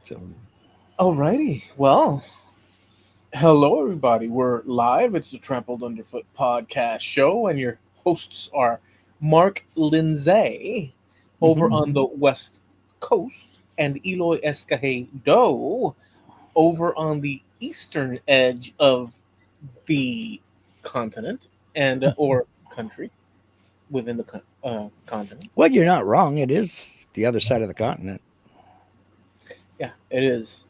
So, Alrighty. Well, hello everybody. We're live. It's the Trampled Underfoot podcast show, and your hosts are Mark Lindsay over mhm. on the West Coast and Eloy Escajedo over on the eastern edge of the continent and or country within the continent. Well, you're not wrong. It is the other side of the continent. Yeah, it is.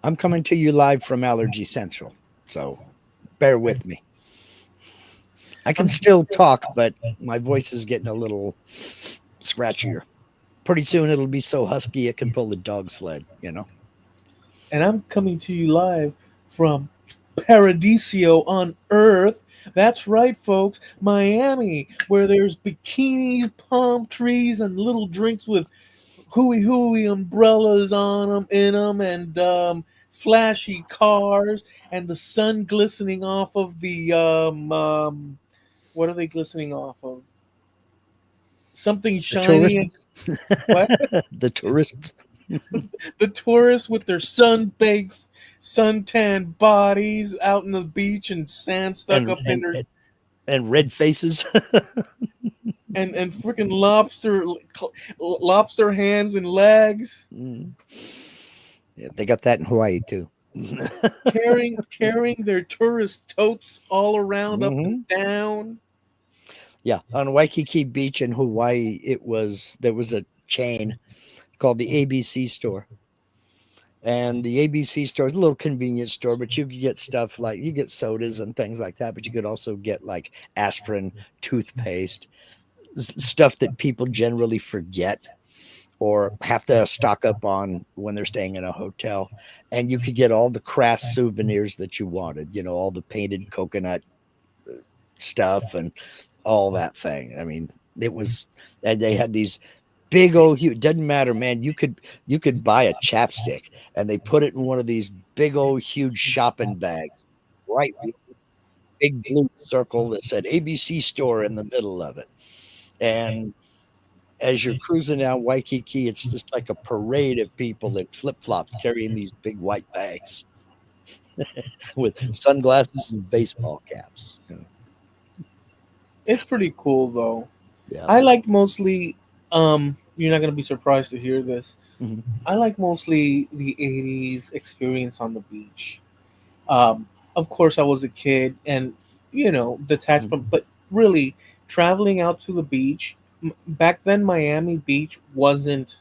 I'm coming to you live from Allergy Central. So bear with me. I can I'm still talk, but my voice is getting a little scratchier. Pretty soon it'll be so husky it can pull a dog sled. and I'm coming to you live from Paradiso on Earth. That's right, folks, Miami, where there's bikinis, palm trees, and little drinks with hooey umbrellas on them, in them, and flashy cars, and the sun glistening off of the what are they glistening off of? Something The shiny and tourists, what? the tourists, The tourists with their sun-baked, suntan bodies out on the beach and sand stuck and up in and their and, and red faces. and freaking lobster hands and legs, Mm. Yeah, they got that in Hawaii too. carrying their tourist totes all around up and hmm down. Yeah, on Waikiki Beach in Hawaii, there was a chain called the ABC store, and the ABC store is a little convenience store, but you could get stuff like you get sodas and things like that, but you could also get like aspirin, toothpaste, stuff that people generally forget or have to stock up on when they're staying in a hotel. And you could get all the crass souvenirs that you wanted, all the painted coconut stuff and all that thing. I mean, it was, and they had these big old huge, doesn't matter, man. You could buy a chapstick and they put it in one of these big old huge shopping bags, right? With a big blue circle that said ABC store in the middle of it. And as you're cruising down Waikiki, it's just like a parade of people in flip flops carrying these big white bags with sunglasses and baseball caps. It's pretty cool though. Yeah. I like mostly. You're not gonna be surprised to hear this. Mhm. I like mostly the '80s experience on the beach. Um, of course, I was a kid and, detached Mhm. from, but really traveling out to the beach. Back then, Miami Beach wasn't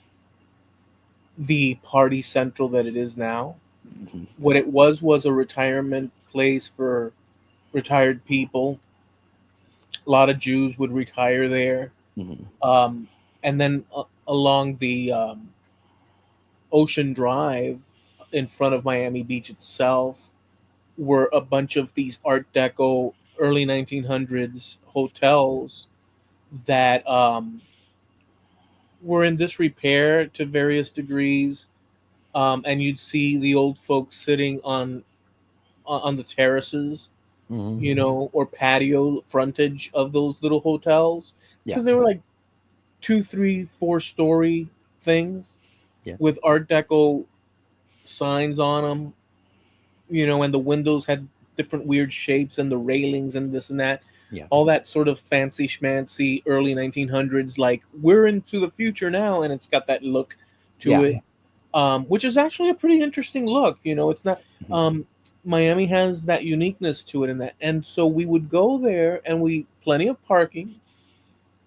the party central that it is now. Mhm. What it was a retirement place for retired people. A lot of Jews would retire there. Mhm. Um, and then along the Ocean Drive in front of Miami Beach itself were a bunch of these Art Deco early 1900s hotels that were in disrepair to various degrees, and you'd see the old folks sitting on the terraces, Mhm. or patio frontage of those little hotels Yeah. because they were like two, three, four-story things Yeah. with Art Deco signs on them, and the windows had different weird shapes and the railings and this and that. Yeah. All that sort of fancy schmancy early 1900s, like we're into the future now, and it's got that look to Yeah. it, which is actually a pretty interesting look. It's not. Mhm. Um, Miami has that uniqueness to it, and so we would go there, and we plenty of parking.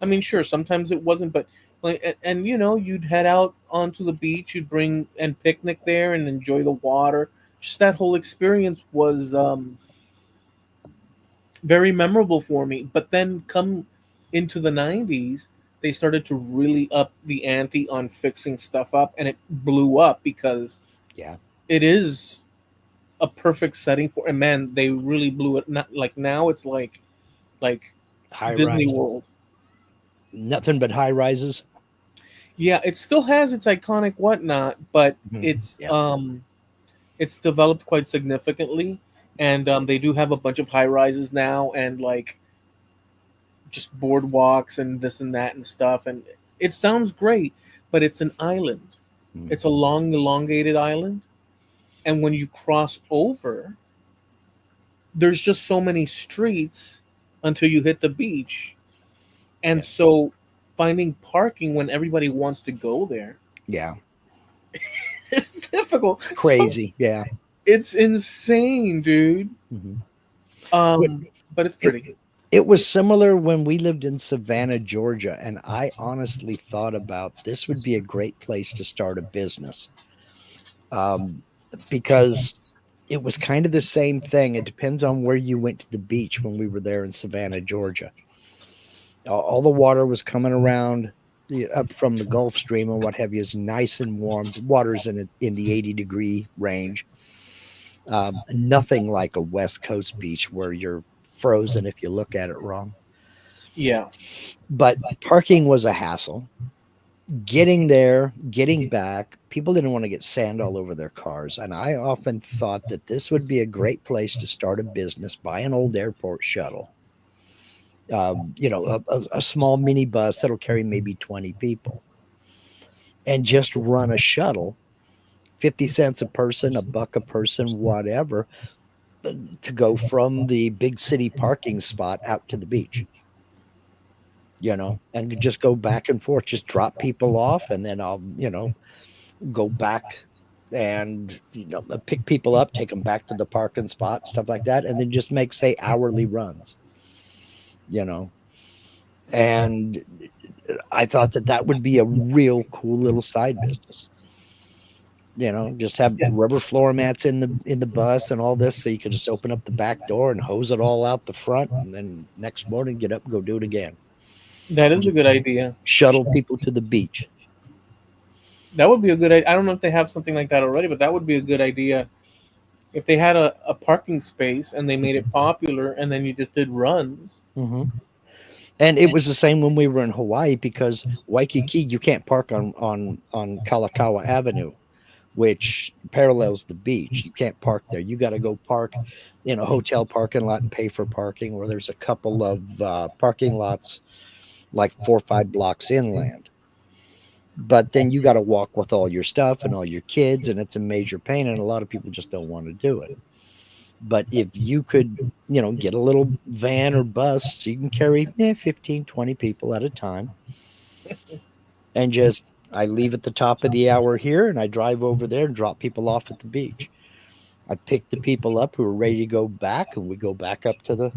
I mean, sure, sometimes it wasn't, but like, and you'd head out onto the beach, you'd bring and picnic there and enjoy the water. Just that whole experience was very memorable for me. But then come into the '90s, they started to really up the ante on fixing stuff up, and it blew up because Yeah. it is a perfect setting for. And man, they really blew it. Not like now, it's like High Disney rise. World. Nothing but high rises. Yeah, it still has its iconic whatnot, but Mhm. it's Yeah. um it's developed quite significantly, and they do have a bunch of high rises now, and like just boardwalks and this and that and stuff, and it sounds great, but it's an island. Mm. It's a long, elongated island, and when you cross over, there's just so many streets until you hit the beach, and Yeah. so finding parking when everybody wants to go there Yeah. is difficult. It's So crazy. Yeah. it's insane, dude. Hmm. Um, but it's It pretty. it was similar when we lived in Savannah, Georgia, and I honestly thought about this would be a great place to start a business, um, because it was kind of the same thing. It depends on where you went to the beach when we were there in Savannah, Georgia. All the water was coming around up from the Gulf Stream and what have you is nice and warm. The water's in the 80-degree range. Nothing like a West Coast beach where you're frozen if you look at it wrong. Yeah, But parking was a hassle. Getting there, getting back, people didn't want to get sand all over their cars. And I often thought that this would be a great place to start a business, buy an old airport shuttle, a small mini bus that'll carry maybe 20 people, and just run a shuttle, 50 cents a person, a buck a person, whatever, to go from the big city parking spot out to the beach, and just go back and forth, just drop people off. And then I'll, go back and, pick people up, take them back to the parking spot, stuff like that. And then just make, say, hourly runs, you know, and I thought that that would be a real cool little side business. Just have yeah, rubber floor mats in the bus and all this, so you could just open up the back door and hose it all out the front, and then next morning get up and go do it again. that is a Just good idea. shuttle people to the beach. That would be a good idea. I don't know if they have something like that already, but that would be a good idea if they had a parking space and they made it popular, and then you just did runs. Hmm. And it was the same when we were in Hawaii, because Waikiki, you can't park on Kalakaua Avenue, which parallels the beach. You can't park there. You got to go park in a hotel parking lot and pay for parking, or there's a couple of parking lots like 4 or 5 blocks inland. But then you got to walk with all your stuff and all your kids, and it's a major pain. And a lot of people just don't want to do it. But if you could, get a little van or bus so you can carry 15, 20 people at a time, and just, I leave at the top of the hour here and I drive over there and drop people off at the beach. I pick the people up who are ready to go back, and we go back up to the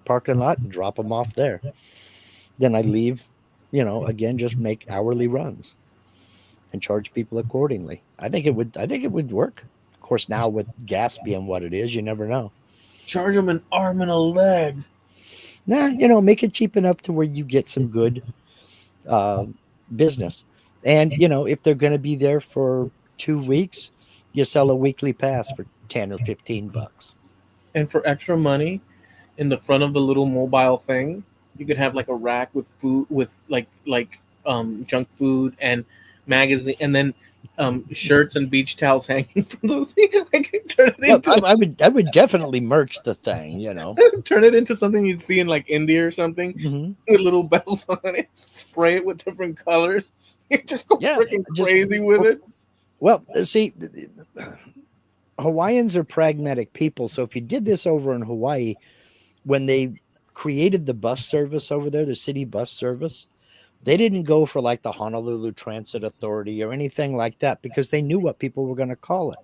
parking lot and drop them off there. Then I leave, again, just make hourly runs and charge people accordingly. I think it would work. Of course, now with gas being what it is, you never know. Charge them an arm and a leg. Nah, make it cheap enough to where you get some good uh, business. And, if they're going to be there for 2 weeks, you sell a weekly pass for 10 or 15 bucks. And for extra money, in the front of the little mobile thing, you could have like a rack with food, with junk food and magazine, and then shirts and beach towels hanging from the thing. Like turn it Well, I, into I would I would definitely merch the thing. turn it into something you'd see in like India or something Hmm. with little bells on it. Spray it with different colors. You just go Yeah, freaking just crazy with it. well, see, Hawaiians are pragmatic people. So if you did this over in Hawaii, when they created the bus service over there, the city bus service, they didn't go for like the Honolulu Transit Authority or anything like that, because they knew what people were going to call it.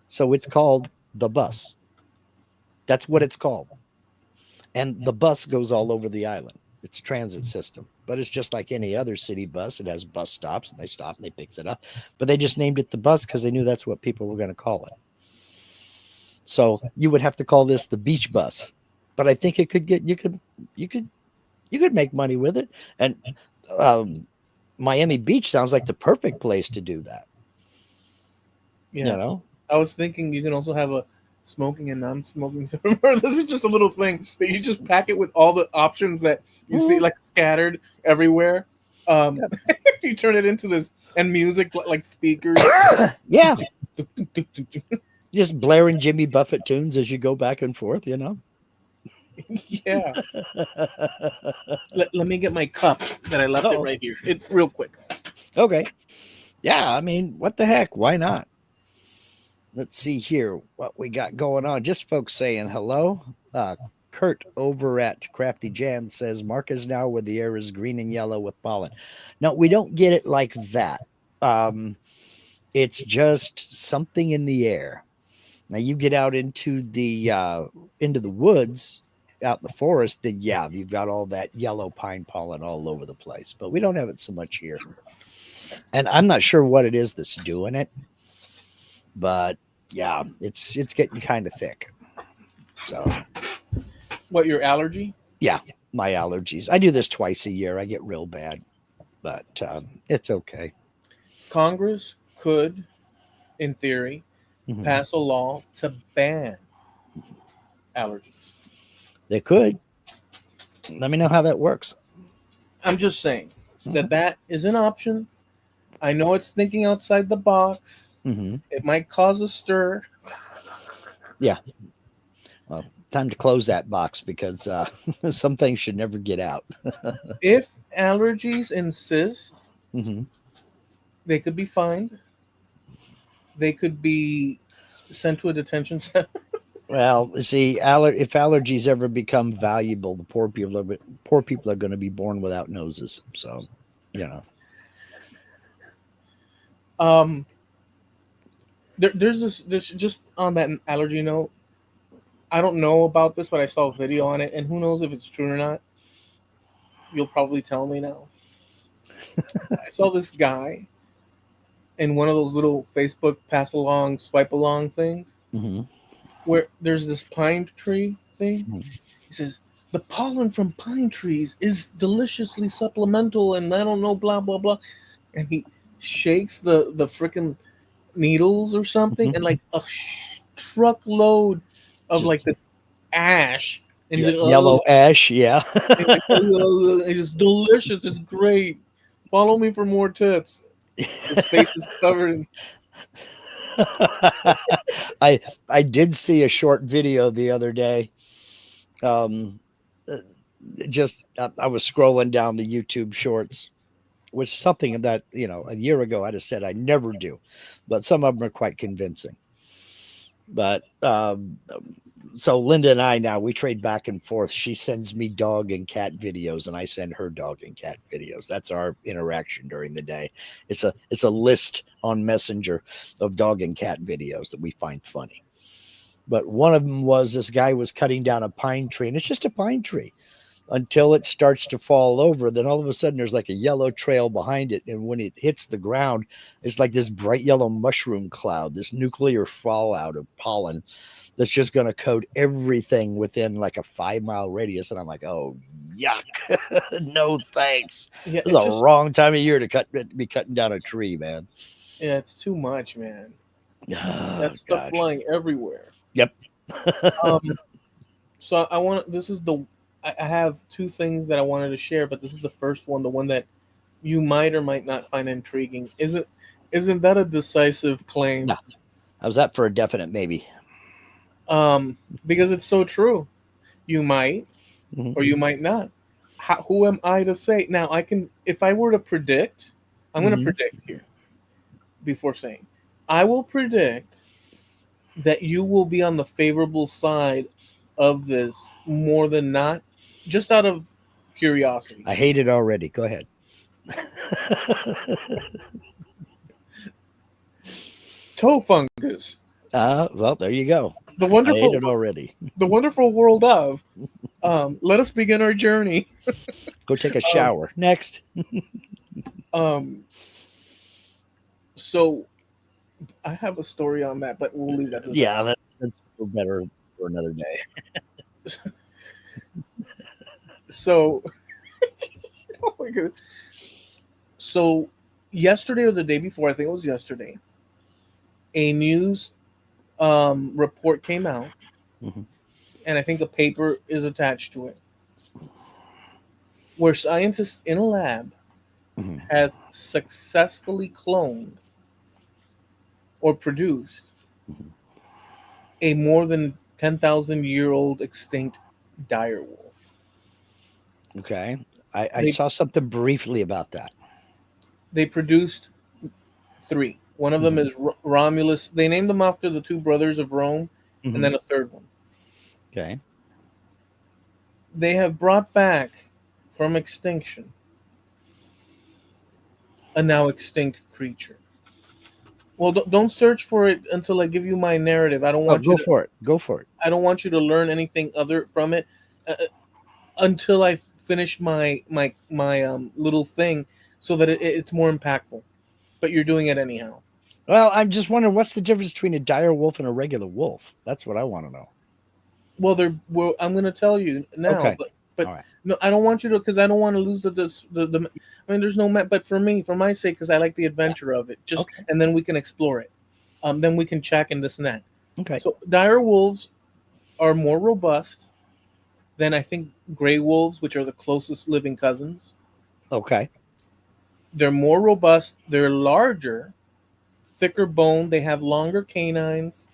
So it's called the bus. That's what it's called. And the bus goes all over the island. It's a transit system, but it's just like any other city bus. It has bus stops, and they stop and they pick it up. But they just named it the bus because they knew that's what people were going to call it. So you would have to call this the beach bus. But I think it could get you could make money with it. And um, Miami Beach sounds like the perfect place to do that. You Yeah. know, I was thinking you can also have a smoking and non-smoking zone. This is just a little thing that you just pack it with all the options that you see Mhm. like scattered everywhere. Um, Yeah. you turn it into this and music like speakers. Yeah, just blaring Jimmy Buffett tunes as you go back and forth. Yeah. Let me get my cup that I left it Oh, right here. It's real quick. okay. Yeah, I mean, what the heck? Why not? Let's see here what we got going on. Just folks saying hello. Kurt over at Crafty Jan says Mark is now where the air is green and yellow with pollen. No, we don't get it like that. Um, it's just something in the air. Now you get out into the woods, out in the forest, then yeah, you've got all that yellow pine pollen all over the place. But we don't have it so much here, and I'm not sure what it is that's doing it, but yeah, it's getting kind of thick. So What, your allergy? yeah, my allergies. I do this twice a year. I get real bad, but it's okay. Congress could, in theory, Hmm. pass a law to ban allergies. They could. Let me know how that works. I'm just saying Hmm. that that is an option. I know it's thinking outside the box. Hmm. It might cause a stir. Yeah. Well, time to close that box because some things should never get out. If allergies insist, Hmm. they could be fined. They could be sent to a detention center. Well, see, if allergies ever become valuable, the poor people are going to be born without noses. So, you know, Um, there's this just on that allergy note. I don't know about this, but I saw a video on it, and who knows if it's true or not. You'll probably tell me now. I saw this guy in one of those little Facebook pass along, swipe along things hmm where there's this pine tree thing. He says, the pollen from pine trees is deliciously supplemental, and I don't know, blah, blah, blah. And he shakes the freaking needles or something, and like a truckload of just like this ash. And he's yeah, like, oh, yellow ash. Yeah. he's like, oh, it's delicious. It's great. Follow me for more tips. His face is covered in. I I did see a short video the other day. Um, uh, just I was scrolling down the YouTube shorts, which is something that a year ago I'd have said I never do, but some of them are quite convincing. But so Linda and I now we trade back and forth. She sends me dog and cat videos, and I send her dog and cat videos. That's our interaction during the day. It's a list on Messenger of dog and cat videos that we find funny. But one of them was this guy was cutting down a pine tree, and it's just a pine tree until it starts to fall over. Then all of a sudden, there's like a yellow trail behind it. And when it hits the ground, it's like this bright yellow mushroom cloud, this nuclear fallout of pollen that's just going to coat everything within like a 5 mile radius. And I'm like, oh, yuck. No thanks. Yeah, This is it's a just, wrong time of year to be cutting down a tree, man. yeah, it's too much, man. Oh, That stuff gosh. flying everywhere. Yep. Um, so I want. This is the. I have two things that I wanted to share, but this is the first one, the one that you might or might not find intriguing. Isn't that a decisive claim? No, how's that for a definite maybe? Because it's so true. You might Mhm. or you might not. Who am I to say? Now I can. If I were to predict, I'm going to Mhm. predict here before saying. I will predict that you will be on the favorable side of this more than not, just out of curiosity. I hate it already. Go ahead. Toe fungus, Well, there you go. the I hate wonderful, it already. the wonderful world of. Let us begin our journey. Go take a Um, shower. Next. um, so I have a story on that, but we'll leave that to the side. Yeah, that's better for another day. So, oh my God. So yesterday or the day before, I think it was yesterday, a news report came out, Mhm. and I think a paper is attached to it, where scientists in a lab Mhm. have successfully cloned or produced Mhm. a more than 10,000-year-old extinct dire wolf. Okay. I They saw something briefly about that. they produced Three. One of them Hmm. is Romulus. They named them after the two brothers of Rome, and Hmm. then a third one. Okay. They have brought back from extinction a now extinct creature. Well, don't search for it until I give you my narrative. Oh, go for it. Go for it. I don't want you to learn anything other from it until I finish my little thing, so that it's more impactful. But you're doing it anyhow. Well, I'm just wondering what's the difference between a dire wolf and a regular wolf. That's what I want to know. Well, I'm going to tell you now, Okay. but All right. no, I don't want you to, because I don't want to lose the. I mean, there's no but for me, for my sake, because I like the Yeah. adventure of it. Just Okay. and then we can explore it. Then we can check and this and that. Okay. So dire wolves are more robust than, I think, gray wolves, which are the closest living cousins. Okay. They're more robust. They're larger, thicker bone. They have longer canines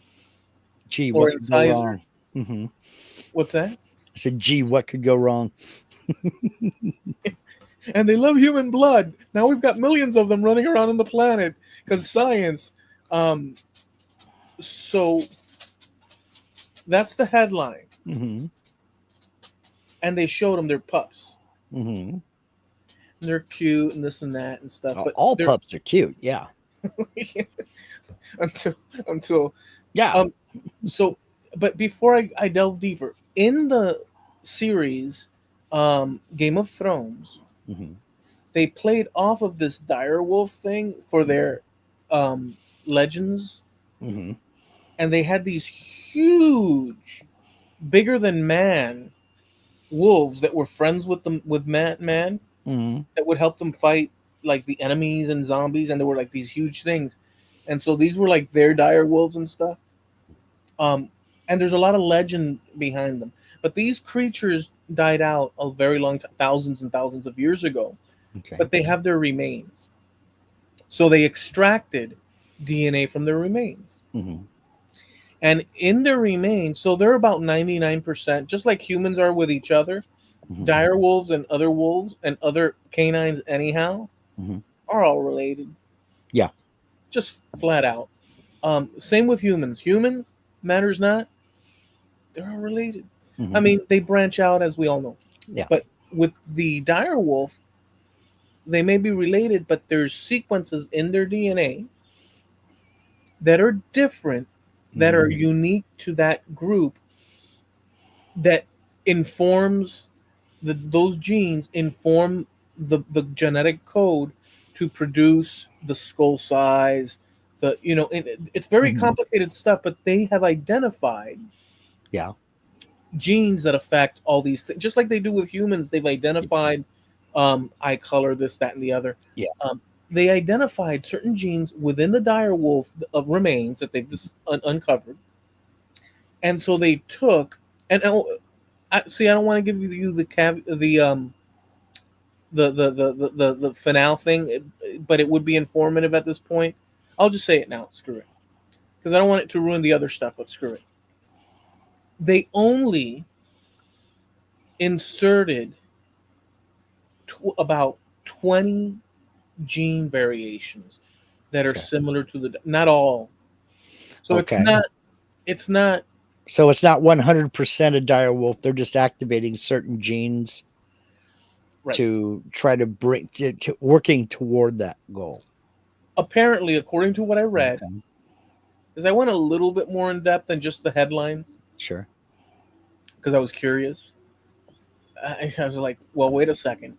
Gee, or what could go incisors. wrong? Hmm. What's that? I said, gee, what could go wrong? And they love human blood. Now we've got millions of them running around on the planet because science. Um, so that's the headline, Hmm. and they showed them their pups. Hmm. And they're cute and this and that and stuff, but All they're pups are cute. Yeah. until until Yeah. um. So, but before I delve deeper in the series, Game of Thrones, Hmm. they played off of this direwolf thing for their legends, Hmm. and they had these huge, bigger than man wolves that were friends with them with man Hmm. that would help them fight like the enemies and zombies, and they were like these huge things, and so these were like their dire wolves and stuff. Um, and there's a lot of legend behind them, but these creatures died out a very long time, thousands and thousands of years ago. Okay. But they have their remains, so they extracted DNA from their remains. Hmm. And in their remains, so they're about 99%, just like humans are with each other. Hmm. Dire wolves and other canines, anyhow, Hmm. are all related, Yeah. just flat out. Same with humans. Humans, matters not, they're all related. I Hmm. mean, they branch out, as we all know. Yeah. But with the dire wolf, they may be related, but there's sequences in their DNA that are different, that Hmm. are unique to that group, that informs those genes inform the genetic code to produce the skull size, it's very Hmm. complicated stuff, but they have identified Yeah. genes that affect all these things, just like they do with humans. They've identified eye color, this, that, and the other. Yeah. um, they identified certain genes within the dire wolf of remains that they've uncovered, and so they took and see, I don't want to give you the finale thing, but it would be informative at this point. I'll just say it now. Screw it, because I don't want it to ruin the other stuff. But screw it. They only inserted about 20 gene variations that are Okay. similar to the, not all. So Okay. it's not So it's not 100% a dire wolf. They're just activating certain genes right. to try to bring to working toward that goal. Apparently, according to what I read, Okay. because I went a little bit more in depth than just the headlines, Sure. because I was curious. I was like, well, wait a second.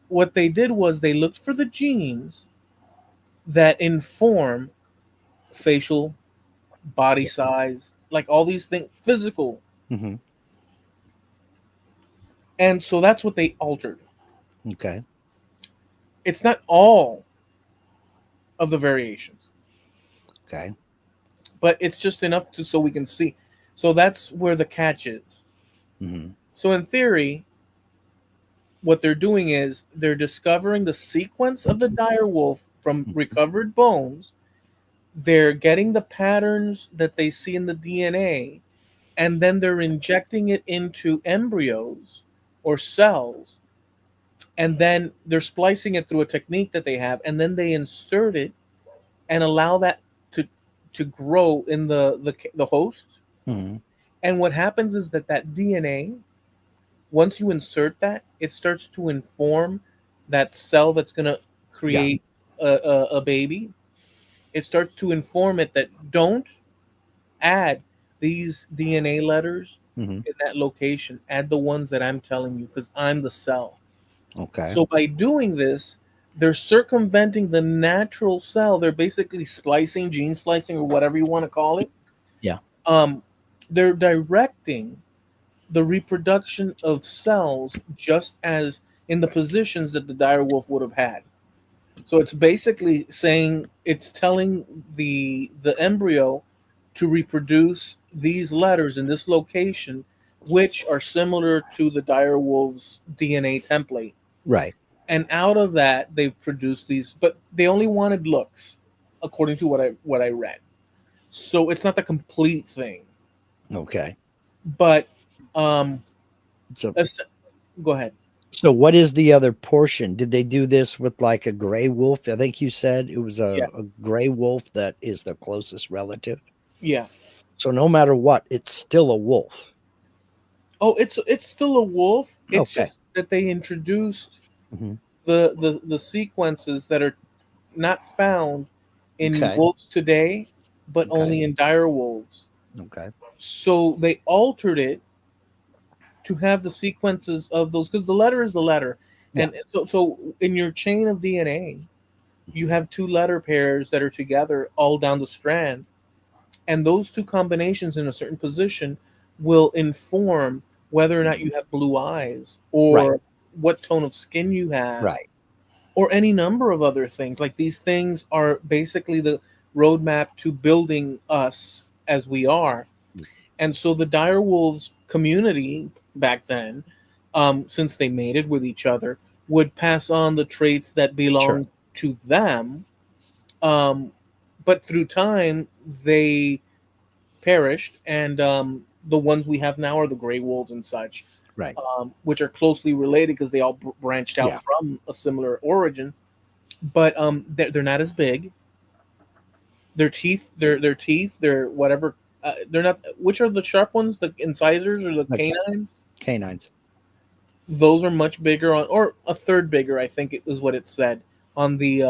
What they did was they looked for the genes that inform facial, body Yeah. size, like all these things, physical. Hmm. And so that's what they altered. Okay. It's not all of the variations, Okay. but it's just enough to so we can see. So that's where the catch is. Hmm. So in theory, what they're doing is they're discovering the sequence of the dire wolf from recovered bones. They're getting the patterns that they see in the DNA, and then they're injecting it into embryos or cells, and then they're splicing it through a technique that they have, and then they insert it and allow that to grow in the host. Hmm. And what happens is that DNA, once you insert that, it starts to inform that cell that's going to Yeah. create a baby. It starts to inform it that don't add these DNA letters Hmm. in that location. Add the ones that I'm telling you because I'm the cell. Okay. So by doing this, they're circumventing the natural cell. They're basically splicing, gene splicing, or whatever you want to call it. Yeah. Um, they're directing the reproduction of cells just as in the positions that the dire wolf would have had. So it's basically saying it's telling the embryo to reproduce these letters in this location, which are similar to the dire wolf's DNA template. Right. And out of that, they've produced these, but they only wanted looks, according to what I read. So it's not the complete thing, Okay. but um, So let's go ahead. so what is the other portion? Did they do this with like a gray wolf? I think you said it was Yeah, a gray wolf that is the closest relative. yeah. So no matter what, it's still a wolf. Oh, it's still a wolf. It's Okay. just that they introduced Hmm. the sequences that are not found in Okay. wolves today, but Okay. only in dire wolves. Okay. So they altered it to have the sequences of those because the letter is the letter, Yeah. and so in your chain of DNA, you Mhm. have two letter pairs that are together all down the strand, and those two combinations in a certain position will inform whether or not Mhm. you have blue eyes Right. or what tone of skin you have Right. or any number of other things. Like these things are basically the roadmap to building us as we are. And so the direwolves community back then, since they mated with each other, would pass on the traits that Sure. belong to them. Um, but through time, they perished, and the ones we have now are the gray wolves and such, Right. which are closely related because they all branched out Yeah. from a similar origin. But they're not as big. Their teeth, their whatever. They're not. Which are the sharp ones? The incisors or the The canines? canines. Those are much bigger on, or a third bigger. I think it was what it said on the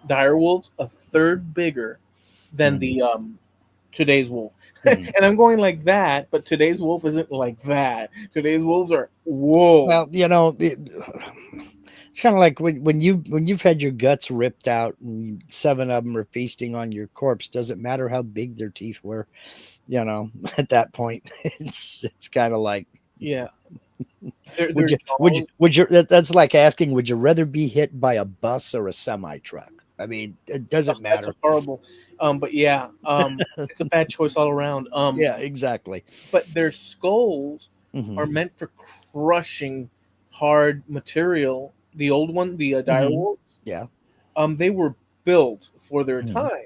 dire wolves. A third bigger than Hmm. the today's wolf. Hmm. And I'm going like that, but today's wolf isn't like that. Today's wolves are whoa. Well, it's kind of like when you've had your guts ripped out and seven of them are feasting on your corpse. Doesn't matter how big their teeth were. You know, at that point, it's kind of like Yeah, would their jaws. that's like asking, would you rather be hit by a bus or a semi truck? I mean, it Oh, doesn't that's a matter. horrible. But yeah, it's a bad choice all around. Yeah, exactly. But their skulls Hmm. are meant for crushing hard material. The old one, the dire Hmm. wolves, Yeah. they were built for their Hmm. time.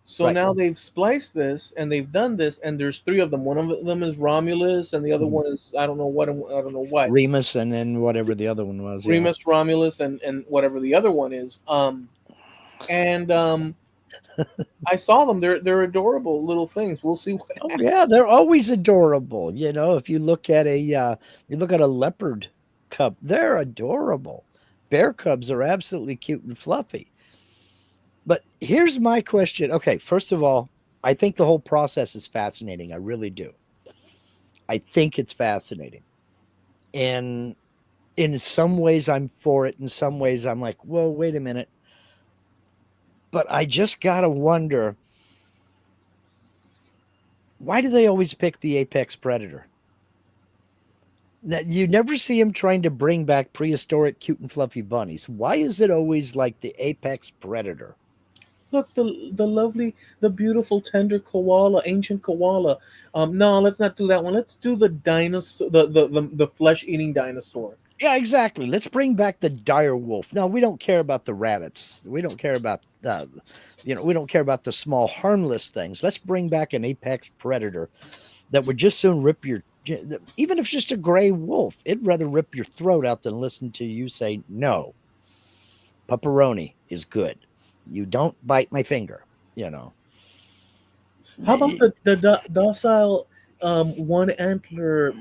So Right. now they've spliced this and they've done this, and there's three of them. One of them is Romulus, and the other Hmm. one is I don't know what and I don't know what. Remus, and then whatever the other one was. Yeah. Remus, Romulus, and whatever the other one is. And I saw them. They're adorable little things. We'll see what Oh happens. yeah, they're always adorable. If you look at a leopard cub, they're adorable. Bear cubs are absolutely cute and fluffy. But here's my question. Okay, first of all, I think the whole process is fascinating. I really do. I think it's fascinating. And in some ways I'm for it. In some ways I'm like, whoa, wait a minute. But I just gotta wonder, why do they always pick the apex predator? That you never see him trying to bring back prehistoric cute and fluffy bunnies. Why is it always like the apex predator? Look, the lovely, the beautiful, tender koala, ancient koala. No, let's not do that one. Let's do the dinosaur, the flesh eating dinosaur. Yeah, exactly. Let's bring back the dire wolf. No, we don't care about the rabbits. We don't care about we don't care about the small harmless things. Let's bring back an apex predator that would just soon rip your, even if it's just a gray wolf, it'd rather rip your throat out than listen to you say no. Pepperoni is good. You don't bite my finger, you know. How about the docile one antler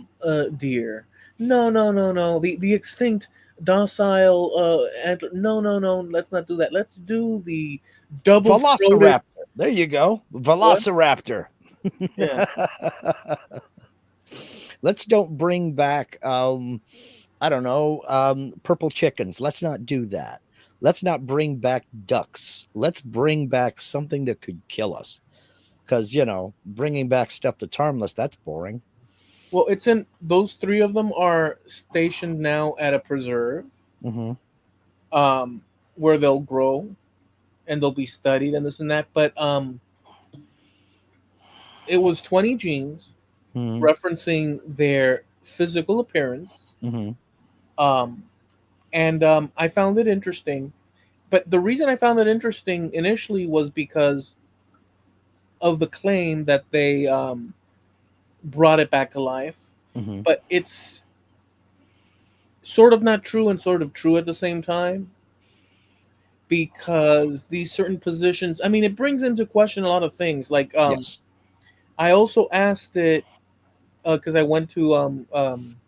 deer? No, no, no, no. The extinct docile antler. No, no, no. Let's not do that. Let's do the double throated. Velociraptor. There you go. What? Velociraptor. Yeah. Let's don't bring back I don't know, purple chickens. Let's not do that. Let's not bring back ducks. Let's bring back something that could kill us. Because, bringing back stuff that's harmless, that's boring. Well, it's in those three of them are stationed now at a preserve, Hmm. um, where they'll grow and they'll be studied and this and that. But it was 20 genes Hmm. referencing their physical appearance. Hmm. Um, and I found it interesting. But the reason I found it interesting initially was because of the claim that they brought it back to life. Hmm. But it's sort of not true and sort of true at the same time, because these certain positions, I mean, it brings into question a lot of things. Like, Yes. I also asked it because I went to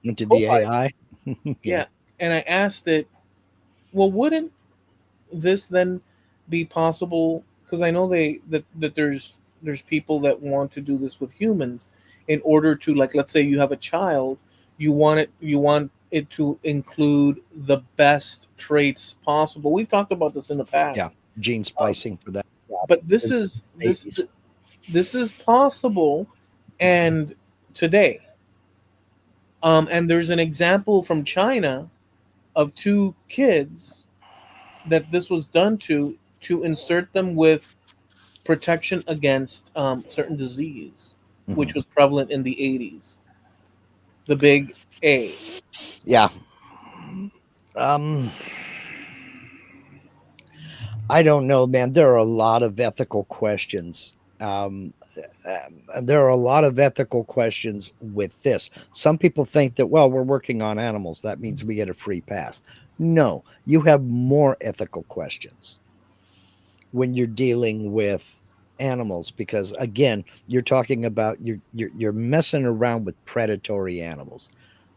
Into the Copilot, AI. Yeah. yeah, and I asked it, well, wouldn't this then be possible? Because I know that there's people that want to do this with humans in order to, like, let's say you have a child, you want it to include the best traits possible. We've talked about this in the Yeah. past, Gene um, splicing for that. but this Is is this babies. this is possible, and today, and there's an example from China of two kids that this was done to insert them with protection against certain disease, Hmm. which was prevalent in the 80s, the big A. Yeah. Um, I don't know, man. There are a lot of ethical questions. There are a lot of ethical questions with this. Some people think that, well, we're working on animals. That means we get a free pass. No, you have more ethical questions when you're dealing with animals because again you're talking about you're messing around with predatory animals.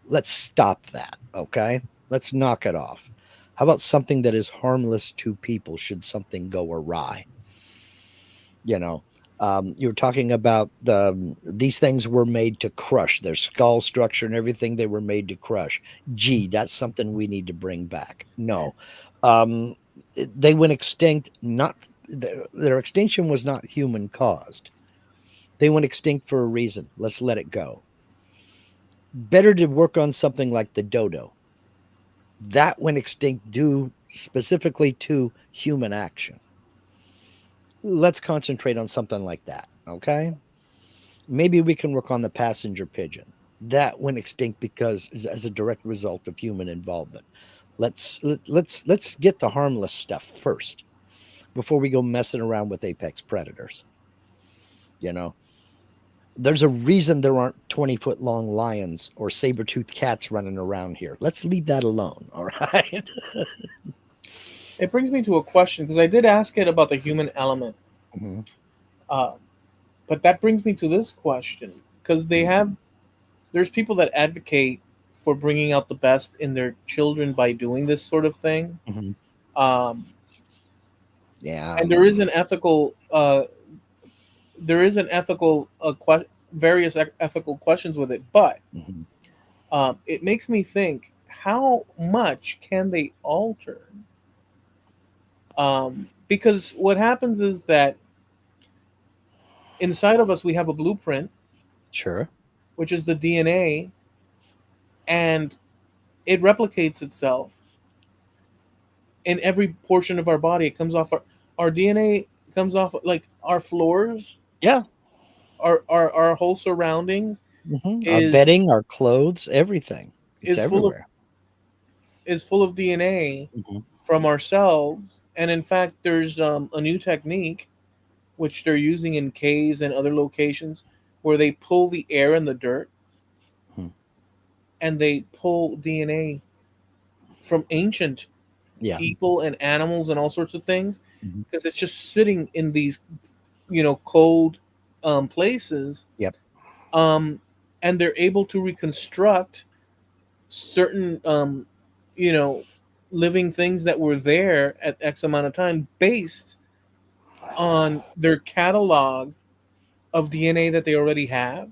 Let's stop that, okay? Let's knock it off. How about something that is harmless to people should something go awry? You know, you were talking about these things were made to crush their skull structure and everything. They were made to crush. Gee, that's something we need to bring back. No, um, they went extinct. Not their extinction was not human caused. They went extinct for a reason. Let's let it go. Better to work on something like the dodo that went extinct due specifically to human action. Let's concentrate on something like that. Okay. Maybe we can work on the passenger pigeon. That went extinct because as a direct result of human involvement. Let's get the harmless stuff first before we go messing around with apex predators. You know, there's a reason there aren't 20-foot long lions or saber-toothed cats running around here. Let's leave that alone. All right. It brings me to a question because I did ask it about the human element, Mhm. uh, but that brings me to this question because there's people that advocate for bringing out the best in their children by doing this sort of thing, Mhm. um, Yeah. and various ethical questions with it, but Mhm. it makes me think, how much can they alter? Because what happens is that inside of us we have a blueprint, Sure. which is the DNA, and it replicates itself in every portion of our body. It comes off our DNA comes off like our floors, Yeah. our whole surroundings Our is bedding, our clothes, everything. It's is full of everywhere. DNA Mhm. from ourselves. And in fact, there's a new technique which they're using in caves and other locations where they pull the air and the dirt Hmm. and they pull DNA from ancient Yeah. people and animals and all sorts of things. Mhm. because it's just sitting in these, cold places, Yep. um, and they're able to reconstruct certain, you know, living things that were there at X amount of time based on their catalog of DNA that they already have.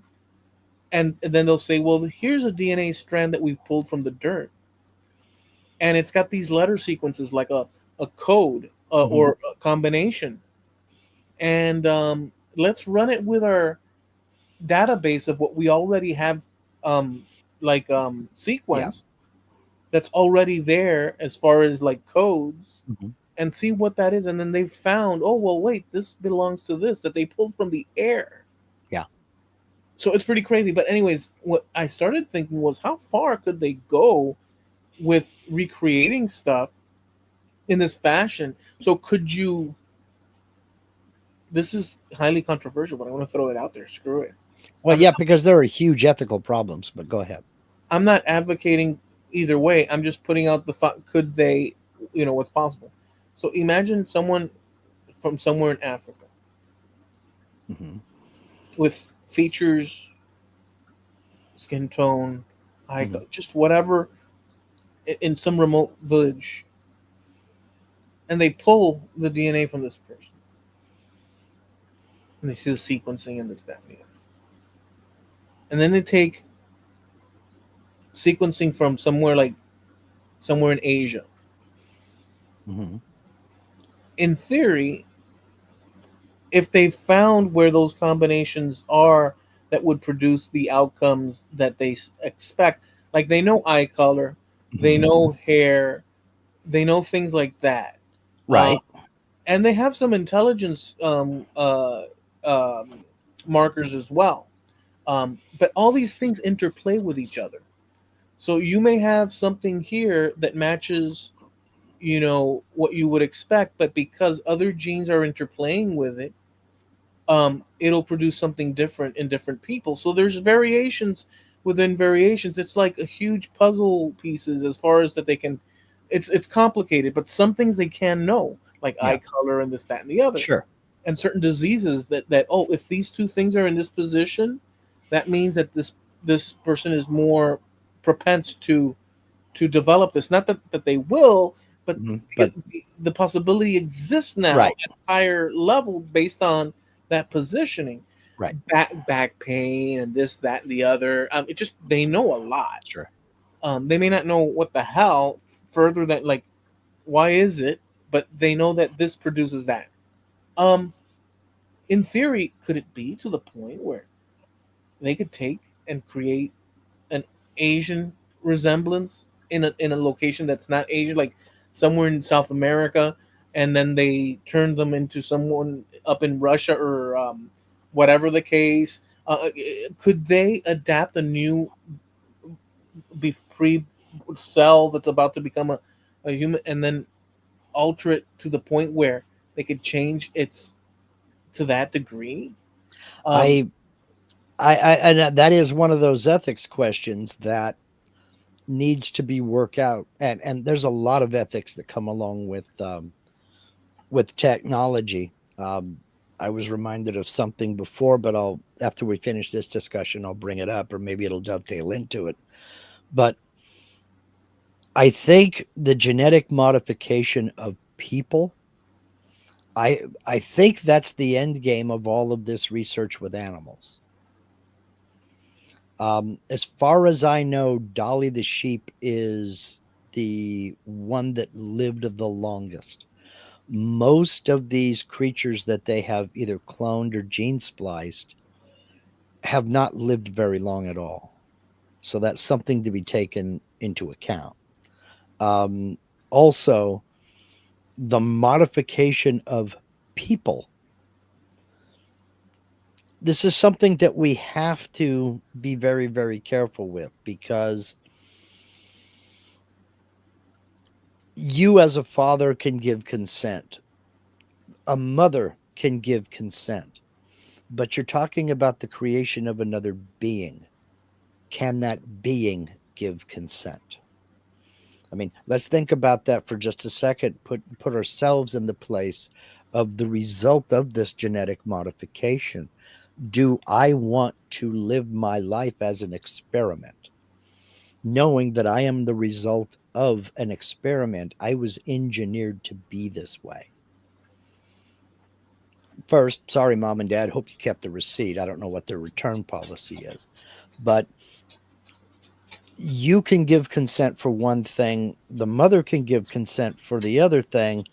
And then they'll say, well, here's a DNA strand that we've pulled from the dirt. And it's got these letter sequences like a code Hmm. or a combination. And let's run it with our database of what we already have, um, Yeah. sequence that's already there as far as like codes, Hmm. and see what that is. And then they found, oh, well, wait, this belongs to this that they pulled from the air. Yeah. So it's pretty crazy. But, anyways, what I started thinking was, how far could they go with recreating stuff in this fashion? So, could you? This is highly controversial, but I want to throw it out there. Screw it. Well, I'm yeah, not, because there are huge ethical problems, but go ahead. I'm not advocating either way. I'm just putting out the thought. Could they? What's possible. So imagine someone from somewhere in Africa Hmm. with features, skin tone, eye, Hmm. just whatever, in some remote village, and they pull the DNA from this person, and they see the sequencing and this, that, and the other, and then they take sequencing from somewhere in Asia. Hmm. In theory, if they found where those combinations are that would produce the outcomes that they expect, like they know eye color, they Hmm. know hair, they know things like that, uh, Right. and they have some intelligence, um, markers as well. But all these things interplay with each other. So you may have something here that matches, what you would expect, but because other genes are interplaying with it, it'll produce something different in different people. So there's variations within variations. It's like a huge puzzle pieces as far as that they can. It's complicated, but some things they can know, like Yeah. eye color and this, that, and the other, Sure. and certain diseases that, oh, if these two things are in this position, that means that this person is more propense to develop this. Not that they will, but Hmm. But the possibility exists now right. at higher level based on that positioning. Right. Back pain and this, that, and the other. It just, they know a lot. Sure. They may not know what the hell further than, like, why is it, but they know that this produces that. Um, in theory, could it be to the point where they could take and create an Asian resemblance in a location that's not Asian, like somewhere in South America, and then they turn them into someone up in Russia, or whatever the case. Could they adapt a new pre cell that's about to become a human, and then alter it to the point where they could change its to that degree? Um, I, and that is one of those ethics questions that needs to be worked out, and there's a lot of ethics that come along with technology. Um, I was reminded of something before, but I'll after we finish this discussion, I'll bring it up, or maybe it'll dovetail into it. But I think the genetic modification of people, I think that's the end game of all of this research with animals. As far as I know, Dolly the sheep is the one that lived the longest. Most of these creatures that they have either cloned or gene spliced have not lived very long at all. So that's something to be taken into account. Um, Also, the modification of people. This is something that we have to be very, very careful with, because you, as a father, can give consent, a mother can give consent, but you're talking about the creation of another being. Can that being give consent? I mean, let's think about that for just a second. Put ourselves in the place of the result of this genetic modification. Do I want to live my life as an experiment, knowing that I am the result of an experiment? I was engineered to be this way. First, sorry, mom and dad. Hope you kept the receipt. I don't know what their return policy is, but you can give consent for one thing, the mother can give consent for the other thing,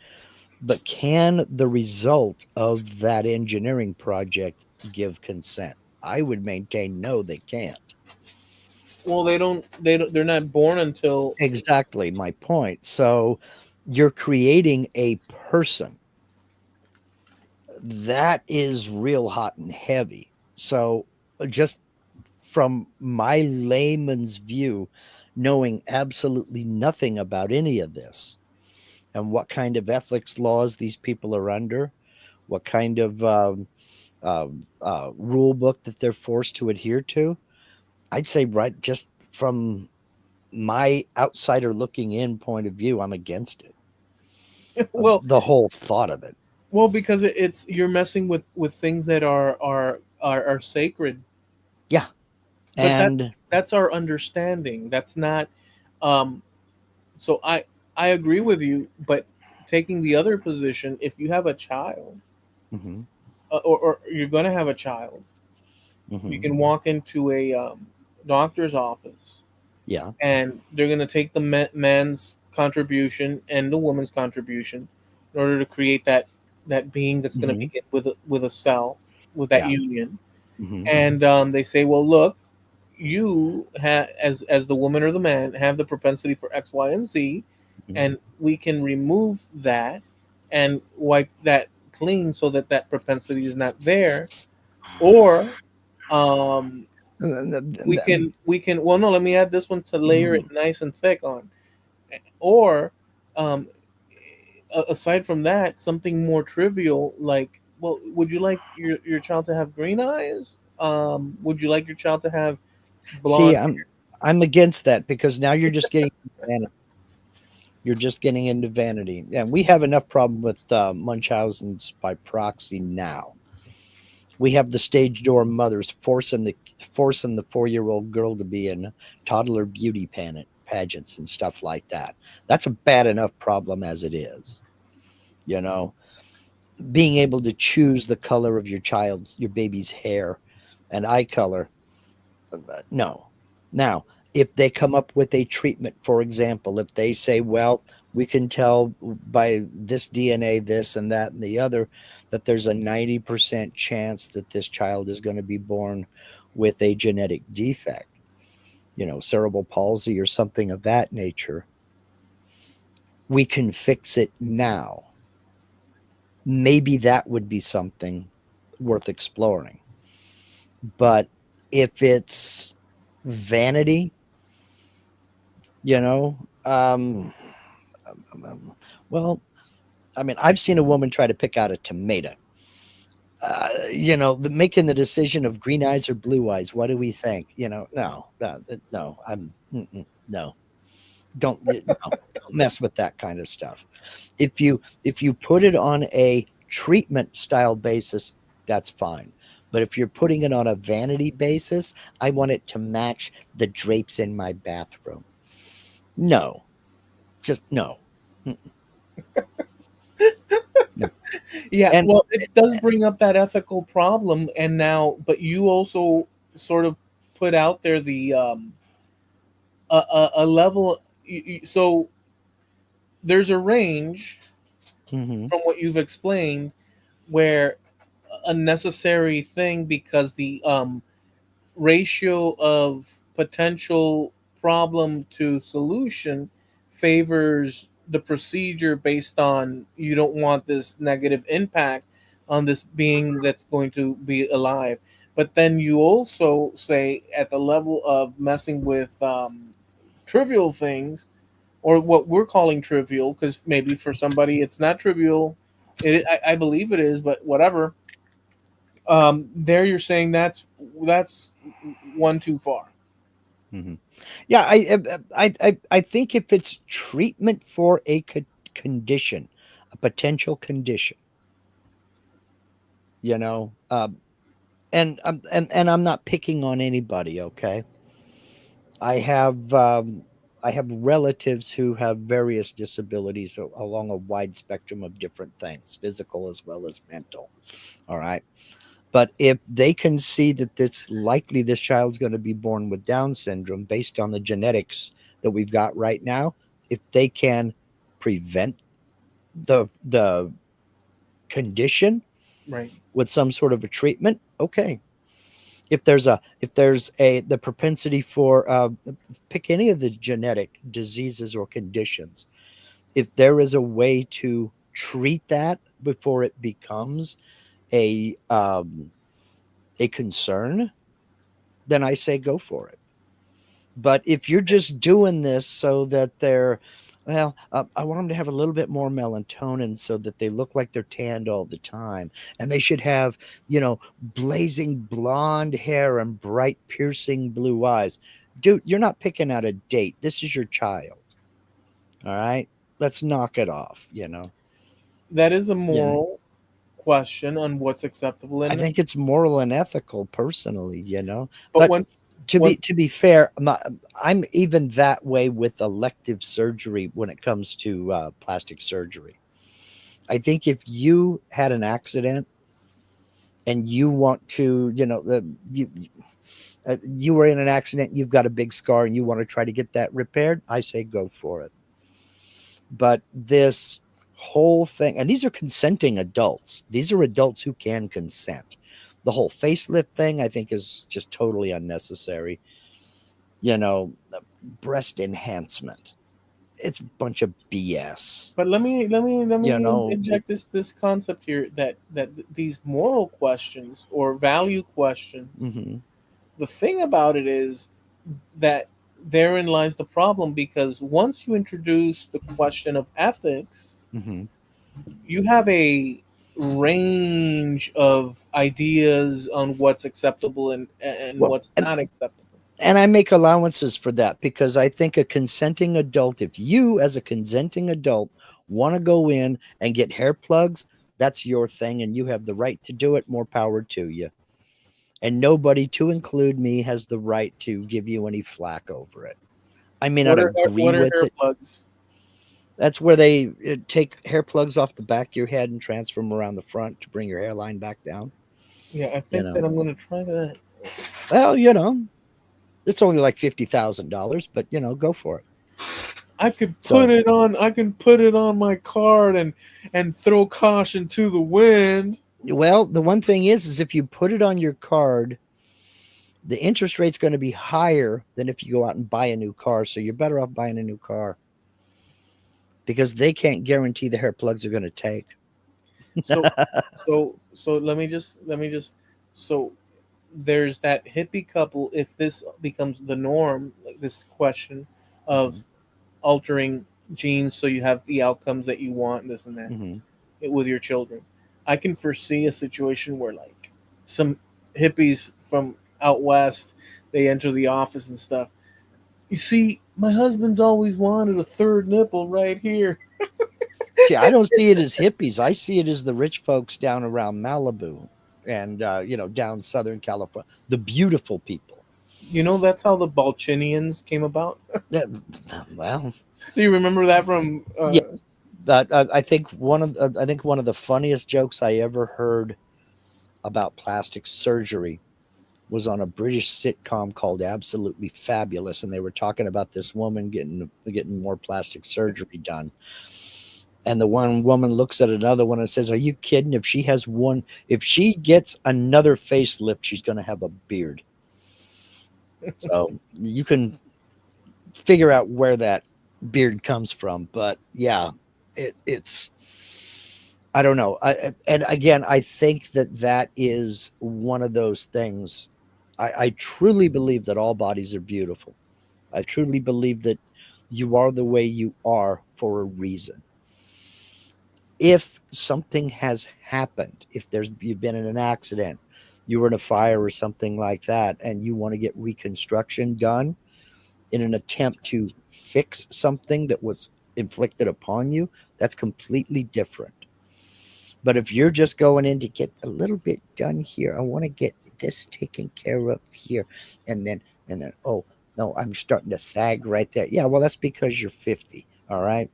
but can the result of that engineering project give consent? I would maintain no, they can't. Well, they don't. They don't. They're not born until. Exactly my point. So you're creating a person that is real hot and heavy. So just from my layman's view, knowing absolutely nothing about any of this and what kind of ethics laws these people are under, what kind of rule book that they're forced to adhere to, I'd say right just from my outsider looking in point of view, I'm against it. Well, The whole thought of it. well, because it's you're messing with things that are sacred. Yeah. But And that's our understanding. That's not. Um, so I agree with you, but taking the other position, if you have a child, mhm, or you're going to have a child, you mhm, can walk into a doctor's office, yeah. and they're going to take the man's contribution and the woman's contribution in order to create that being that's going to Mhm, begin with a cell, with that yeah. union. Mhm, And they say, well, look, you as the woman or the man have the propensity for X, Y, and Z, mhm. and we can remove that and wipe that clean so that that propensity is not there. Or um, we can well, no, let me add this one to layer it Mhm. nice and thick on. Or um, aside from that, something more trivial like, well, would you like your child to have green eyes? Would you like your child to have See, blonde? I'm against that because now you're just getting vanity. You're just getting into vanity. And we have enough problem with Munchausen's by proxy now. We have the stage door mothers forcing the 4-year old girl to be in toddler beauty pageants and stuff like that. That's a bad enough problem as it is. You know, being able to choose the color of your baby's hair and eye color. No. Now, if they come up with a treatment, for example, if they say, well, we can tell by this DNA, this and that and the other, that there's a 90% chance that this child is going to be born with a genetic defect, cerebral palsy or something of that nature, we can fix it now. Maybe that would be something worth exploring. But if it's vanity, you know, um, well, I mean, I've seen a woman try to pick out a tomato. Making the decision of green eyes or blue eyes. What do we think? No, no, no. No, don't mess with that kind of stuff. If you put it on a treatment style basis, that's fine. But if you're putting it on a vanity basis, I want it to match the drapes in my bathroom. No, just no. Mm, no. Yeah, And well, it does bring up that ethical problem, and now, but you also sort of put out there the a level. So there's a range mhm, from what you've explained where a necessary thing because the ratio of potential problem to solution favors the procedure based on you don't want this negative impact on this being that's going to be alive. But then you also say at the level of messing with trivial things, or what we're calling trivial, because maybe for somebody it's not trivial. I believe it is, but whatever. There you're saying that's one too far. Hmm. Yeah, I think if it's treatment for a condition, a potential condition, you know, and I'm not picking on anybody. Okay, I have I have relatives who have various disabilities along a wide spectrum of different things, physical as well as mental. All right. But if they can see that it's likely this child's going to be born with Down syndrome based on the genetics that we've got right now, if they can prevent the condition Right. with some sort of a treatment, okay. If there's a the propensity for pick any of the genetic diseases or conditions, if there is a way to treat that before it becomes a um, a concern, then I say go for it. But if you're just doing this so that they're, well, I want them to have a little bit more melatonin so that they look like they're tanned all the time. And they should have, blazing blonde hair and bright, piercing blue eyes. Dude, you're not picking out a date. This is your child. All right. Let's knock it off. That is a You know, moral question on what's acceptable I and think it's moral and ethical personally. but But when to when be to be fair, I'm even that way with elective surgery when it comes to plastic surgery. I think if you had an accident and you want to, you were in an accident, you've got a big scar, and you want to try to get that repaired, I say go for it. But this whole thing, and these are consenting adults. These are adults who can consent. The whole facelift thing, I think, is just totally unnecessary. Breast enhancement. It's a bunch of BS. but let me It, inject this concept here that these moral questions or value questions, hmm the thing about it is that therein lies the problem, because once you introduce the question of ethics, hmm you have a range of ideas on what's acceptable and well, what's not acceptable. and I make allowances for that because I think a consenting adult, if you as a consenting adult want to go in and get hair plugs, that's your thing and you have the right to do it. More power to you. And nobody, to include me, has the right to give you any flack over it. I may not agree What are with hair it. plugs? That's where they take hair plugs off the back of your head and transfer them around the front to bring your hairline back down. Yeah, I You think that know, I'm gonna try that. well, it's only like $50,000, but go for it. So, I can put it on my card and throw caution to the wind. well, the one thing is if you put it on your card, the interest rate's going to be higher than if you go out and buy a new car. So you're better off buying a new car because they can't guarantee the hair plugs are going to take. So so let me just so there's that hippie couple. If this becomes the norm, like this question of Mhm, altering genes so you have the outcomes that you want, this and that, mhm. with your children, I can foresee a situation where like some hippies from out west, they enter the office and stuff. You see, my husband's always wanted a third nipple right here. See, I don't see it as hippies. I see it as the rich folks down around Malibu and, down Southern California, the beautiful people. You know, that's how the Balchinians came about. Yeah, well, Do you remember that from? yeah. But I think one of the funniest jokes I ever heard about plastic surgery was on a British sitcom called Absolutely Fabulous, and they were talking about this woman getting more plastic surgery done. And the one woman looks at another one and says, "Are you kidding? If she gets another facelift, she's going to have a beard." So you can figure out where that beard comes from, but yeah, it's I don't know. And again, I think that is one of those things. I truly believe that all bodies are beautiful. I truly believe that you are the way you are for a reason. If something has happened, if you've been in an accident, you were in a fire or something like that, and you want to get reconstruction done, in an attempt to fix something that was inflicted upon you, that's completely different. But if you're just going in to get a little bit done here, I want to get this taken care of here, and then oh no, I'm starting to sag right there. Yeah, well that's because you're 50. All right,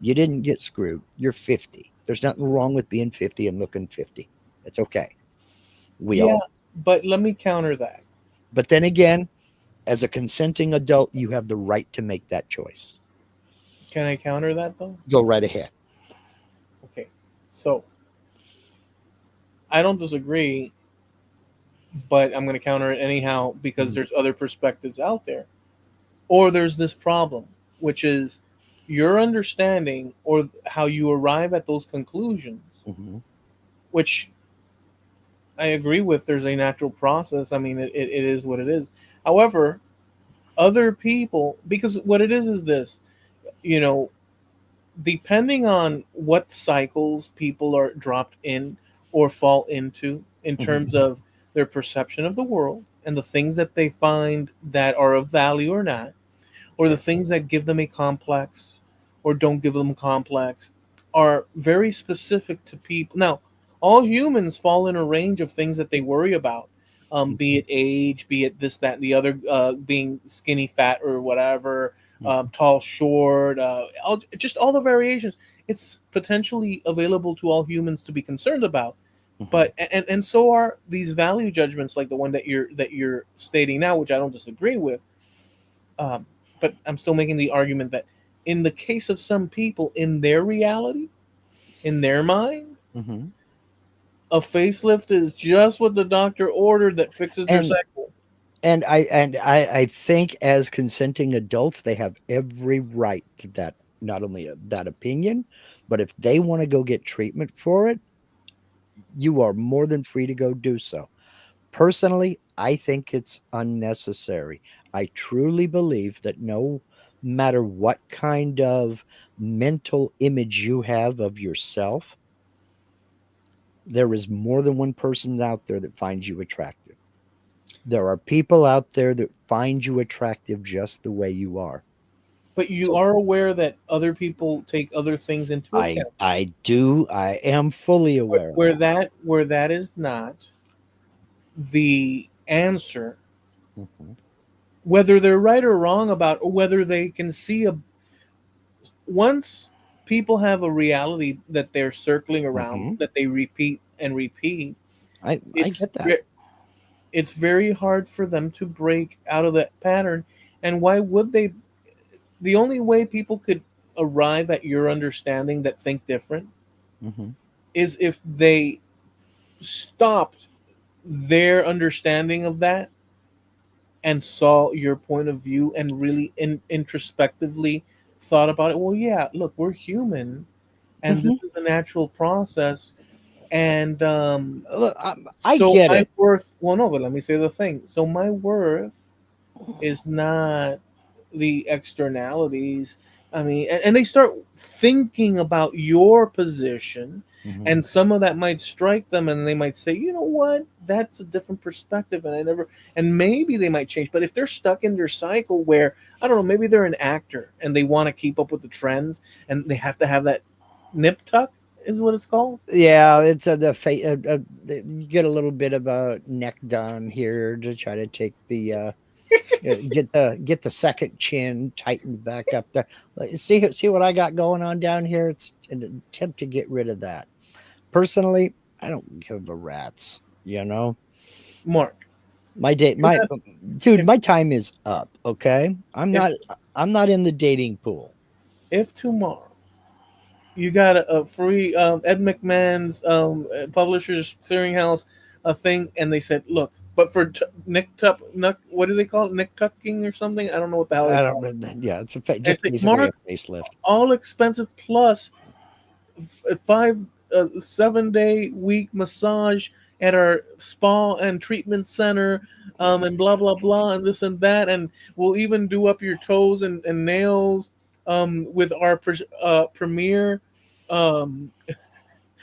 you didn't get screwed. You're 50. There's nothing wrong with being 50 and looking 50. It's okay. We Yeah, all. but let me counter that. But then again, as a consenting adult, you have the right to make that choice. Can I counter that though? Go right ahead. Okay. So I don't disagree, but I'm going to counter it anyhow because Mhm, there's other perspectives out there. Or there's this problem, which is your understanding or how you arrive at those conclusions, mhm, which I agree with. There's a natural process. I mean, it is what it is. However, other people, because what it is this, you know, depending on what cycles people are dropped in or fall into in mhm, terms of their perception of the world and the things that they find that are of value or not, or the right. things that give them a complex or don't give them complex, are very specific to people. Now, all humans fall in a range of things that they worry about, be Mhm, it age, be it this, that, and the other, being skinny, fat, or whatever, mhm, tall, short, just all the variations. It's potentially available to all humans to be concerned about. mhm, But and so are these value judgments, like the one that you're stating now, which I don't disagree with. Um, but I'm still making the argument that in the case of some people, in their reality, in their mind, mhm. a facelift is just what the doctor ordered that fixes their And cycle. I think as consenting adults, they have every right to that, not only that opinion, but if they want to go get treatment for it, you are more than free to go do so. Personally, I think it's unnecessary. I truly believe that no matter what kind of mental image you have of yourself, there is more than one person out there that finds you attractive. There are people out there that find you attractive just the way you are. But you So are aware that other people take other things into account. I am fully aware of that. Where that is not the answer, Mhm, whether they're right or wrong about, or whether they can see a once people have a reality that they're circling around, mhm. that they repeat and repeat, I it's get that. it's very hard for them to break out of that pattern. And why would they? The only way people could arrive at your understanding that think different Mhm, is if they stopped their understanding of that and saw your point of view and really introspectively thought about it. Well, yeah, look, we're human and this mhm. is a natural process. And Look, I so get my it. worth, well, no, but let me say the thing. So my worth is not the externalities. I mean, and they start thinking about your position, Mhm, and some of that might strike them, and they might say, you know what, that's a different perspective, and I never, and maybe they might change. But if they're stuck in their cycle where, I don't know, maybe they're an actor and they want to keep up with the trends, and they have to have that nip tuck, is what it's called. yeah, it's you get a little bit of a neck down here to try to take the get the second chin tightened back up there. Like, see what I got going on down here. It's an attempt to get rid of that. Personally, I don't give a rat's. You know, Mark, my day, you my have, dude, if my time is up. Okay, if I'm not in the dating pool. if tomorrow you got a free Ed McMahon's Publishers Clearinghouse a thing, and they said, look, but for what do they call it, Nick Tucking or something? I don't know what the hell they I call don't. Yeah, it's it. just And say, basically a Mark, facelift. all expensive plus 7-day week massage at our spa and treatment center, and blah blah blah, and this and that, and we'll even do up your toes and nails, with our premier um,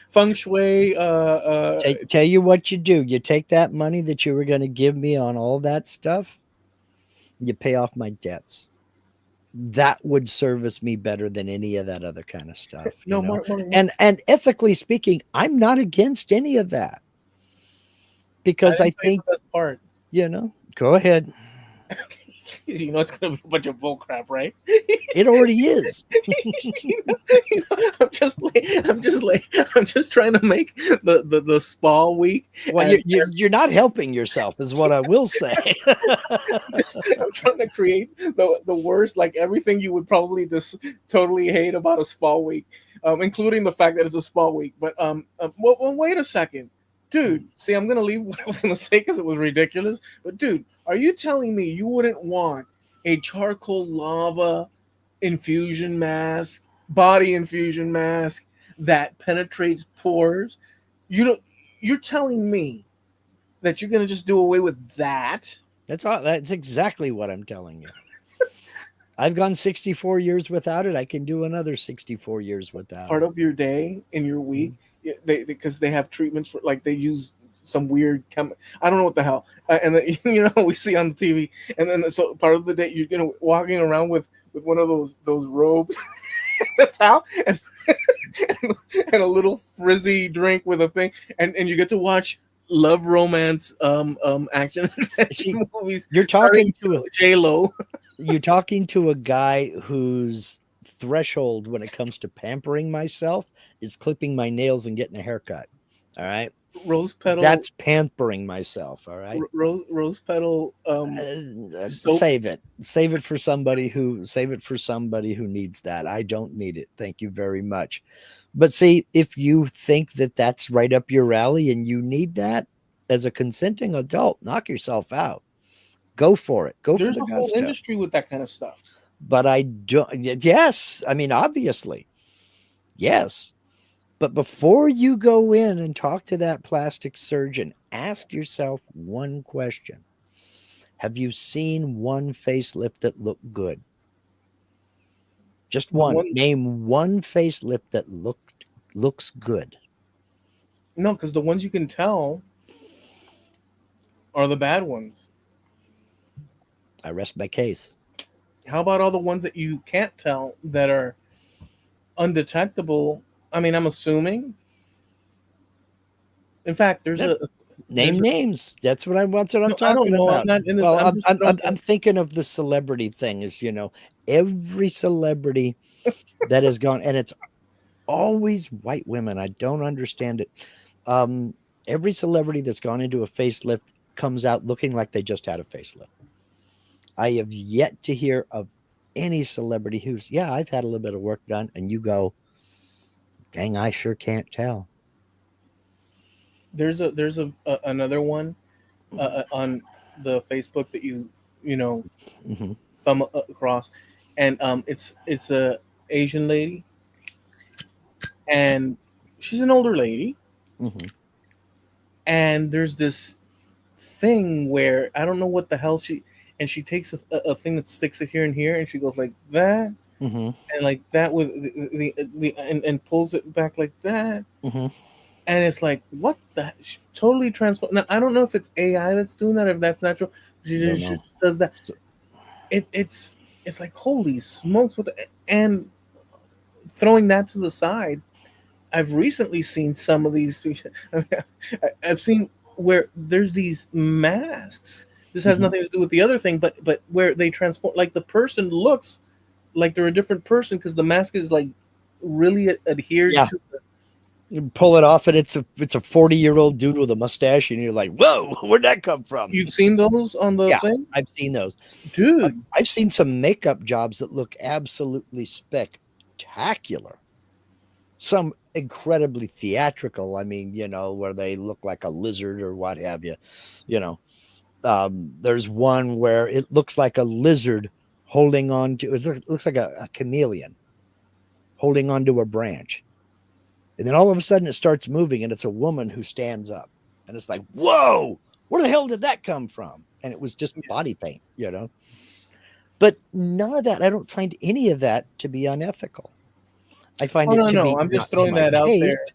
feng shui. Tell you what you do. You take that money that you were going to give me on all that stuff, You pay off my debts. That would service me better than any of that other kind of stuff, No, Mark, And ethically speaking, I'm not against any of that I because I didn't say think, the best part. go ahead. You know it's gonna be a bunch of bull crap, right? It already is. I'm just trying to make the spa week Well, as you're not helping yourself, is what I will say. I'm trying to create the worst, like everything you would probably just totally hate about a spa week, including the fact that it's a spa week. But well, wait a second, dude. See, I'm gonna leave what I was gonna say because it was ridiculous. But dude, are you telling me you wouldn't want a charcoal lava infusion mask, body infusion mask that penetrates pores? You don't. You're telling me that you're gonna just do away with that? That's exactly what I'm telling you. I've gone 64 years without it. I can do another 64 years without Part it. of your day in your week, Mhm. they because they have treatments for, like, they use some weird I don't know what the hell, and then, we see on the TV, and then so part of the day you're walking around with one of those robes, that's how, and a little frizzy drink with a thing, and you get to watch love romance action See, adventure movies you're starring talking to a J Lo. you're talking to a guy whose threshold when it comes to pampering myself is clipping my nails and getting a haircut. All right. Rose petal That's pampering myself. All right. rose petal soap. Save it. Save it for somebody who needs that. I don't need it. Thank you very much. But see, if you think that that's right up your alley and you need that as a consenting adult, knock yourself out. Go for it. Go for There's the a whole gusto. industry with that kind of stuff. But I don't. Yes, I mean obviously, yes. But before you go in and talk to that plastic surgeon, ask yourself one question: have you seen one facelift that looked good? Just The one. ones, Name one facelift that looks good. no, because the ones you can tell are the bad ones. I rest my case. How about all the ones that you can't tell that are undetectable? I mean, I'm assuming. In fact, Yep. Name there's a names. That's what I'm. That's what I'm no. I don't talking know. I'm about. not in this. Well, I'm just throwing I'm out. thinking of the celebrity thing. Is every celebrity that has gone, and it's always white women. I don't understand it. Um, every celebrity that's gone into a facelift comes out looking like they just had a facelift. I have yet to hear of any celebrity who's, yeah, I've had a little bit of work done, and you go, dang, I sure can't tell. There's another one on the Facebook that you know Hmm. thumb across, and it's a Asian lady, and she's an older lady, Hmm. and there's this thing where I don't know what the hell and she takes a thing that sticks it here and here, and she goes like that, Hmm. and like that with and pulls it back like that, Hmm. and it's like what the totally transform. Now I don't know if it's AI that's doing that or if that's natural. Don't She know. just does that. So, It's like holy smokes with and throwing that to the side. I've recently seen some of these. I've seen where there's these masks. This has mhm. nothing to do with the other thing, but where they transform, like the person looks like they're a different person because the mask is like really adhered Yeah, to. you pull it off, and it's a 40-year-old dude with a mustache, and you're like, whoa, where'd that come from? You've seen those on the Yeah, thing, I've seen those. dude. I've seen some makeup jobs that look absolutely spectacular. Some incredibly theatrical. I mean, where they look like a lizard or what have you. You know, there's one where it looks like a lizard holding on to. It looks like a chameleon holding onto a branch, and then all of a sudden it starts moving, and it's a woman who stands up, and it's like, whoa, where the hell did that come from? And it was just body paint. But none of that. I don't find any of that to be unethical. I find Oh it no, to no, be I'm just not to throwing my that out there. taste.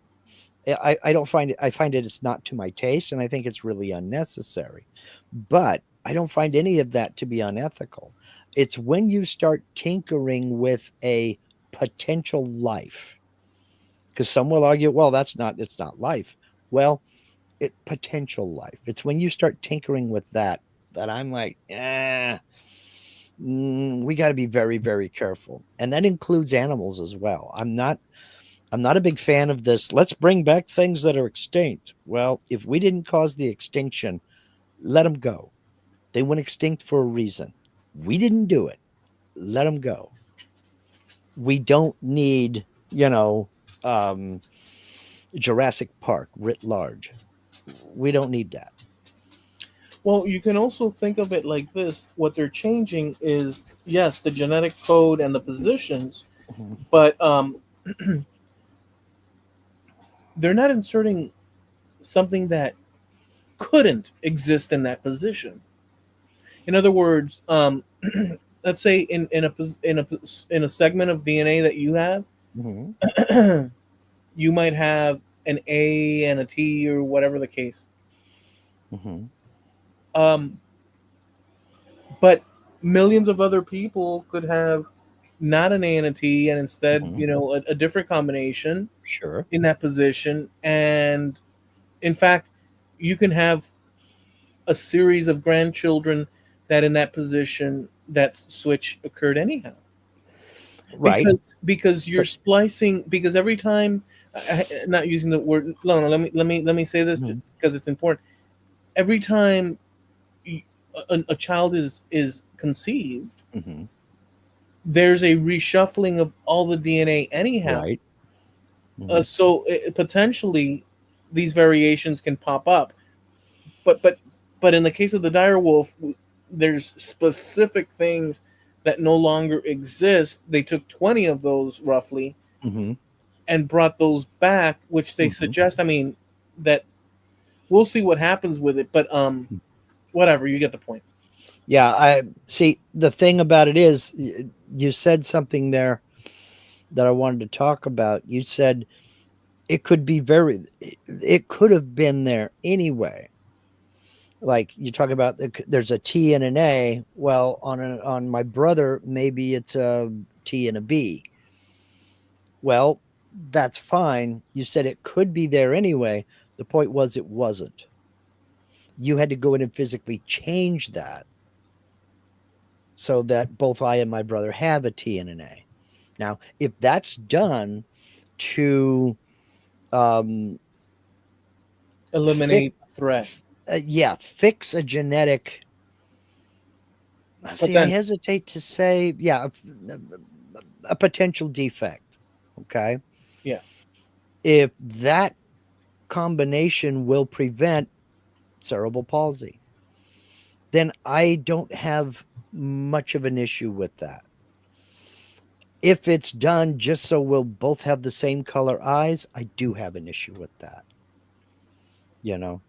I don't find it. I find it it's not to my taste, and I think it's really unnecessary. But I don't find any of that to be unethical. It's when you start tinkering with a potential life, because some will argue, well, that's not it's not life. Well, it potential life. It's when you start tinkering with that that I'm like, we got to be very, very careful, and that includes animals as well. I'm not a big fan of this. Let's bring back things that are extinct. Well, if we didn't cause the extinction, let them go. They went extinct for a reason. We didn't do it. Let them go. We don't need, um, Jurassic Park writ large. We don't need that. Well, you can also think of it like this: what they're changing is, yes, the genetic code and the positions, Mhm. but they're not inserting something that couldn't exist in that position. In other words, let's say in a segment of DNA that you have, Mhm. you might have an A and a T or whatever the case. Mhm. Um, but millions of other people could have not an A and a T, and instead, Mhm. a different combination Sure. in that position. And in fact, you can have a series of grandchildren that in that position that switch occurred anyhow, Right. because you're But splicing, because every time, not using the word, no, let me say this mhm. because it's important. Every time a child is conceived, Mhm. there's a reshuffling of all the DNA anyhow. Right. Mhm. So potentially these variations can pop up. But but but in the case of the dire wolf, there's specific things that no longer exist. They took 20 of those roughly Mhm. and brought those back, which they Mhm. suggest, I mean, that we'll see what happens with it, but whatever, you get the point. Yeah, I see. The thing about it is, you said something there that I wanted to talk about. You said it could have been there anyway. Like you talk about, there's a T and an A. Well, on my brother, maybe it's a T and a B. Well, that's fine. You said it could be there anyway. The point was it wasn't. You had to go in and physically change that so that both I and my brother have a T and an A. Now, if that's done to um, fix, Eliminate threat yeah, fix a genetic. See, I potential. hesitate to say, yeah, a potential defect. Okay, Yeah. if that combination will prevent cerebral palsy, then I don't have much of an issue with that. If it's done just so we'll both have the same color eyes, I do have an issue with that. You know,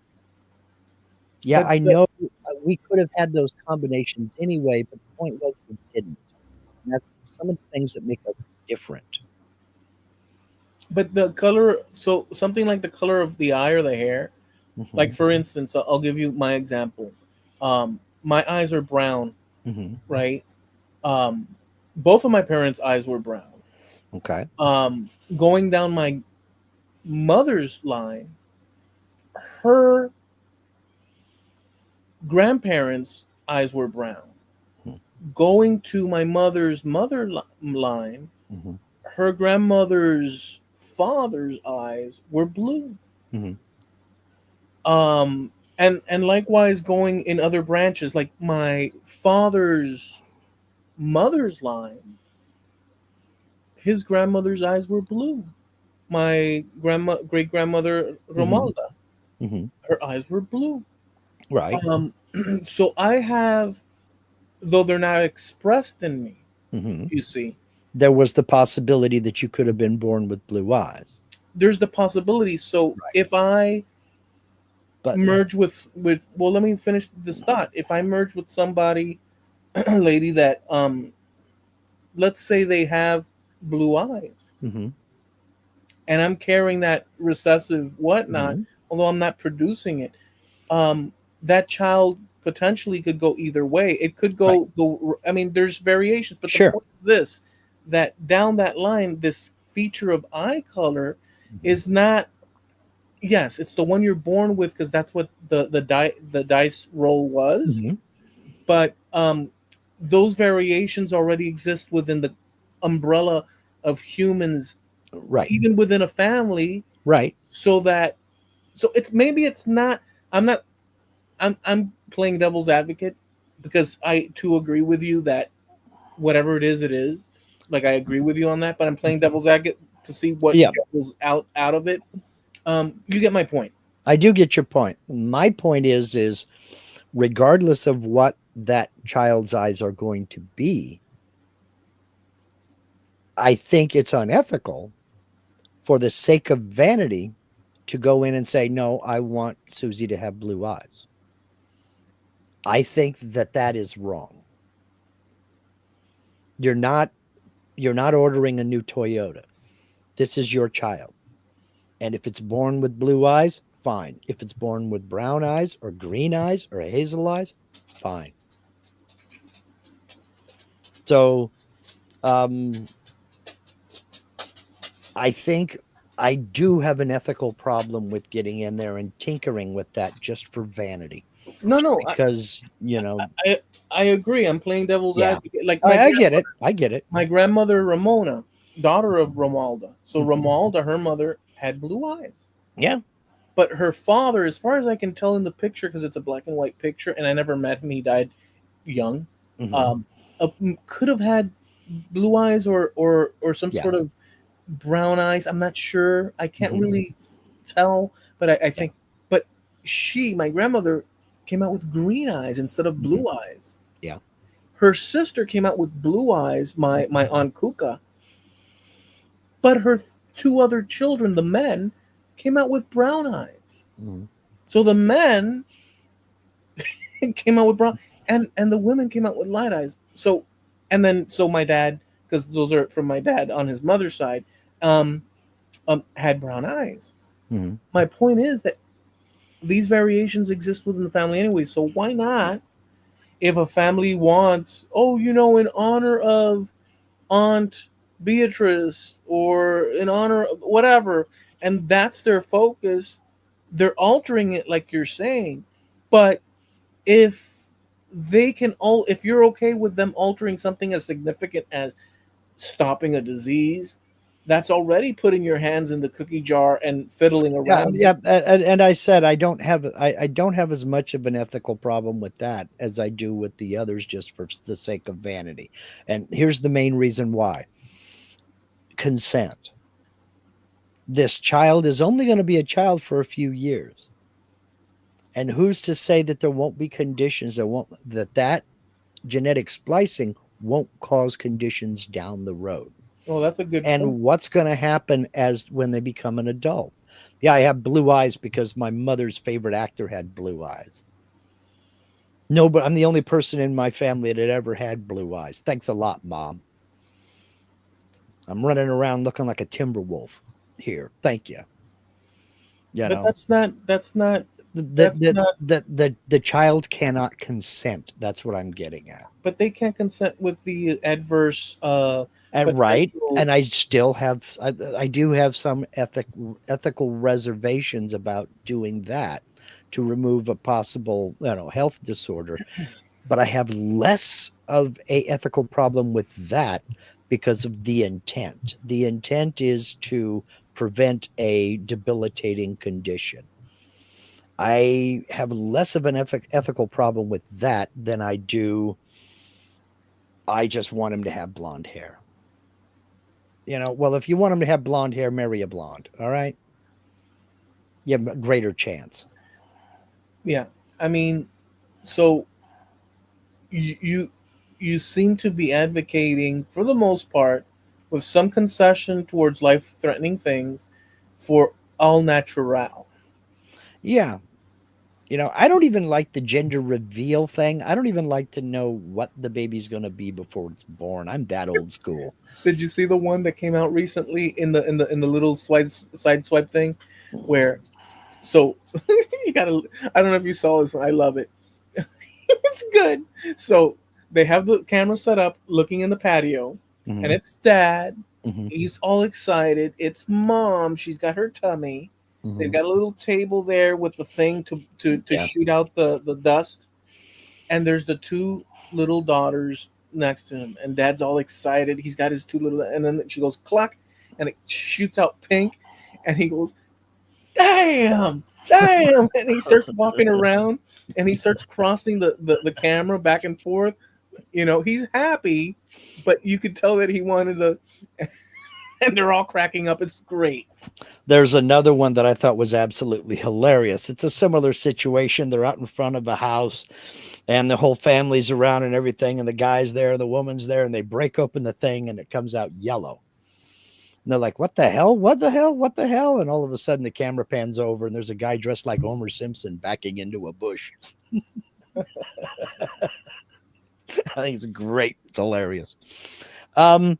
yeah, but I the, know we could have had those combinations anyway, but the point was we didn't. And that's some of the things that make us different. but the color, so something like the color of the eye or the hair, like Hmm. for instance, I'll give you my example. My eyes are brown, Hmm. right? um, Both of my parents' eyes were brown. Okay. Going down my mother's line, her grandparents' eyes were brown. Going to my mother's line, Hmm. her grandmother's father's eyes were blue. Hmm. And likewise going in other branches, like my father's mother's line, his grandmother's eyes were blue. My great grandmother Hmm. Romalda, Hmm. her eyes were blue. Right. Um, so I have, though they're not expressed in me, Hmm. you see, There was the possibility that you could have been born with blue eyes. there's the possibility. So Right. if I But merge with well, let me finish this thought. If I merge with somebody, lady, that let's say they have blue eyes, hmm. and I'm carrying that recessive whatnot, Mhm. although I'm not producing it, um, that child potentially could go either way. It could Right. go. I mean, there's variations, but the Sure. point is this: that down that line, this feature of eye color Mhm. is not. Yes, it's the one you're born with because that's what the dice roll was. Mhm. But those variations already exist within the umbrella of humans, Right. even within a family, Right. so that it's maybe it's not. I'm not I'm playing devil's advocate because I too agree with you that whatever it is, it is. Like I agree with you on that, but I'm playing devil's advocate to see what Yeah, goes out of it. You get my point. I do get your point. My point is regardless of what that child's eyes are going to be, I think it's unethical for the sake of vanity to go in and say, no, I want Susie to have blue eyes. I think that that is wrong. You're not you're not ordering a new Toyota. This is your child. And if it's born with blue eyes, fine. If it's born with brown eyes or green eyes or hazel eyes, fine. So um, I think I do have an ethical problem with getting in there and tinkering with that just for vanity. No, no, Because, I I agree. I'm playing devil's yeah, advocate. Like I get it. I get it. my grandmother Ramona, daughter of Romalda. So Mhm. Romalda, her mother, had blue eyes. Yeah. But her father, as far as I can tell in the picture, because it's a black and white picture, and I never met him, he died young. Hmm. Um, could have had blue eyes or some Yeah. sort of brown eyes. I'm not sure. I can't Hmm. really tell, but I Yeah. think. But my grandmother, came out with green eyes instead of Hmm. blue eyes. Yeah. Her sister came out with blue eyes, my aunt Kuka, but her two other children, the men, came out with brown eyes. Hmm. So the men came out with brown, and the women came out with light eyes. So, and then so my dad, because those are from my dad on his mother's side, um, had brown eyes. Hmm. My point is that these variations exist within the family anyway. So why not, if a family wants, oh, in honor of Aunt Beatrice or in honor of whatever, and that's their focus, they're altering it like you're saying. But if if you're okay with them altering something as significant as stopping a disease, that's already putting your hands in the cookie jar and fiddling Yeah, around with. yeah, and I said I don't have as much of an ethical problem with that as I do with the others, just for the sake of vanity. And here's the main reason why: consent. This child is only going to be a child for a few years, and who's to say that there won't be conditions that genetic splicing won't cause conditions down the road? Oh, that's a good point. And what's going to happen as when they become an adult? Yeah, I have blue eyes because my mother's favorite actor had blue eyes. No, but I'm the only person in my family that ever had blue eyes. Thanks a lot, Mom. I'm running around looking like a timber wolf here. Thank you. You But know, that's not. the child cannot consent. That's what I'm getting at. But they can't consent with the adverse And right, potential. and I do have some ethical reservations about doing that to remove a possible health disorder, but I have less of a ethical problem with that because of the intent. The intent is to prevent a debilitating condition. I have less of an ethical problem with that than I do. I just want him to have blonde hair. Well, if you want him to have blonde hair, marry a blonde. All right. You have a greater chance. Yeah, I mean, so you you seem to be advocating, for the most part, with some concession towards life-threatening things, for all natural. Yeah. I don't even like the gender reveal thing. I don't even like to know what the baby's going to be before it's born. I'm that old school. Did you see the one that came out recently in the little side swipe thing, where so you gotta I don't know if you saw this one. I love it. It's good. So they have the camera set up looking in the patio, and Hmm. it's dad. Hmm. He's all excited. It's mom. She's got her tummy. They've Hmm. got a little table there with the thing to Yeah. shoot out the dust. And there's the two little daughters next to him. And dad's all excited. He's got his two little, and then she goes cluck, and it shoots out pink. And he goes, damn, damn. And he starts walking around and he starts crossing the camera back and forth. He's happy, but you could tell that he wanted to, and they're all cracking up. It's great. There's another one that I thought was absolutely hilarious. It's a similar situation. They're out in front of a house and the whole family's around and everything. And the guy's there, the woman's there, and they break open the thing and it comes out yellow. And they're like, what the hell? What the hell? What the hell? And all of a sudden the camera pans over and there's a guy dressed like Homer Simpson backing into a bush. I think it's great. It's hilarious. Um,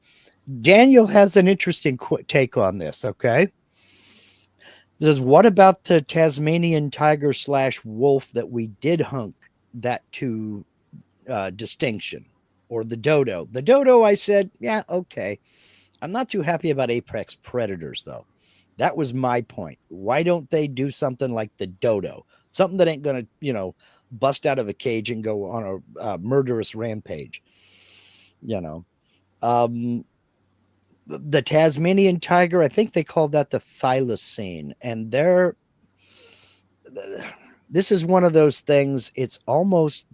Daniel has an interesting take on this. Okay. He says, what about the Tasmanian tiger slash wolf that we did hunt that to distinction? Or the dodo? The dodo, I said, yeah, okay. I'm not too happy about apex predators, though. That was my point. Why don't they do something like the dodo? Something that ain't going to, bust out of a cage and go on a murderous rampage. You know, um, the Tasmanian tiger, I think they called that the thylacine. And this is one of those things, it's almost,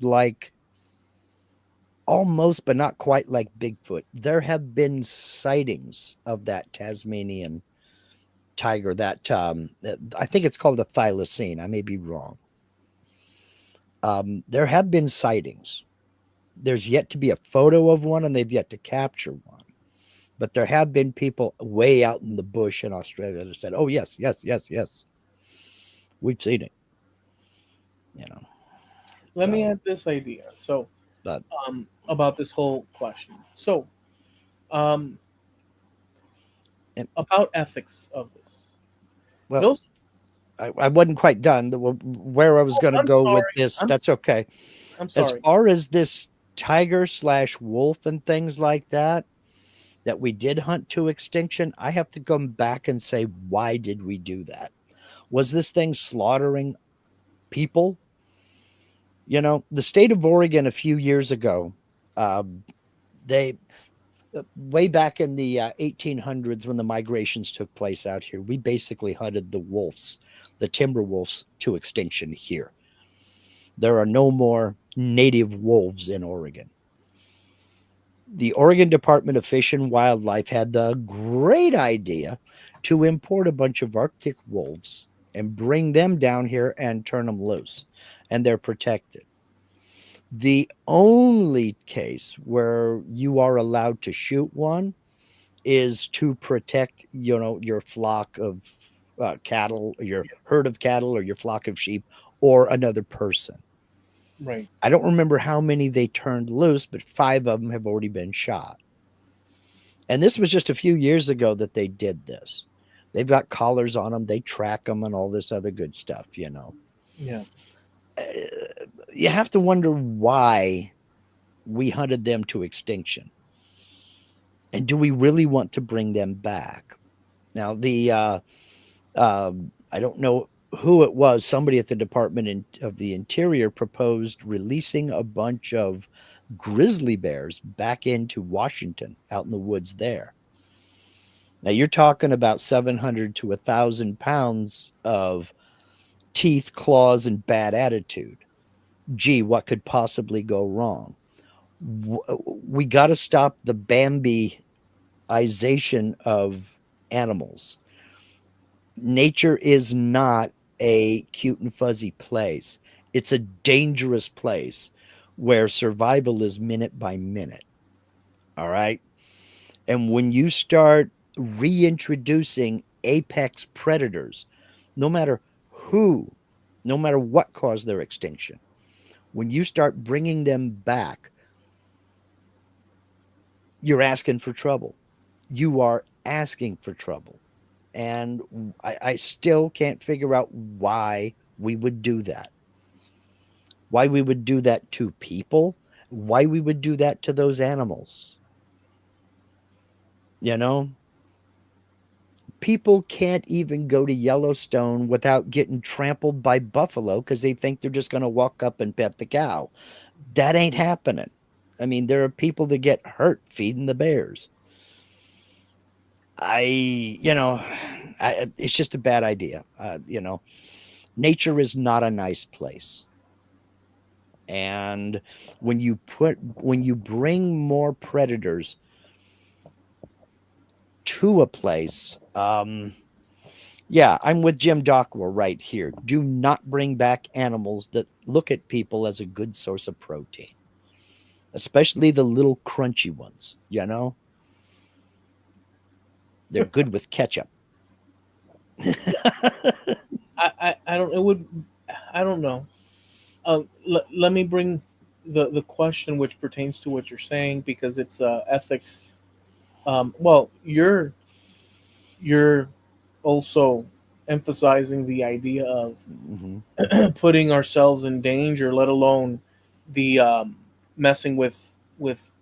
but not quite like Bigfoot. There have been sightings of that Tasmanian tiger, that I think it's called a thylacine. I may be wrong. There have been sightings. There's yet to be a photo of one, and they've yet to capture one. But there have been people way out in the bush in Australia that have said, "Oh yes, yes, yes, yes, we've seen it." You know, Let me so add this idea. So, but about this whole question. So, um, and, about ethics of this. well, Those. I wasn't quite done. Where I was Oh, going to I'm go with sorry. this, I'm that's okay. I'm As sorry. far as this tiger slash wolf and things like that we did hunt to extinction, I have to come back and say, why did we do that? Was this thing slaughtering people? The state of Oregon a few years ago, um, they way back in the 1800s when the migrations took place out here, we basically hunted the timber wolves to extinction here. There are no more native wolves in Oregon. The Oregon Department of Fish and Wildlife had the great idea to import a bunch of Arctic wolves and bring them down here and turn them loose, and they're protected. The only case where you are allowed to shoot one is to protect, your flock of cattle, or your herd of cattle, or your flock of sheep, or another person. Right. I don't remember how many they turned loose, but 5 of them have already been shot. And this was just a few years ago that they did this. They've got collars on them, they track them, and all this other good stuff. Yeah. Uh, You have to wonder why we hunted them to extinction. And do we really want to bring them back? Now, I don't know who it was. Somebody at the of the Interior proposed releasing a bunch of grizzly bears back into Washington, out in the woods there. Now you're talking about 700 to 1,000 pounds of teeth, claws, and bad attitude. Gee, what could possibly go wrong? We got to stop the Bambiization of animals. Nature is not a cute and fuzzy place. It's a dangerous place where survival is minute by minute. All right. And when you start reintroducing apex predators, no matter who no matter what caused their extinction. When you start bringing them back, you're asking for trouble. You are asking for trouble. And I still can't figure out why we would do that. Why we would do that to people, why we would do that to those animals. You know, people can't even go to Yellowstone without getting trampled by buffalo because they think they're just going to walk up and pet the cow. That ain't happening. I mean, there are people that get hurt feeding the bears. I, you know, it's just a bad idea. Nature is not a nice place. And when you bring more predators to a place, yeah, I'm with Jim Dockwell right here. Do not bring back animals that look at people as a good source of protein, especially the little crunchy ones. They're good with ketchup. I don't. It would. I don't know. Let me bring the question which pertains to what you're saying because it's ethics. Well, you're also emphasizing the idea of Hmm. putting ourselves in danger, let alone the messing with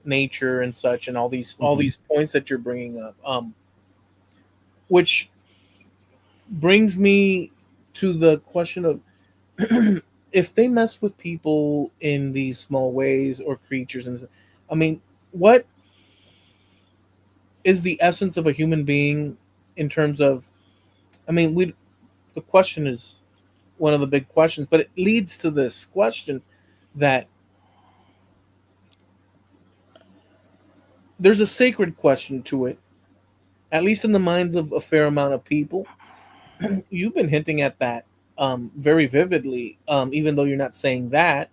nature and such, and all Hmm. these points that you're bringing up, which brings me to the question of if they mess with people in these small ways or creatures, and I mean, what is the essence of a human being in terms of? I mean, we the question is one of the big questions, but it leads to this question that there's a sacred question to it, at least in the minds of a fair amount of people. You've been hinting at that very vividly, even though you're not saying that,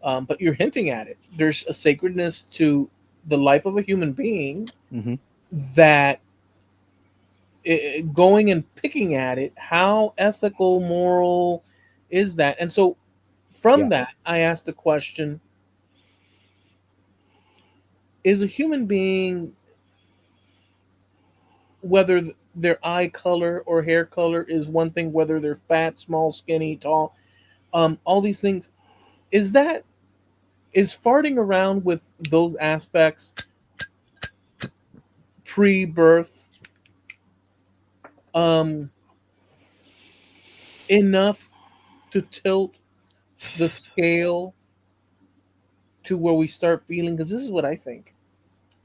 but you're hinting at it. There's a sacredness to the life of a human being Hmm. that going and picking at it, how ethical, moral is that? And so from Yeah. that, I asked the question: is a human being, whether their eye color or hair color is one thing, whether they're fat, small, skinny, tall, all these things, is that is farting around with those aspects pre-birth um, enough to tilt the scale to where we start feeling? Because this is what I think.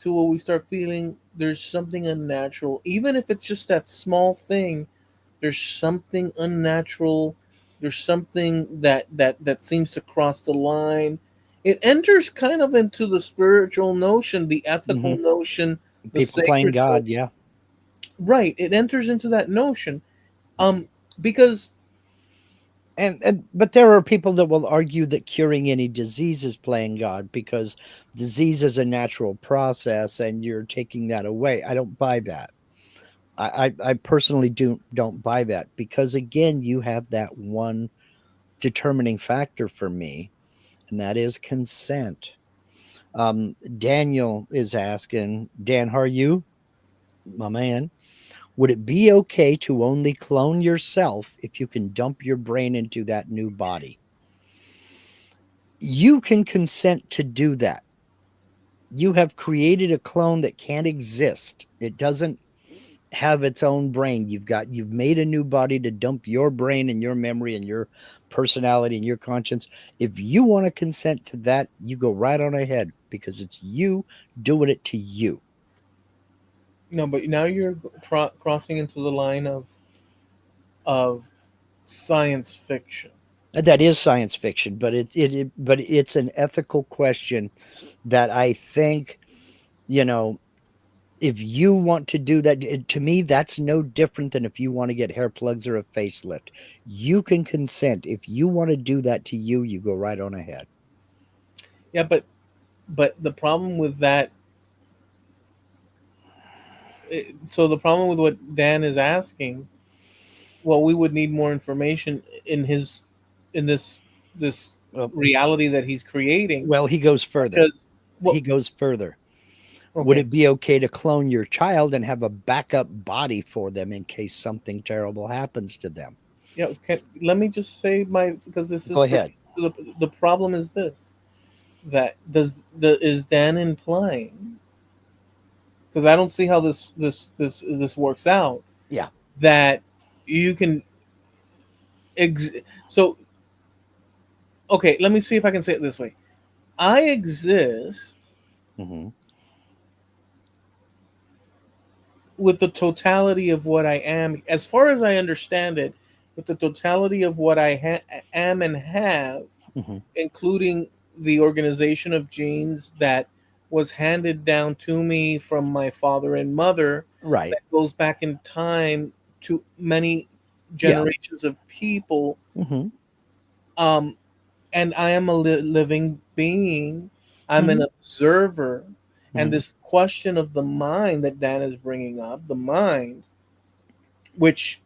To where we start feeling there's something unnatural, even if it's just that small thing. There's something unnatural. There's something that seems to cross the line. It enters kind of into the spiritual notion, the ethical Hmm. notion, the People playing sacred notion. God. Yeah. Right. It enters into that notion. Um, because And but there are people that will argue that curing any disease is playing God because disease is a natural process and you're taking that away. I don't buy that. I personally don't buy that because again, you have that one determining factor for me, and that is consent. Daniel is asking, Dan, how are you, my man? Would it be okay to only clone yourself if you can dump your brain into that new body? You can consent to do that. You have created a clone that can't exist. It doesn't have its own brain. You've made a new body to dump your brain and your memory and your personality and your conscience. If you want to consent to that, you go right on ahead because it's you doing it to you. no, but now you're crossing into the line of science fiction. That is science fiction, but but it's an ethical question that I think, you know, if you want to do that, to me, that's no different than if you want to get hair plugs or a facelift. You can consent. If you want to do that to you, you go right on ahead. Yeah, but the problem with that, so the problem with what Dan is asking, well, we would need more information in his in this Well, reality that he's creating. well, he goes further. Because He well, goes further. Would okay, it be okay to clone your child and have a backup body for them in case something terrible happens to them? yeah. Let me just say my, because this is Go ahead. the problem is this, that is Dan implying, because I don't see how this works out, Yeah. that you can ex- so okay, let me see if I can say it this way. I exist Hmm. with the totality of what I am, as far as I understand it, with the totality of what I am and have, Hmm. including the organization of genes that was handed down to me from my father and mother, Right. that goes back in time to many Yeah. generations of people. Hmm. Um, and I am a living being. I'm an Hmm. observer. And Hmm. this question of the mind that Dan is bringing up, the mind, which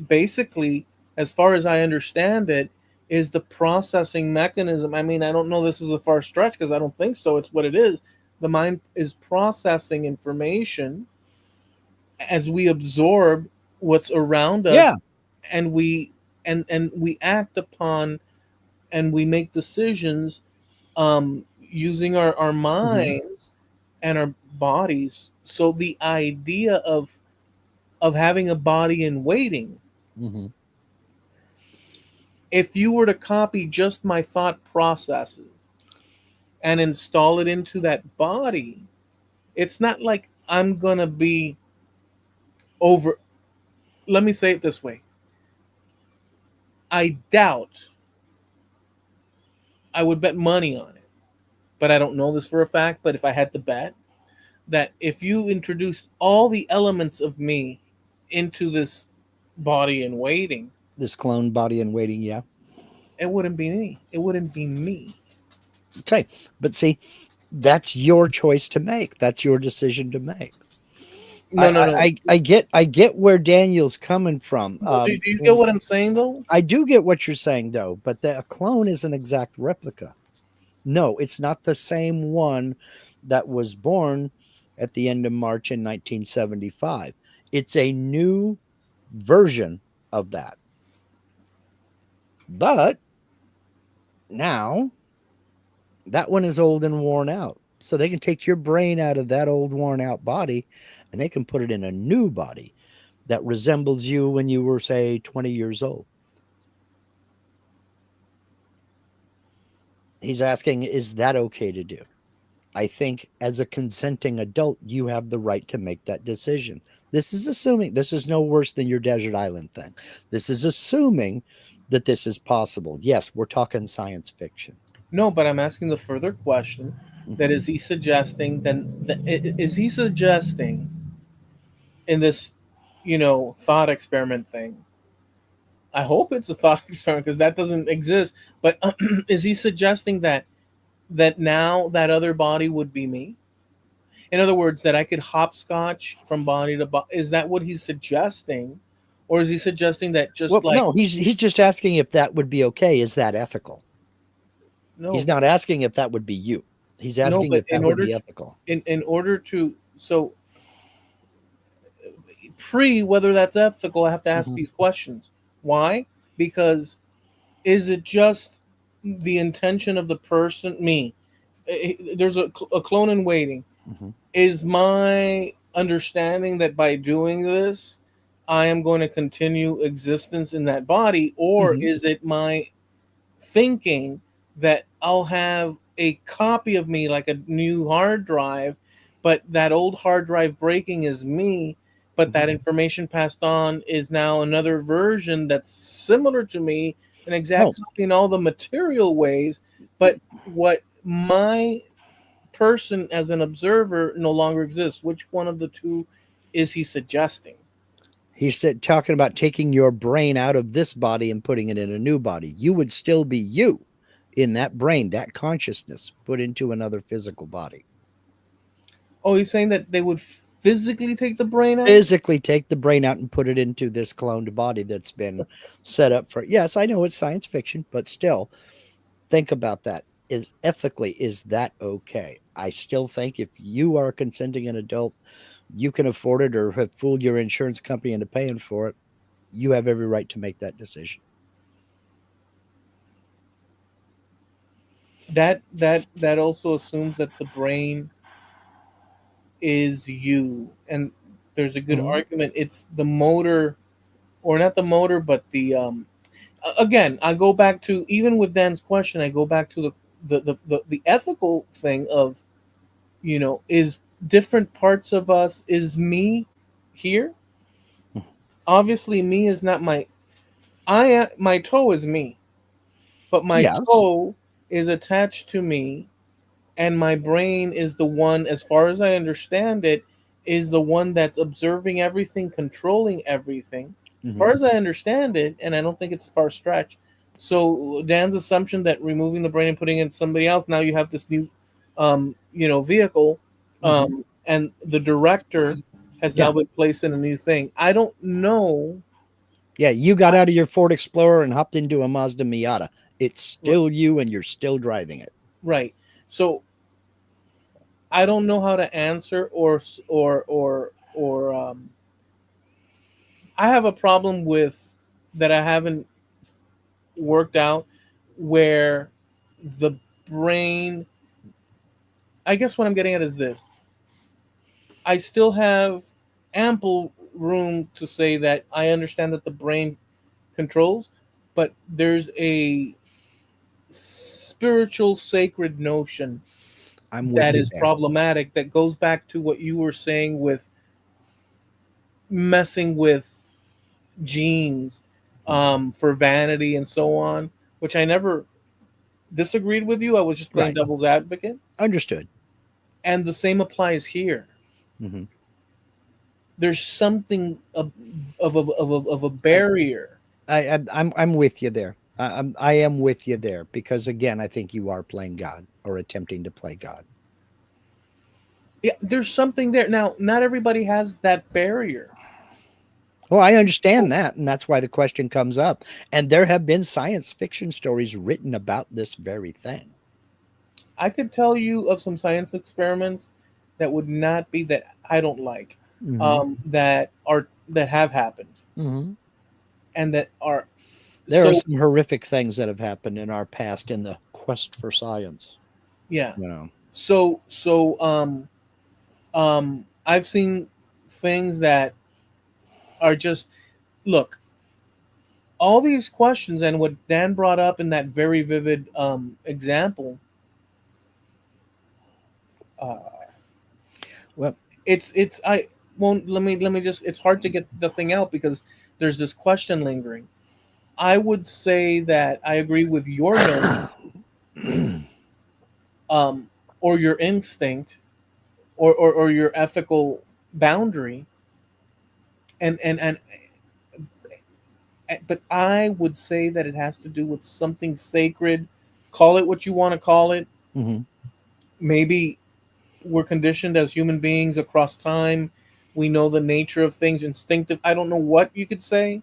basically, as far as I understand it, is the processing mechanism. I mean, I don't know, this is a far stretch because I don't think so. It's what it is. The mind is processing information as we absorb what's around Yeah. us, and we act upon, and we make decisions, using our Hmm. minds and our bodies. So the idea of having a body in waiting, Hmm. if you were to copy just my thought processes and install it into that body, it's not like I'm gonna be over. Let me say it this way: I doubt, I would bet money on it, but I don't know this for a fact. But if I had to bet, that if you introduced all the elements of me into this body in waiting, This clone body in waiting. Yeah. it wouldn't be me. It wouldn't be me. Okay. But see, that's your choice to make. That's your decision to make. No, no, no. I get where Daniel's coming from. No, do you get what I'm saying though? I do get what you're saying though, but a clone is an exact replica. No, it's not the same one that was born at the end of March in 1975. It's a new version of that. But now that one is old and worn out. So they can take your brain out of that old worn out body and they can put it in a new body that resembles you when you were, say, 20 years old. He's asking, is that okay to do? I think as a consenting adult, you have the right to make that decision. This is assuming this is no worse than your desert island thing. This is assuming that this is possible. Yes, we're talking science fiction. No, but I'm asking the further question, that Mhm. is he suggesting, then is he suggesting in this, thought experiment thing? I hope it's a thought experiment because that doesn't exist. But is he suggesting that now that other body would be me? In other words, that I could hopscotch from body to body. Is that what he's suggesting, or is he suggesting that just Well, like, no, he's just asking if that would be okay. Is that ethical? no, He's not asking if that would be you. He's no, asking but if that would be ethical. in order to, so pre whether that's ethical, I have to ask Mhm. these questions. Why? Because is it just the intention of the person, me? There's a clone in waiting. Mhm. Is my understanding that by doing this, I am going to continue existence in that body, or Mhm. is it my thinking that I'll have a copy of me like a new hard drive, but that old hard drive breaking is me, but Mhm. that information passed on is now another version that's similar to me, an No, exact copy in all the material ways, but what my person as an observer no longer exists. Which one of the two is he suggesting? he said talking about taking your brain out of this body and putting it in a new body. You would still be you in that brain, that consciousness put into another physical body. Oh, he's saying that they would. physically take the brain out. Physically take the brain out and put it into this cloned body that's been set up for. Yes, I know it's science fiction, but still, think about that. Is ethically, is that okay? I still think if you are a consenting an adult, you can afford it or have fooled your insurance company into paying for it. You have every right to make that decision. That also assumes that the brain is you, and there's a good Mhm. argument it's the motor, or not the motor, but the again, I go back to, even with Dan's question, I go back to the ethical thing of, is different parts of us, is me here? Obviously me is not my, my toe is me, but my Yes. toe is attached to me, and my brain is the one, as far as I understand it, is the one that's observing everything, controlling everything, as Hmm. far as I understand it, and I don't think it's a far stretch. So Dan's assumption that removing the brain and putting it in somebody else, now you have this new vehicle, Hmm. and the director has now Yeah. been placed in a new thing. I don't know. Yeah. You got out of your Ford Explorer and hopped into a Mazda Miata. It's r- still you and you're still driving it. right. So I don't know how to answer, or I have a problem with, that I haven't worked out, where the brain, I guess what I'm getting at is this. I still have ample room to say that I understand that the brain controls, but there's a spiritual sacred notion I'm with that you is there. problematic, that goes back to what you were saying with messing with genes, for vanity and so on, which I never disagreed with you. I was just playing Right. devil's advocate. Understood. And the same applies here. Hmm. There's something of a I, barrier. I'm with you there. I am with you there because again, I think you are playing God or attempting to play God. Yeah, there's something there. Now, not everybody has that barrier. Well, I understand that, and that's why the question comes up. And there have been science fiction stories written about this very thing. I could tell you of some science experiments that would not be, that I don't like, Hmm. that have happened, Hmm. and that are, There are so some horrific things that have happened in our past in the quest for science. yeah. You know, I've seen things that are just, look, all these questions, and what Dan brought up in that very vivid example, uh, well, it's I won't, let me just, it's hard to get the thing out because there's this question lingering. I would say that I agree with your note, um, or your instinct, or your ethical boundary, and but I would say that it has to do with something sacred. Call it what you want to call it. hmm. Maybe we're conditioned as human beings across time. We know the nature of things, instinctive. I don't know what you could say,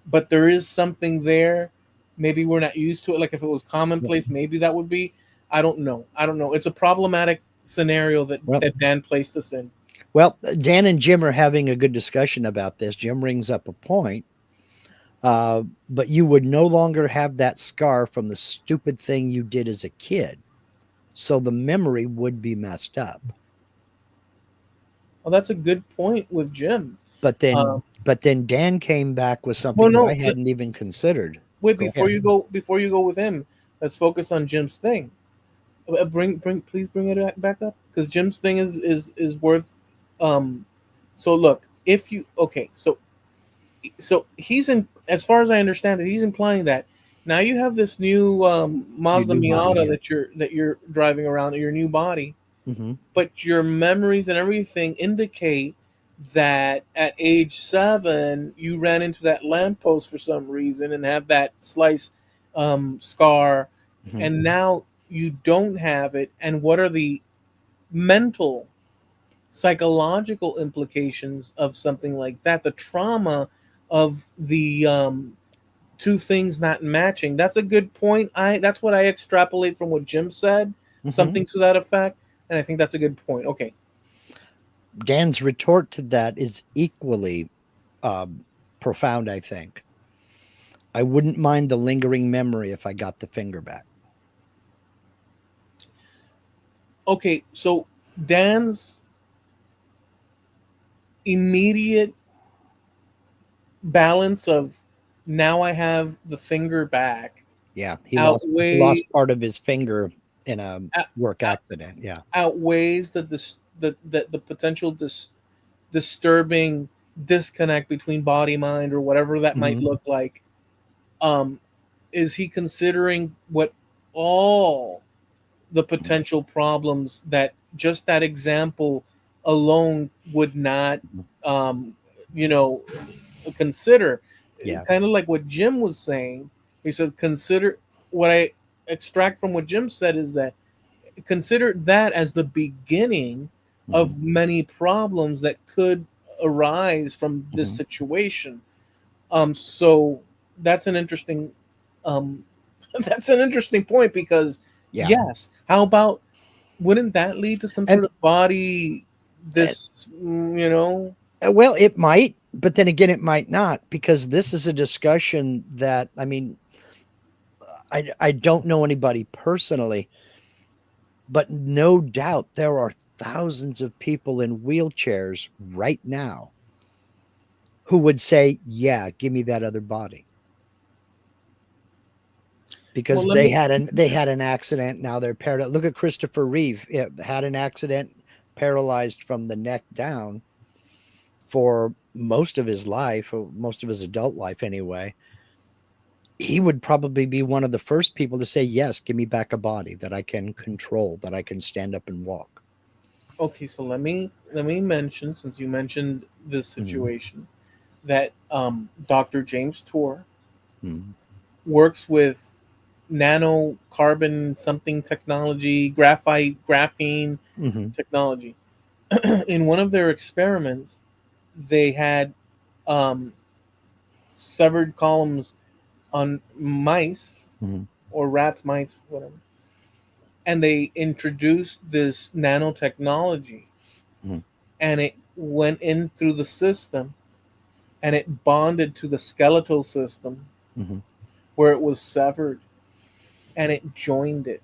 but there is something there. Maybe we're not used to it. Like if it was commonplace, maybe that would be. I don't know. I don't know. It's a problematic scenario that Well, Dan placed us in. well, Dan and Jim are having a good discussion about this. Jim brings up a point, but you would no longer have that scar from the stupid thing you did as a kid. So the memory would be messed up. Well, that's a good point with Jim. But Um, then Dan came back with well, something that I no, hadn't even considered. wait, Go ahead. before you go with him, let's focus on Jim's thing. Please bring it back up, because Jim's thing is worth. Um, so look, if you, okay, so he's in, as far as I understand it, he's implying that now you have this new Your Mazda new body, Miata yeah. that you're driving around, your new body, Hmm. but your memories and everything indicate that at age 7 you ran into that lamppost for some reason and have that slice, scar, Hmm. and now you don't have it. And what are the mental psychological implications of something like that, the trauma of the two things not matching. That's a good point. I That's what I extrapolate from what Jim said, Hmm. something to that effect, and I think that's a good point. Okay. Dan's retort to that is equally um, profound, I think. I wouldn't mind the lingering memory if I got the finger back. Okay, so Dan's immediate balance of now I have the finger back Yeah, he outweigh lost part of his finger in a out, work accident. Yeah. outweighs the potential disturbing disconnect between body mind or whatever that might Hmm. look like. um is he considering what all the potential problems that just that example alone would not um you know consider? Yeah. Kind of like what Jim was saying. He said consider, what I extract from what Jim said is that consider that as the beginning Hmm. of many problems that could arise from this Hmm. situation. So that's an interesting um that's an interesting point, because Yeah. yes, how about, wouldn't that lead to some And sort of body, uh, this, you know? well, it might, but then again, it might not, because this is a discussion that, I mean, I don't know anybody personally, but no doubt there are thousands of people in wheelchairs right now who would say, "Yeah, give me that other body," Well, because let me they had an accident. Now they're paralyzed. Look at Christopher Reeve. It had an accident, paralyzed from the neck down for most of his life, or most of his adult life anyway. He would probably be one of the first people to say, "Yes, give me back a body that I can control, that I can stand up and walk." Okay, so let me mention, since you mentioned this Mhm. situation, that Dr. James Tour Mhm. works with nanocarbon something technology, graphite, graphene Mhm. technology. In one of their experiments, they had um, severed columns on mice Mhm. or rats, mice, whatever, and they introduced this nanotechnology, Mhm. and it went in through the system, and it bonded to the skeletal system Mhm. where it was severed, and it joined it.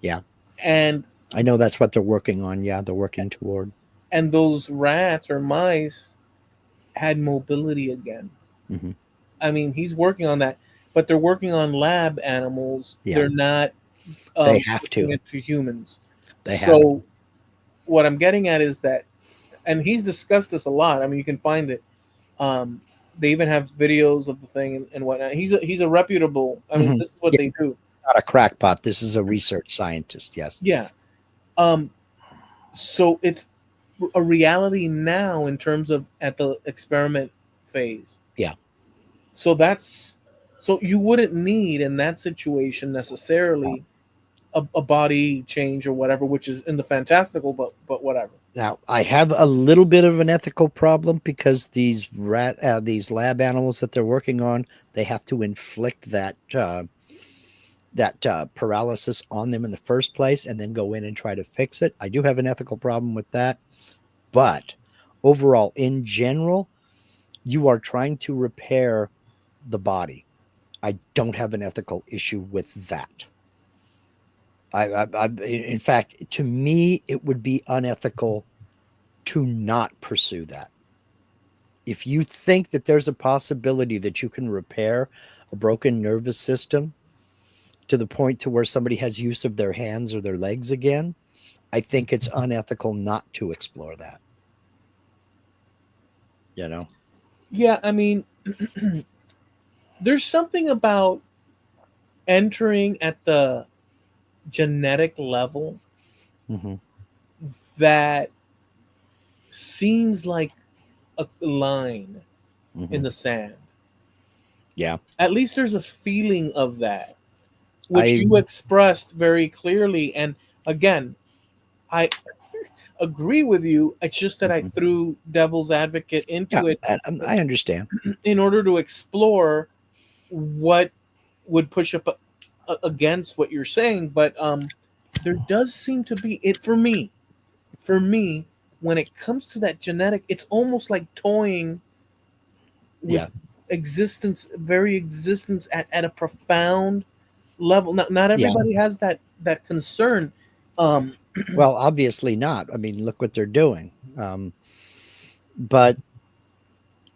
Yeah, And I know that's what they're working on. Yeah, they're working toward. those rats or mice had mobility again. Mhm. I mean, he's working on that, but they're working on lab animals. Yeah, They're not they have pushing to. it to humans. They have to. So what I'm getting at is that, and he's discussed this a lot. I mean, you can find it. Um, they even have videos of the thing and whatnot. He's a reputable. I mean, Mhm. this is what Yeah, they do. not a crackpot. This is a research scientist. Yes. Yeah. Um, so it's a reality now in terms of at the experiment phase. Yeah. So that's, so you wouldn't need in that situation necessarily a body change or whatever, which is in the fantastical, but whatever. Now, I have a little bit of an ethical problem because these lab animals that they're working on, they have to inflict that paralysis on them in the first place, and then go in and try to fix it. I do have an ethical problem with that, but overall, in general, you are trying to repair the body. I don't have an ethical issue with that. In fact, to me, it would be unethical to not pursue that. If you think that there's a possibility that you can repair a broken nervous system to the point to where somebody has use of their hands or their legs again, I think it's unethical not to explore that, you know? Yeah, I mean, there's something about entering at the genetic level Hmm. that seems like a line in Hmm. the sand. Yeah. At least there's a feeling of that, which I you expressed very clearly. And again, I agree with you. It's just that I Mhm. threw devil's advocate Yeah, into it I understand. in order to explore what would push up against what you're saying. But there does seem to be it for me, when it comes to that genetic, it's almost like toying with Yeah, existence, very existence at a profound level. Not yeah. everybody has that concern. Um, Well, obviously not. I mean, look what they're doing. But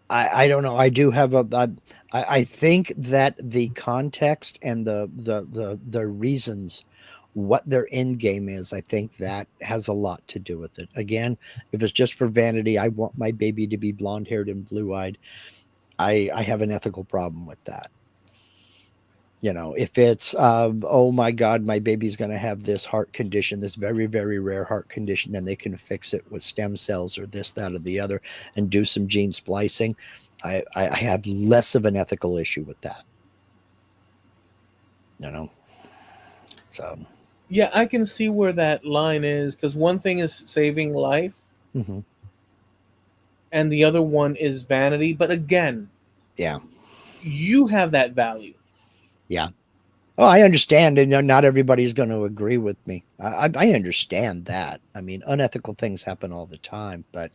I don't know. I do have I think that the context and the reasons what their end game is, I think that has a lot to do with it. Again, if it's just for vanity, I want my baby to be blonde haired and blue eyed. I have an ethical problem with that. If it's oh my god, my baby's going to have this heart condition, this very very rare heart condition, and they can fix it with stem cells or this that or the other and do some gene splicing, I have less of an ethical issue with that. you know so yeah, I can see where that line is, because one thing is saving life, mhm. and the other one is vanity. But again, Yeah, you have that value. yeah. Oh, I understand, and not everybody's going to agree with me. I understand that. I mean, unethical things happen all the time, but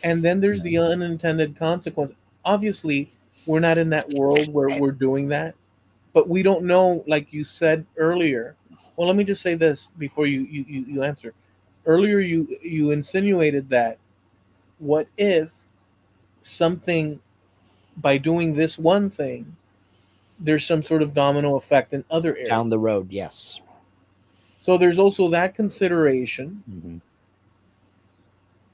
And then you there's know, the unintended consequence. Obviously, we're not in that world where we're doing that, but we don't know, like you said earlier. Well, let me just say this before you answer. Earlier, you insinuated that, what if something, by doing this one thing, there's some sort of domino effect in other areas. down the road, yes. So there's also that consideration. Hmm.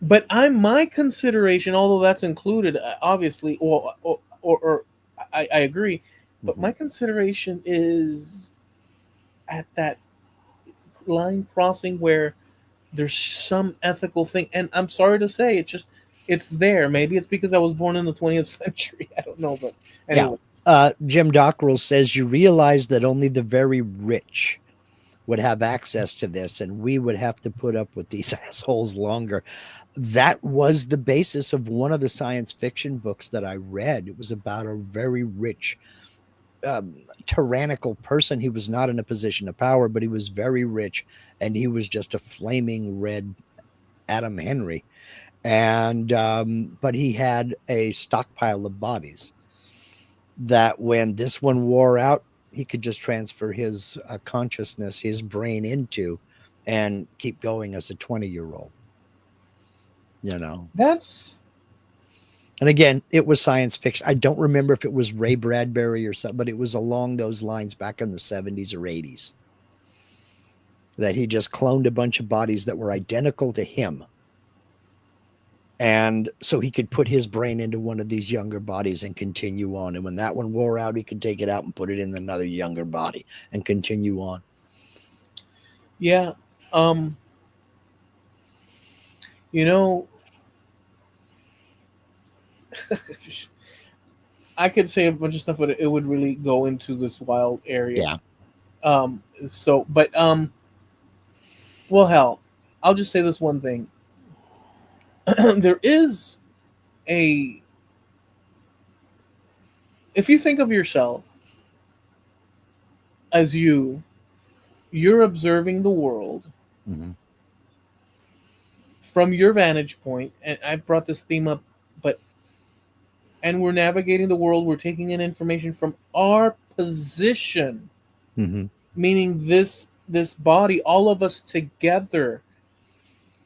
But my consideration, although that's included, obviously, or I agree, but Hmm. my consideration is at that line crossing where there's some ethical thing, and I'm sorry to say, it's there. Maybe it's because I was born in the 20th century. I don't know, but Yeah. anyway. Jim Dockrell says you realize that only the very rich would have access to this, and we would have to put up with these assholes longer. That was the basis of one of the science fiction books that I read. It was about a very rich, tyrannical person. He was not in a position of power, but he was very rich, and he was just a flaming red Adam Henry. And but he had a stockpile of bodies that when this one wore out, he could just transfer his consciousness, his brain into, and keep going as a 20-year-old, you know. That's And again, it was science fiction. I don't remember if it was Ray Bradbury or something, but it was along those lines back in the 70s or 80s that he just cloned a bunch of bodies that were identical to him. And so he could put his brain into one of these younger bodies and continue on. And when that one wore out, he could take it out and put it in another younger body and continue on. yeah. Um, you know, I could say a bunch of stuff, but it would really go into this wild area. Yeah. So, but well, hell, I'll just say this one thing. There is a, if you think of yourself as you're observing the world Hmm. from your vantage point, and I've brought this theme up, but and we're navigating the world, we're taking in information from our position, Hmm. meaning this body, all of us together.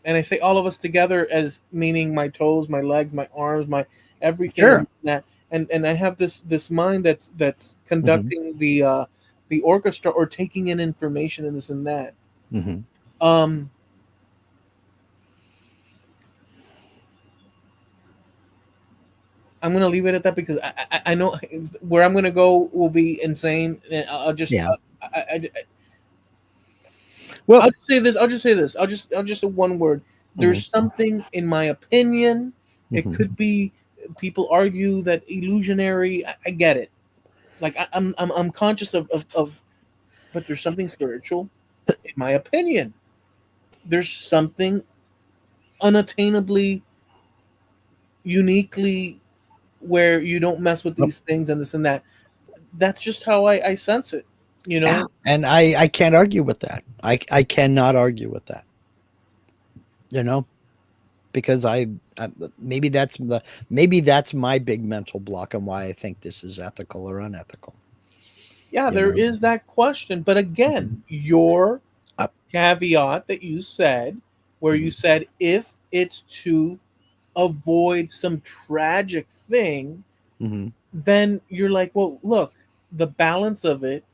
And I say all of us together as meaning my toes, my legs, my arms, my everything. Sure. And I have this mind that's Hmm. conducting the orchestra, or taking in information and this and that. Hmm. Um, I'm gonna leave it at that, because I know where I'm gonna go will be insane. And I'll just Yeah. I, Well, I'll just say this. I'll just say this. I'll just one word. hmm, There's something, in my opinion. It hmm, could be, people argue that illusionary. I get it. Like I'm conscious of, but there's something spiritual. In my opinion, there's something unattainably, uniquely, where you don't mess with Yep. these things and this and that. That's just how I sense it, you Yeah, know. and I can't argue with that. I cannot argue with that. You know, because I maybe that's my big mental block and why I think this is ethical or unethical. Yeah, You there know. is that question, but again, Mhm. your Uh, caveat that you said, where you mhm. said if it's to avoid some tragic thing, Mhm. then you're like, well, look, the balance of it,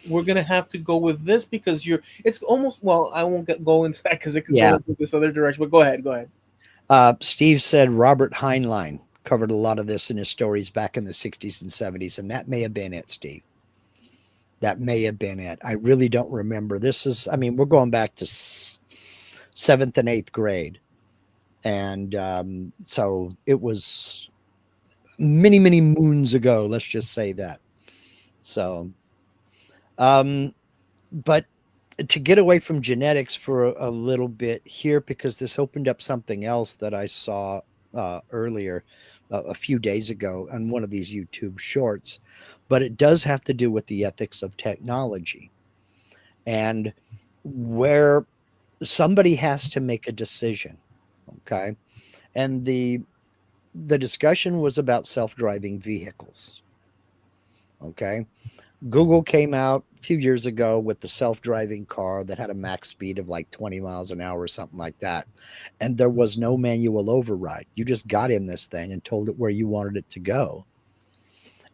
we're gonna have to go with this because you're. It's almost, well, I won't go into that because it could go Yeah. into this other direction. But go ahead, go ahead. Steve said Robert Heinlein covered a lot of this in his stories back in the 60s and 70s, and that may have been it, Steve. That may have been it. I really don't remember. This is, I mean, we're going back to seventh and eighth grade. And so it was many, many moons ago. Let's just say that. So, um, but to get away from genetics for a little bit here, because this opened up something else that I saw earlier a few days ago on one of these YouTube shorts, but it does have to do with the ethics of technology and where somebody has to make a decision. Okay. And the discussion was about self-driving vehicles. Okay. Google came out a few years ago with the self-driving car that had a max speed of like 20 miles an hour or something like that. And there was no manual override. You just got in this thing and told it where you wanted it to go,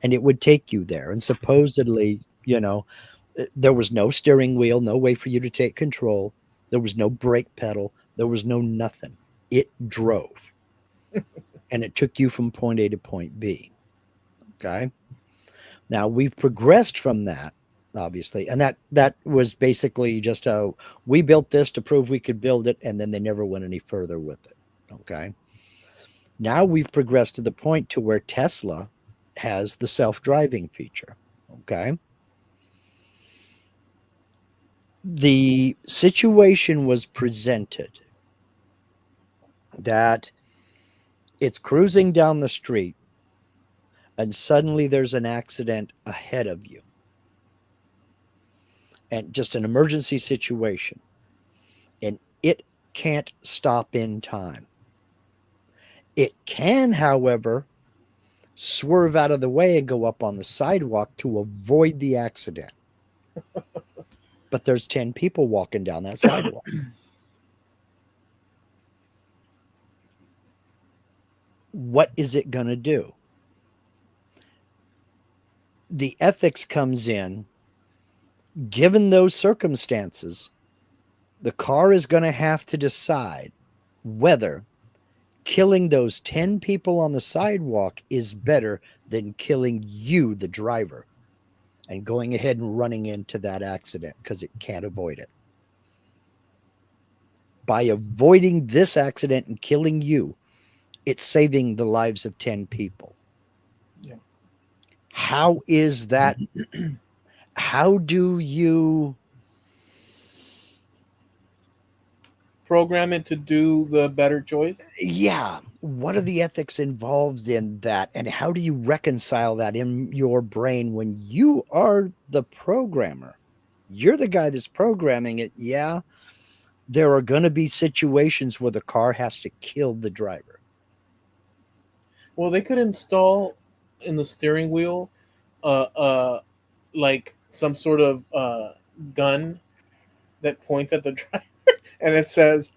and it would take you there. And supposedly, there was no steering wheel, no way for you to take control. There was no brake pedal. There was no nothing. It drove and it took you from point A to point B. Okay. Now we've progressed from that, obviously, and that was basically just a we built this to prove we could build it, and then they never went any further with it. Okay. Now we've progressed to the point to where Tesla has the self-driving feature. Okay. The situation was presented that it's cruising down the street and suddenly there's an accident ahead of you and just an emergency situation, and it can't stop in time. It can, however, swerve out of the way and go up on the sidewalk to avoid the accident. But there's 10 people walking down that sidewalk. What is it going to do? The ethics comes in. Given those circumstances, the car is going to have to decide whether killing those 10 people on the sidewalk is better than killing you, the driver, and going ahead and running into that accident because it can't avoid it. By avoiding this accident and killing you, it's saving the lives of 10 people. Yeah. How is that? How do you, Program it to do the better choice. yeah, what are the ethics involved in that? And how do you reconcile that in your brain when you are the programmer? You're the guy that's programming it. Yeah, there are going to be situations where the car has to kill the driver. Well, they could install in the steering wheel, like some sort of gun that points at the driver, and it says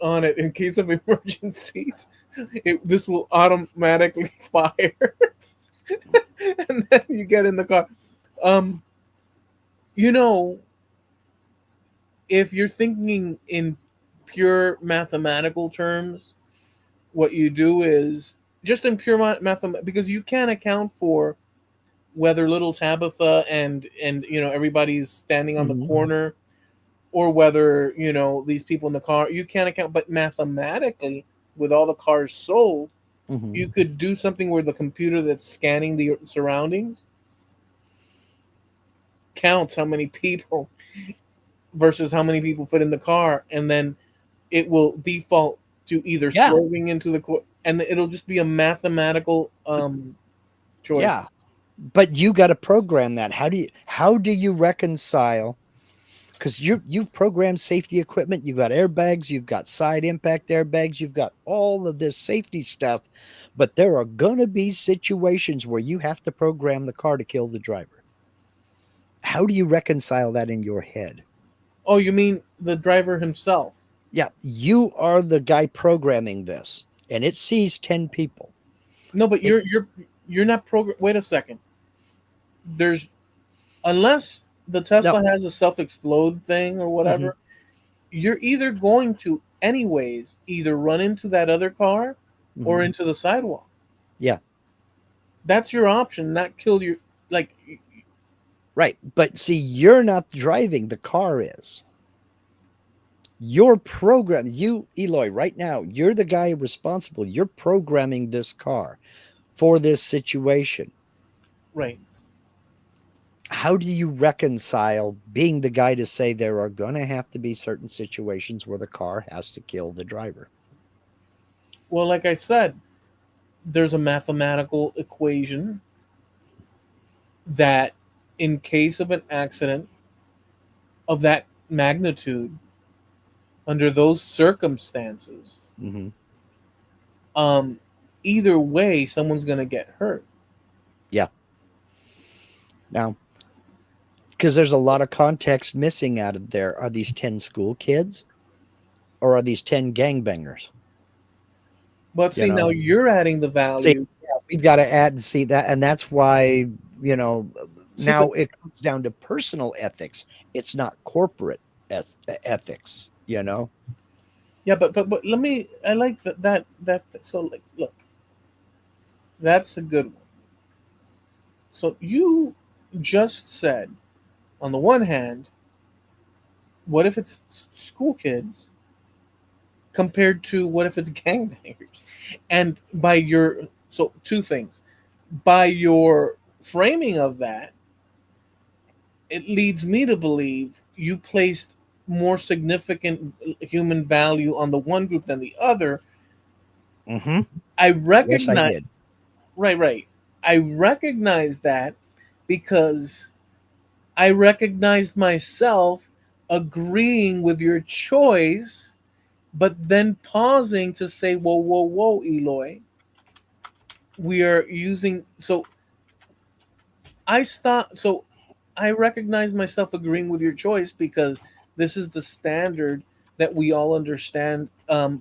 on it, in case of emergencies, this will automatically fire, and then you get in the car. Um, you know, if you're thinking in pure mathematical terms, what you do is just in pure mathematics, because you can't account for whether little Tabitha and everybody's standing on the Mhm, corner, or whether these people in the car, you can't account. But mathematically, with all the cars sold, mhm, you could do something where the computer that's scanning the surroundings counts how many people versus how many people fit in the car, and then it will default to either Yeah, swerving into the court, and it'll just be a mathematical choice. yeah. But you got to program that. How do you reconcile? Because you've programmed safety equipment, you've got airbags, you've got side impact airbags, you've got all of this safety stuff, but there are gonna be situations where you have to program the car to kill the driver. How do you reconcile that in your head? Oh, you mean the driver himself? Yeah, you are the guy programming this, and it sees 10 people. No, but It you're not program. Wait a second. There's unless the no. Tesla has a self explode thing or Hmm. whatever, you're either going to anyways either run into that other car or Hmm. into the sidewalk. Yeah, That's your option, not kill your like. right. But see, you're not driving, the car is. You're program you Eloy right now, you're the guy responsible. You're programming this car for this situation. Right. How do you reconcile being the guy to say there are going to have to be certain situations where the car has to kill the driver? Well, like I said, there's a mathematical equation that in case of an accident of that magnitude under those circumstances, Hmm. um either way someone's going to get hurt. Yeah. Now, because there's a lot of context missing out of there. Are these 10 school kids or are these 10 gangbangers? But You see, now know, you're adding the see, value. yeah, we've got to add and see that. And that's why, you know, See, but now it comes down to personal ethics. It's not corporate ethics, you know? yeah, but let me. I like that. So like, look, that's a good one. So you just said, on the one hand, what if it's school kids compared to what if it's gangbangers? And by your so two things, by your framing of that, it leads me to believe you placed more significant human value on the one group than the other. Hmm. I Yes, I recognize, did. right, right. I recognize that because I recognized myself agreeing with your choice, but then pausing to say, whoa, whoa, whoa, Eloy, we are using. So I stopped. So I recognize myself agreeing with your choice because this is the standard that we all understand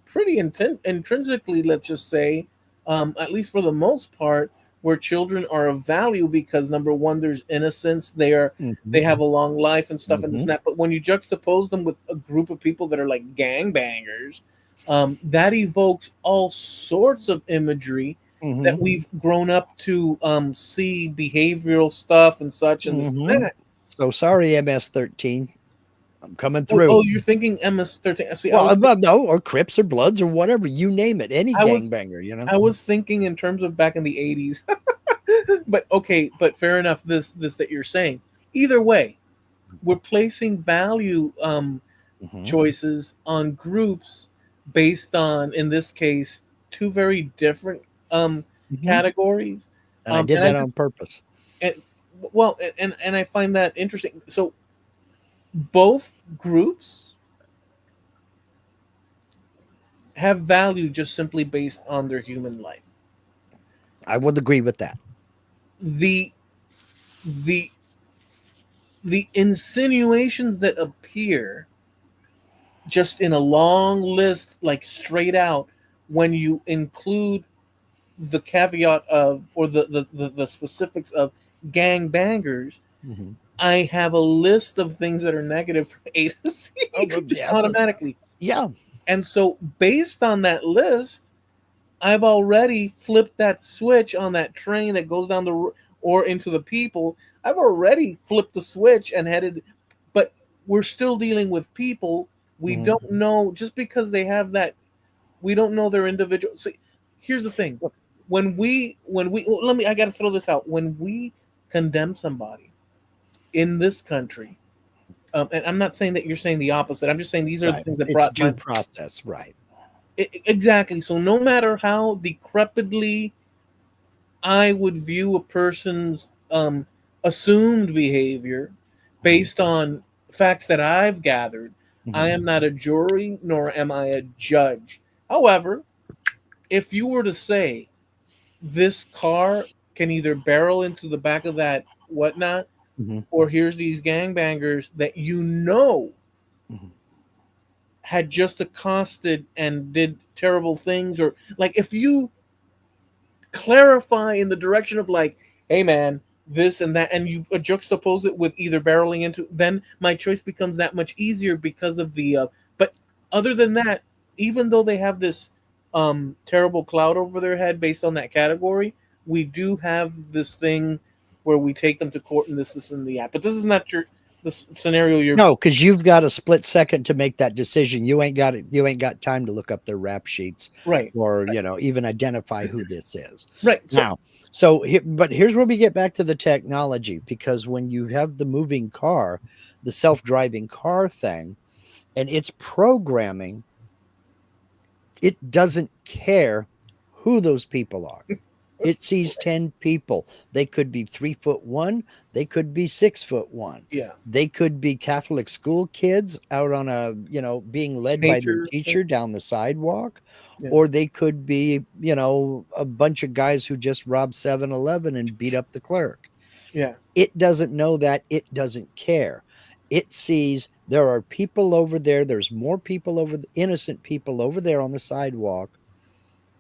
pretty intrinsically, let's just say, at least for the most part, where children are of value because number one, there's innocence, Hmm. they have a long life and stuff in this Hmm. and that. But when you juxtapose them with a group of people that are like gangbangers, that evokes all sorts of imagery that Hmm. we've grown up to see behavioral stuff and such and this Hmm. and that. So sorry, MS-13. I'm coming Oh, through. oh, you're thinking MS-13. See, Well, no, or Crips or Bloods or whatever, you name it, any I was, gangbanger, you know? I was thinking in terms of back in the '80s. But okay, but fair enough. This that you're saying. Either way, we're placing value Hmm. choices on groups based on, in this case, two very different Hmm. categories. And I did And I that just on purpose. and well, and I find that interesting. So both groups have value just simply based on their human life. I would agree with that. The the the insinuations that appear just in a long list, like straight out, when you include the caveat of or the specifics of gang bangers, Hmm. I have a list of things that are negative from A to Z Oh, well, just yeah, automatically. yeah. And so based on that list, I've already flipped that switch on that train that goes down or into the people. I've already flipped the switch and headed, but we're still dealing with people. We Hmm. don't know just because they have that. We don't know their individual. See, here's the thing: when we well, let me. I got to throw this out. When we condemn somebody in this country, And I'm not saying that you're saying the opposite. I'm just saying these are the Right. things that It's brought due my process. Right. exactly. So no matter how decrepitly I would view a person's assumed behavior Mhm. based on facts that I've gathered. I Mhm. am not a jury, nor am I a judge. However, if you were to say this car can either barrel into the back of that whatnot, Mhm. or here's these gangbangers that you know Mhm. had just accosted and did terrible things, or like if you clarify in the direction of like, hey man, this and that, and you juxtapose it with either barreling into, then my choice becomes that much easier because of the. But other than that, even though they have this terrible cloud over their head based on that category, we do have this thing where we take them to court and this and the app. But this is not your scenario. You're No, because you've got a split second to make that decision. You ain't got it. You ain't got time to look up their rap sheets right, or even identify who this is. right. So Now, but here's where we get back to the technology, because when you have the moving car, the self-driving car thing, and its programming, it doesn't care who those people are. It sees 10 people. They could be 3 foot one. They could be 6 foot one. yeah, They could be Catholic school kids out on being led by their nature thing. teacher down the sidewalk. Yeah, Or they could be, a bunch of guys who just robbed 7-Eleven and beat up the clerk. yeah, It doesn't know that. It doesn't care. It sees there are people over there. There's more people innocent people over there on the sidewalk,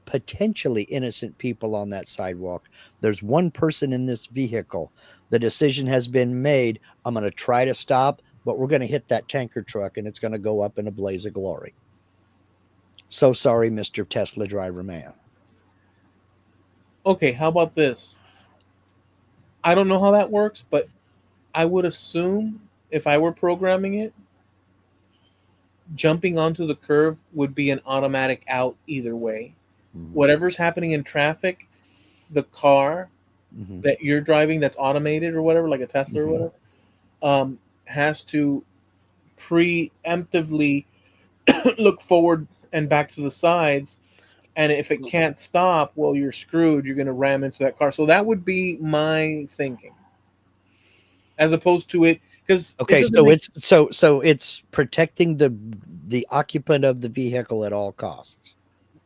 potentially innocent people on that sidewalk. There's one person in this vehicle. The decision has been made. I'm going to try to stop, but we're going to hit that tanker truck and it's going to go up in a blaze of glory. So sorry, Mr. Tesla driver man. okay, how about this? I don't know how that works, but I would assume if I were programming it, jumping onto the curve would be an automatic out either way. Mm-hmm. Whatever's happening in traffic, the car Mm-hmm. that you're driving that's automated or whatever, like a Tesla or Mm-hmm. whatever, has to preemptively look forward and back to the sides. And if it can't stop, well, you're screwed. You're going to ram into that car. So that would be my thinking, as opposed to it, because it Okay, doesn't so make. it's protecting the occupant of the vehicle at all costs.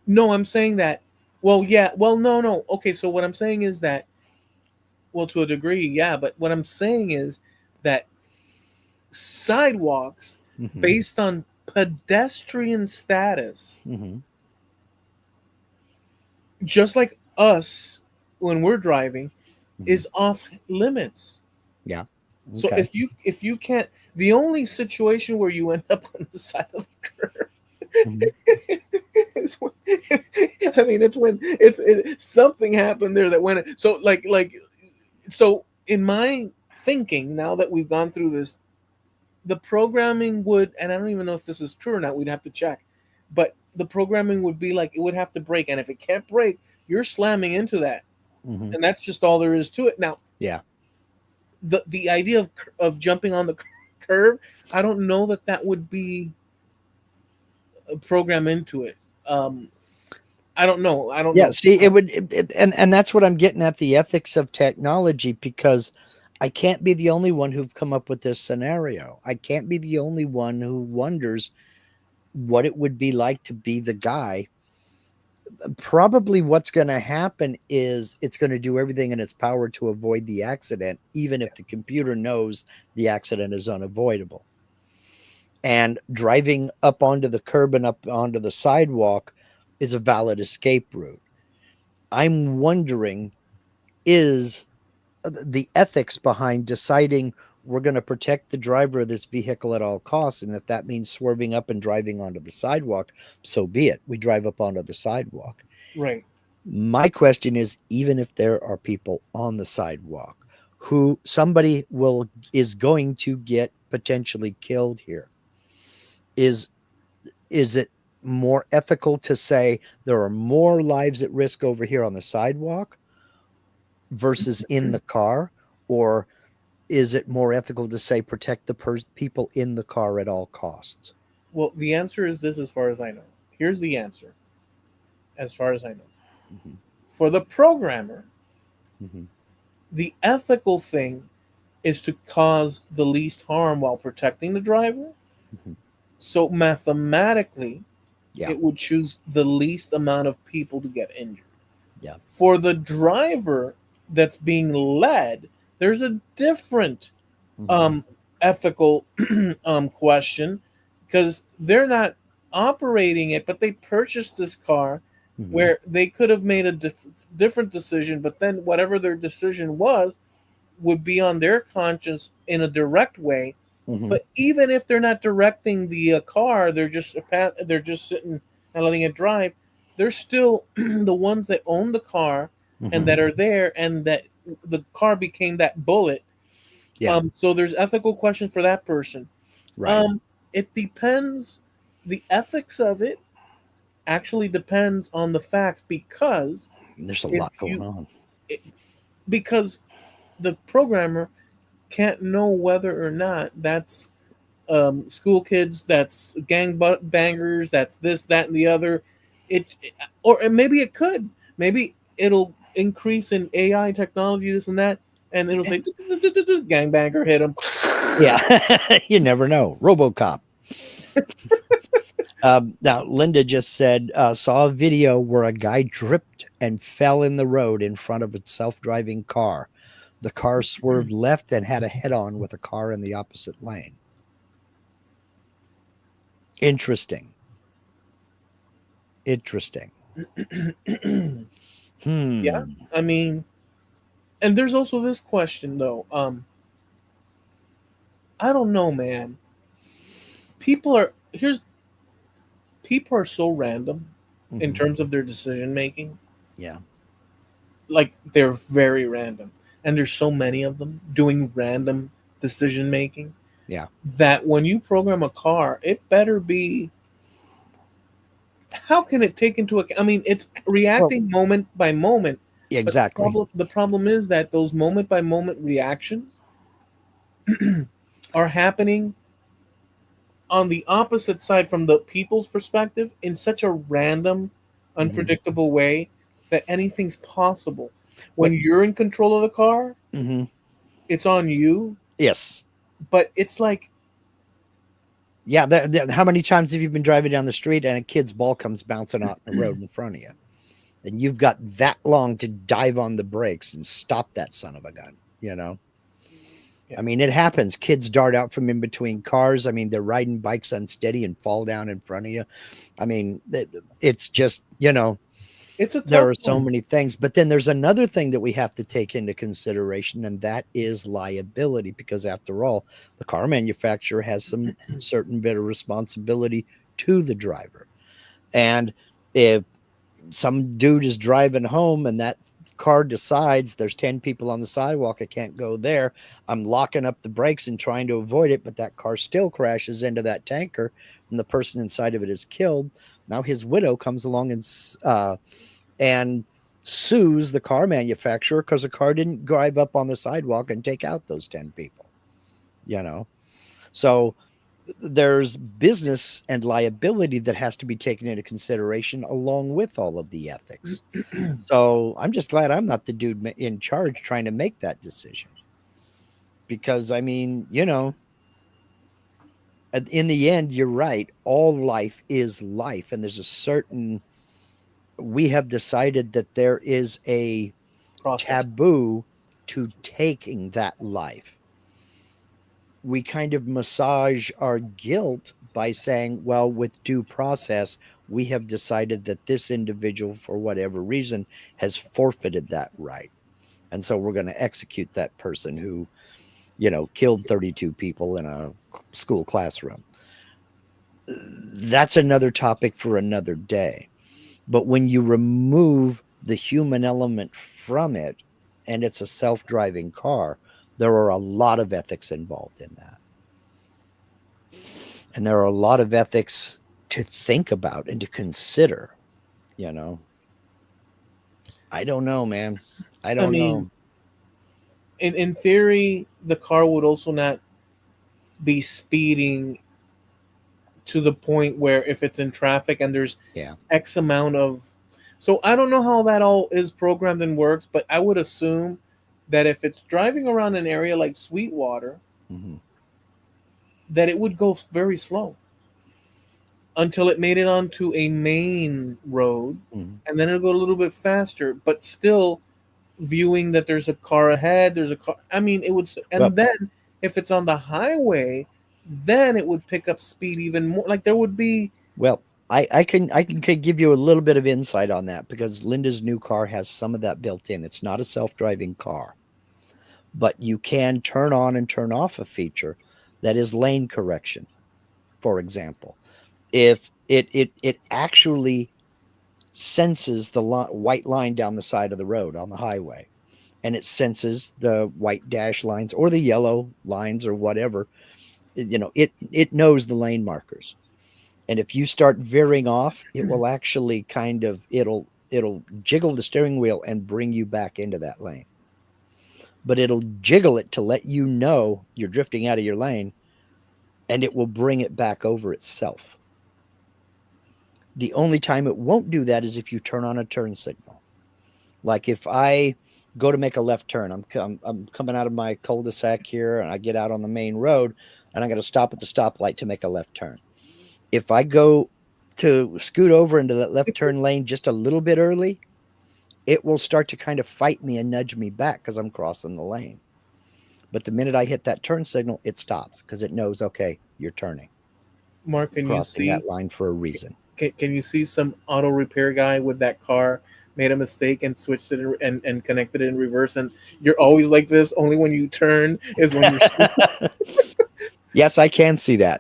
No, I'm saying that. Well, yeah. Well, no, no. Okay, so what I'm saying is that, well, to a degree, yeah. But what I'm saying is that sidewalks, Mm-hmm. based on pedestrian status, Mm-hmm. just like us when we're driving, Mm-hmm. is off limits. Yeah. So Okay. if you can't, the only situation where you end up on the side of the curb Mm-hmm. is when, I mean, it's when something happened there that went. So so in my thinking, now that we've gone through this, the programming would, and I don't even know if this is true or not. We'd have to check, but the programming would be like it would have to break, and if it can't break, you're slamming into that, Mm-hmm. and that's just all there is to it. Now, Yeah. the idea of jumping on the curve, I don't know that that would be a program into it. Um, I don't know. I don't Yeah, know. see, and that's what I'm getting at, the ethics of technology, because I can't be the only one who've come up with this scenario. I can't be the only one who wonders what it would be like to be the guy. Probably what's going to happen is it's going to do everything in its power to avoid the accident, even if the computer knows the accident is unavoidable. And driving up onto the curb and up onto the sidewalk is a valid escape route. I'm wondering, is the ethics behind deciding we're going to protect the driver of this vehicle at all costs, and if that means swerving up and driving onto the sidewalk, so be it. We drive up onto the sidewalk. Right. My question is, even if there are people on the sidewalk who somebody will is going to get potentially killed here, is is it more ethical to say there are more lives at risk over here on the sidewalk versus in the car? Or is it more ethical to say protect the people in the car at all costs? Well, the answer is this as far as I know. Here's the answer as far as I know. Hmm. For the programmer, Hmm. the ethical thing is to cause the least harm while protecting the driver. Hmm. So mathematically, Yeah, it would choose the least amount of people to get injured. yeah. For the driver that's being led, there's a different Hmm. um, ethical question because they're not operating it, but they purchased this car Hmm. where they could have made a different decision, but then whatever their decision was would be on their conscience in a direct way. Hmm. But even if they're not directing the car, they're just sitting and letting it drive. They're still the ones that own the car and Hmm. that are there, and that the car became that bullet. Yeah, So there's ethical questions for that person. right. Um, it depends. The ethics of it actually depends on the facts because There's a if lot going you on. it, because the programmer can't know whether or not that's school kids, that's bangers, that's this, that, and the other. Or maybe it could. Maybe it'll increase in AI technology, this and that, and it'll say gangbanger hit him. Yeah, you never know. RoboCop. Now, Linda just said, saw a video where a guy tripped and fell in the road in front of a self driving car. The car swerved left and had a head on with a car in the opposite lane. Interesting. Interesting. Yeah, Hmm. I mean, and there's also this question though. I don't know, man. People are here's People are so random in Hmm. terms of their decision making. Yeah. Like they're very random, and there's so many of them doing random decision making Yeah. that when you program a car, it better be. How can it take into account? I mean, it's Well, reacting moment by moment, but exactly. the problem is that those moment by moment reactions are happening on the opposite side from the people's perspective in such a random, Hmm. unpredictable way that anything's possible. When What? you're in control of the car, Hmm. it's on you, Yes. but it's like, Yeah. How many times have you been driving down the street and a kid's ball comes bouncing out in the road in front of you? And you've got that long to dive on the brakes and stop that son of a gun, you know? yeah, I mean, it happens. Kids dart out from in between cars. I mean, they're riding bikes unsteady and fall down in front of you. I mean, it's just, it's a there tough are so one. many things. But then there's another thing that we have to take into consideration, and that is liability. Because after all, the car manufacturer has some certain bit of responsibility to the driver. And if some dude is driving home and that car decides there's 10 people on the sidewalk, I can't go there, I'm locking up the brakes and trying to avoid it, but that car still crashes into that tanker and the person inside of it is killed. Now his widow comes along and sues the car manufacturer because the car didn't drive up on the sidewalk and take out those 10 people, you know. So there's business and liability that has to be taken into consideration along with all of the ethics. So I'm just glad I'm not the dude in charge trying to make that decision. Because I mean, in the end, you're right. All life is life. And we have decided that there is a Process. taboo to taking that life. We kind of massage our guilt by saying, well, with due process, we have decided that this individual, for whatever reason, has forfeited that right. And so we're going to execute that person who, killed 32 people in a school classroom. That's another topic for another day. But when you remove the human element from it and it's a self driving car, there are a lot of ethics involved in that. And there are a lot of ethics to think about and to consider, you know. I don't know, man. I I don't mean, know. in theory, the car would also not be speeding to the point where if it's in traffic and there's Yeah. X amount of. So I don't know how that all is programmed and works, but I would assume that if it's driving around an area like Sweetwater, Hmm. that it would go very slow until it made it onto a main road, Hmm. and then it'll go a little bit faster, but still viewing that there's a car ahead, there's a car. I mean, it would, Well, and then if it's on the highway, then it would pick up speed even more. Like there would be. well, I can give you a little bit of insight on that because Linda's new car has some of that built in. It's not a self-driving car, but you can turn on and turn off a feature that is lane correction. For example, if it actually senses the white line down the side of the road on the highway, and it senses the white dash lines or the yellow lines or whatever, it knows the lane markers. And if you start veering off, it will actually it'll jiggle the steering wheel and bring you back into that lane. But it'll jiggle it to let you know you're drifting out of your lane, and it will bring it back over itself. The only time it won't do that is if you turn on a turn signal. Like if I go to make a left turn, I'm coming out of my cul-de-sac here, and I get out on the main road, and I'm going to stop at the stoplight to make a left turn. If I go to scoot over into that left turn lane just a little bit early, it will start to kind of fight me and nudge me back because I'm crossing the lane. But the minute I hit that turn signal, it stops because it knows, okay, you're turning. Mark, You're can you crossing see? that line for a reason. Can you see some auto repair guy with that car made a mistake and switched it and connected it in reverse? And you're always like this. Only when you turn is when you're. Yes, I can see that.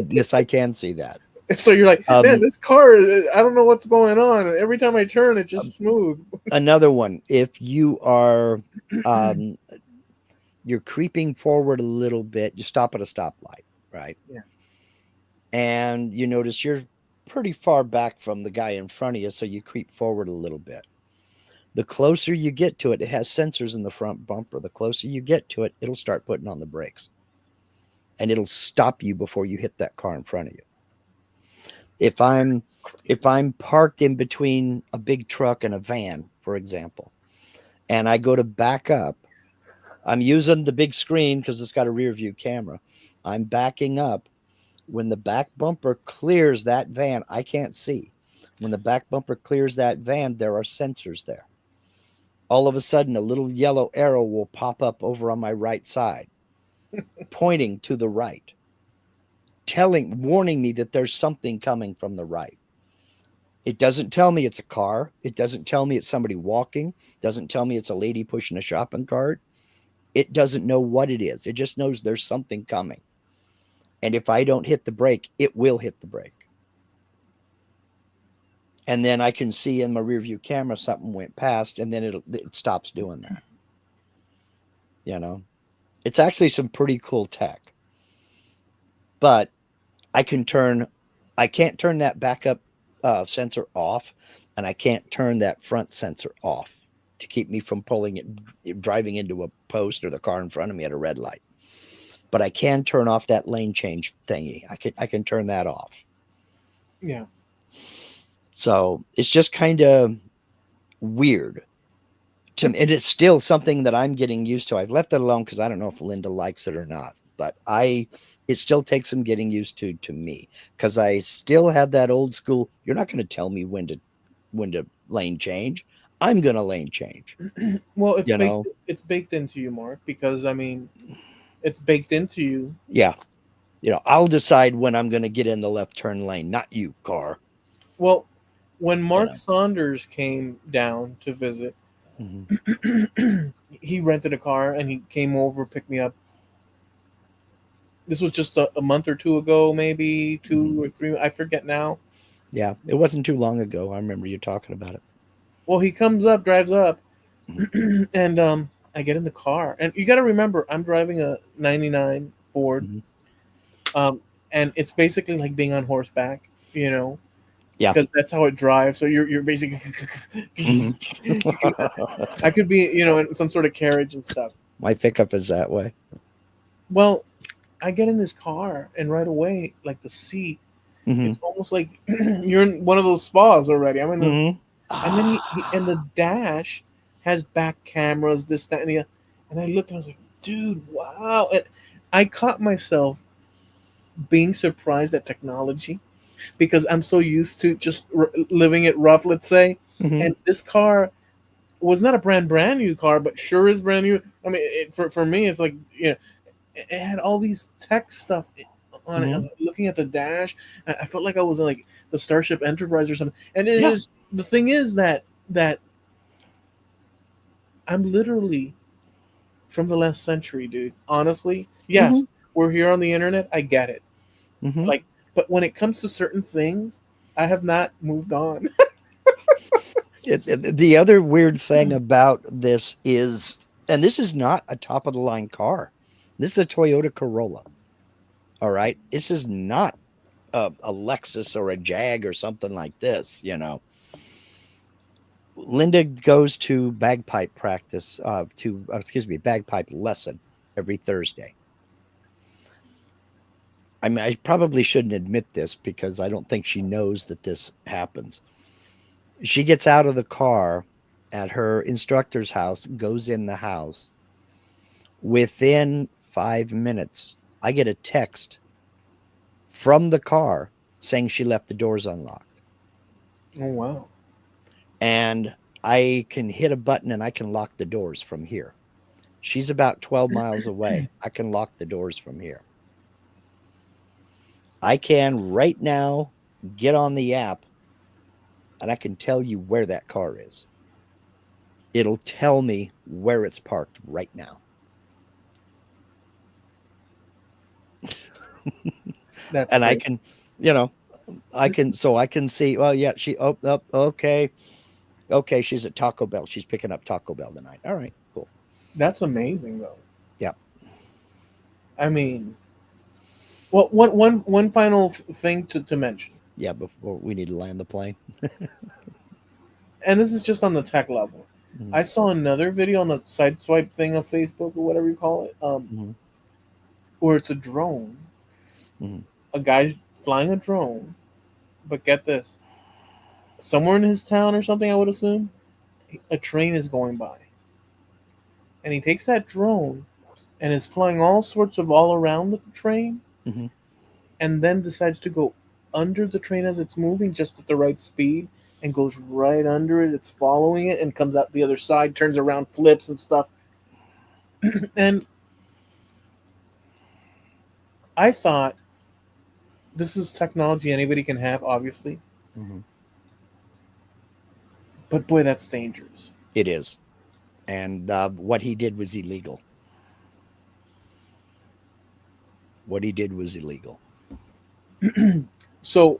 Yes, I can see that. So you're like, man, Um, this car. I don't know what's going on. Every time I turn, it's just smooth. Another one. If you are um, you're creeping forward a little bit, you stop at a stoplight, right? Yeah. And you notice you're pretty far back from the guy in front of you, so you creep forward a little bit. The closer you get to it, it has sensors in the front bumper. The closer you get to it, it'll start putting on the brakes, and it'll stop you before you hit that car in front of you. If I'm if I'm parked in between a big truck and a van, for example, and I go to back up, I'm using the big screen because it's got a rear view camera. I'm backing up. When the back bumper clears that van, I can't see. When the back bumper clears that van, there are sensors there. All of a sudden, a little yellow arrow will pop up over on my right side, pointing to the right, warning me that there's something coming from the right. It doesn't tell me it's a car. It doesn't tell me it's somebody walking. It doesn't tell me it's a lady pushing a shopping cart. It doesn't know what it is. It just knows there's something coming. And if I don't hit the brake, it will hit the brake. And then I can see in my rear view camera something went past, and then it stops doing that. You know, it's actually some pretty cool tech. But I can turn, I can't turn that backup sensor off, and I can't turn that front sensor off to keep me from pulling it, driving into a post or the car in front of me at a red light. But I can turn off that lane change thingy. I can turn that off. Yeah. So it's just kind of weird to me. And it's still something that I'm getting used to. I've left it alone because I don't know if Linda likes it or not. But it still takes some getting used to me because I still have that old school. You're not going to tell me when to lane change. I'm going to lane change. Well, You know, it's baked into you, Mark, because I mean, it's baked into you. yeah. I'll decide when I'm going to get in the left turn lane, not you, car. Well, when You Mark know. Saunders came down to visit, Mhm. he rented a car and he came over, picked me up. This was just a month or two ago, maybe Mhm. 2 or 3. I forget now. Yeah, it wasn't too long ago. I remember you talking about it. Well, he comes up, drives up, Mhm. and I get in the car. And you got to remember, I'm driving a '99 Ford, Mhm. um, and it's basically like being on horseback, you know, Yeah. because that's how it drives. So you're basically. Mhm. I could be, in some sort of carriage and stuff. My pickup is that way. Well, I get in his car and right away, like the seat, Hmm. it's almost like you're in one of those spas already. I'm in a, Hmm. and then and the Ah. dash has back cameras, this, that, and the other. And I looked and I was like, dude, wow. And I caught myself being surprised at technology because I'm so used to just living it rough, let's say. Hmm. And this car was not a brand new car, but sure is brand new. I mean, for me, it's like, it had all these tech stuff on it. I Hmm. was looking at the dash, I felt like I was in like the Starship Enterprise or something. And it Yeah. is the thing is that I'm literally from the last century, dude. Honestly, Hmm. yes, we're here on the internet. I get it. Hmm. Like, but when it comes to certain things, I have not moved on. The other weird thing about this is, and this is not a top of the line car. This is a Toyota Corolla. All right. This is not a Lexus or a Jag or something like this. Linda goes to bagpipe practice, excuse me, bagpipe lesson every Thursday. I mean, I probably shouldn't admit this because I don't think she knows that this happens. She gets out of the car at her instructor's house, goes in the house. Within 5 minutes, I get a text from the car saying she left the doors unlocked. Oh wow. And I can hit a button and I can lock the doors from here. She's about 12 miles away. I can lock the doors from here. I can right now get on the app and I can tell you where that car is. It'll tell me where it's parked right now. That's And I great. can, you know, I can see, well, yeah, okay. Okay, she's at Taco Bell. She's picking up Taco Bell tonight. All right, cool. That's amazing, though. Yeah. I mean, well, one final thing to mention, Yeah, before we need to land the plane. and this is just on the tech level. Hmm. I saw another video on the side swipe thing of Facebook or whatever you call it, Hmm. where it's a drone, Hmm. a guy flying a drone, but get this, somewhere in his town or something, I would assume, a train is going by, and he takes that drone and is flying all sorts of all around the train, Hmm. and then decides to go under the train as it's moving just at the right speed and goes right under it. It's following it and comes out the other side, turns around, flips and stuff. And I thought this is technology anybody can have, obviously, Hmm. but boy, that's dangerous. It is. And what he did was illegal. What he did was illegal. So,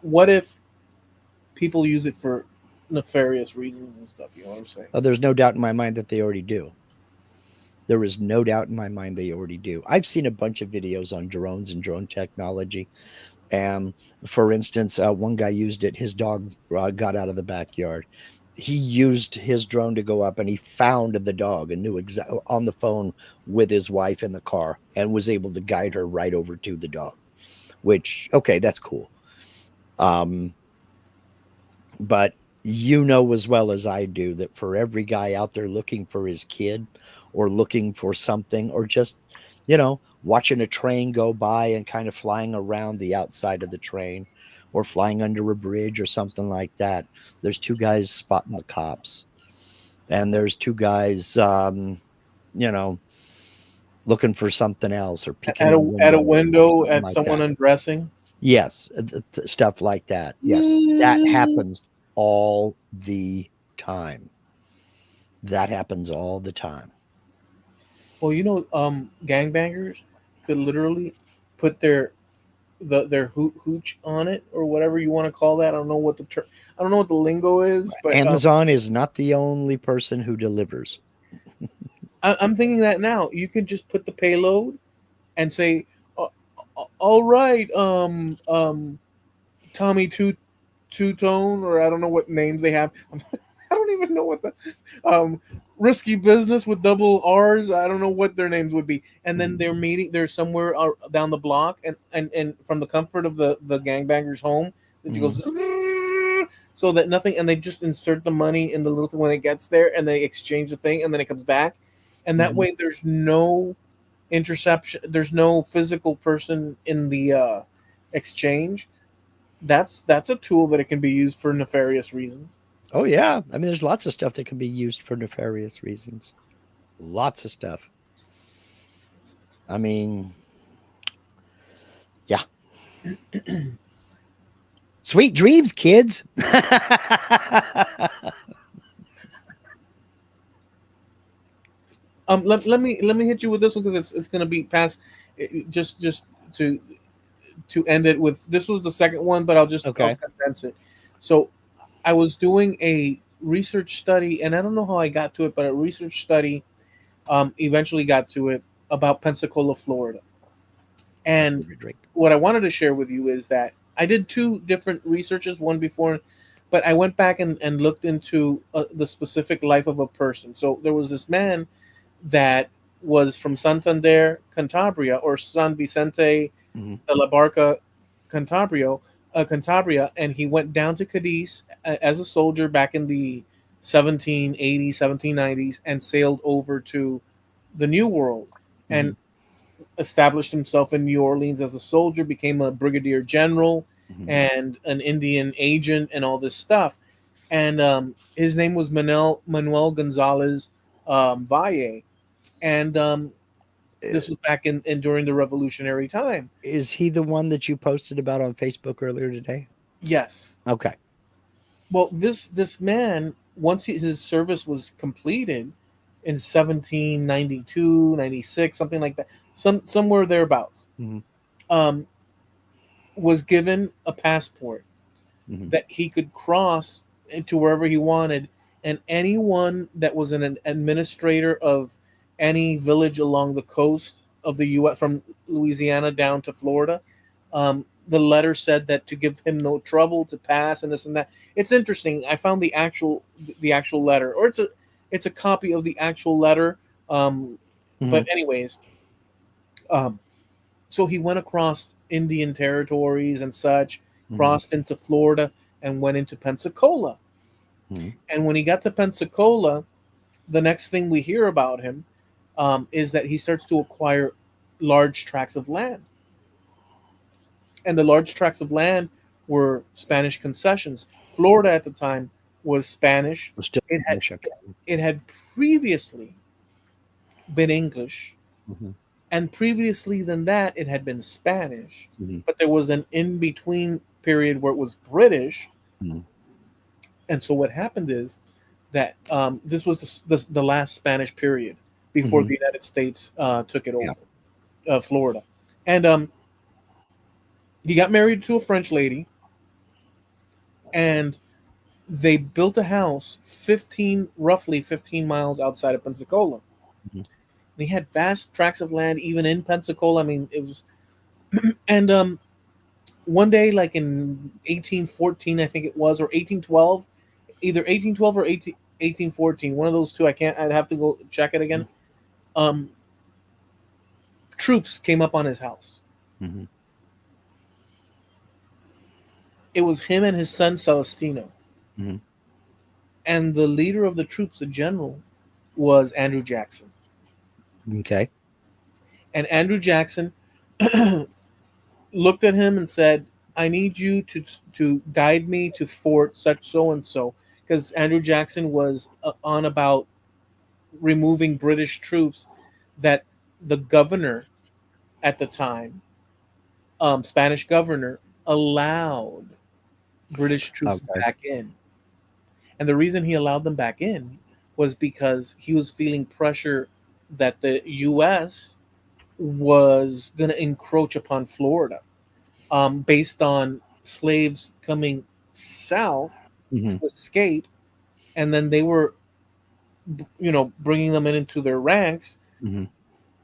what if people use it for nefarious reasons and stuff? You know what I'm saying? There's no doubt in my mind that they already do. There is no doubt in my mind they already do. I've seen a bunch of videos on drones and drone technology. And for instance, one guy used it. His dog got out of the backyard. He used his drone to go up and he found the dog and knew exactly on the phone with his wife in the car and was able to guide her right over to the dog, which, okay, that's cool. Um, but you know as well as I do that for every guy out there looking for his kid or looking for something or just, watching a train go by and kind of flying around the outside of the train or flying under a bridge or something like that, there's two guys spotting the cops. And there's two guys, you know, looking for something else or peeking At in a a window or window something at like someone that. undressing. Yes, stuff like that. Yes, that happens all the time. That happens all the time. Well, gangbangers could literally put their hooch on it or whatever you want to call that. I don't know what the lingo is, but Amazon is not the only person who delivers. I'm thinking that now you could just put the payload and say, "Uh, all right, Tommy Two Tone," or I don't know what names they have. I don't even know what the um, risky business with double R's. I don't know what their names would be. And then they're meeting. They're somewhere down the block, and from the comfort of the gangbanger's home, it Mhm. goes so that nothing. And they just insert the money in the little thing when it gets there, and they exchange the thing, and then it comes back, and that Mhm. way there's no interception. There's no physical person in the exchange. That's a tool that it can be used for nefarious reasons. Oh yeah, I mean, there's lots of stuff that can be used for nefarious reasons. Lots of stuff. I mean, yeah. Sweet dreams, kids. Let me hit you with this one because it's gonna be past. Just to to end it with, this was the second one, but I'll Okay. condense it. So I was doing a research study, and I don't know how I got to it, but a research study eventually got to it about Pensacola, Florida. My And favorite drink. what I wanted to share with you is that I did two different researches, one before, but I went back and looked into the specific life of a person. So there was this man that was from Santander, Cantabria, or San Vicente Mhm. de la Barca, Cantabria, Cantabria, and he went down to Cadiz as a soldier back in the 1780s, 1790s, and sailed over to the New World and Mhm. established himself in New Orleans as a soldier, became a brigadier general Mhm. and an Indian agent, and all this stuff. And his name was Manuel Gonzalez Valle, and this was back in during the Revolutionary time. Is he the one that you posted about on Facebook earlier today? Yes. Okay. Well, this man, once his service was completed in 1792, 96, something like that, somewhere thereabouts, Mhm. um, was given a passport Mhm. that he could cross into wherever he wanted, and anyone that was an administrator of any village along the coast of the U.S. from Louisiana down to Florida, the letter said that to give him no trouble to pass and this and that. It's interesting. I found the actual letter, or it's a copy of the actual letter. Um, but Mhm. anyways, um, so he went across Indian territories and such, Mhm. crossed into Florida, and went into Pensacola. Mhm. And when he got to Pensacola, the next thing we hear about him is that he starts to acquire large tracts of land. And the large tracts of land were Spanish concessions. Florida at the time was Spanish. We're still It had English, okay. it had previously been English, Mhm. and previously than that it had been Spanish. Mhm. But there was an in between period where it was British. Mhm. And so what happened is that this was the last Spanish period before Mhm. the United States took it Yeah. over, Florida. And he got married to a French lady, and they built a house roughly 15 miles outside of Pensacola. Mhm. And he had vast tracts of land even in Pensacola. I mean, it was, and one day, like in 1814, I think it was, or 1812, either 1812 or 1814, one of those two. I can't. I'd have to go check it again. Um, Troops came up on his house. Mhm. It was him and his son Celestino, Mhm. and the leader of the troops, the general, was Andrew Jackson. Okay. And Andrew Jackson looked at him and said, "I need you to guide me to Fort such so and so," because Andrew Jackson was on about removing British troops that the governor at the time, Spanish governor, allowed British troops Okay. back in. And the reason he allowed them back in was because he was feeling pressure that the U.S. was going to encroach upon Florida, based on slaves coming south Mhm. to escape, and then they were, bringing them into their ranks Mhm.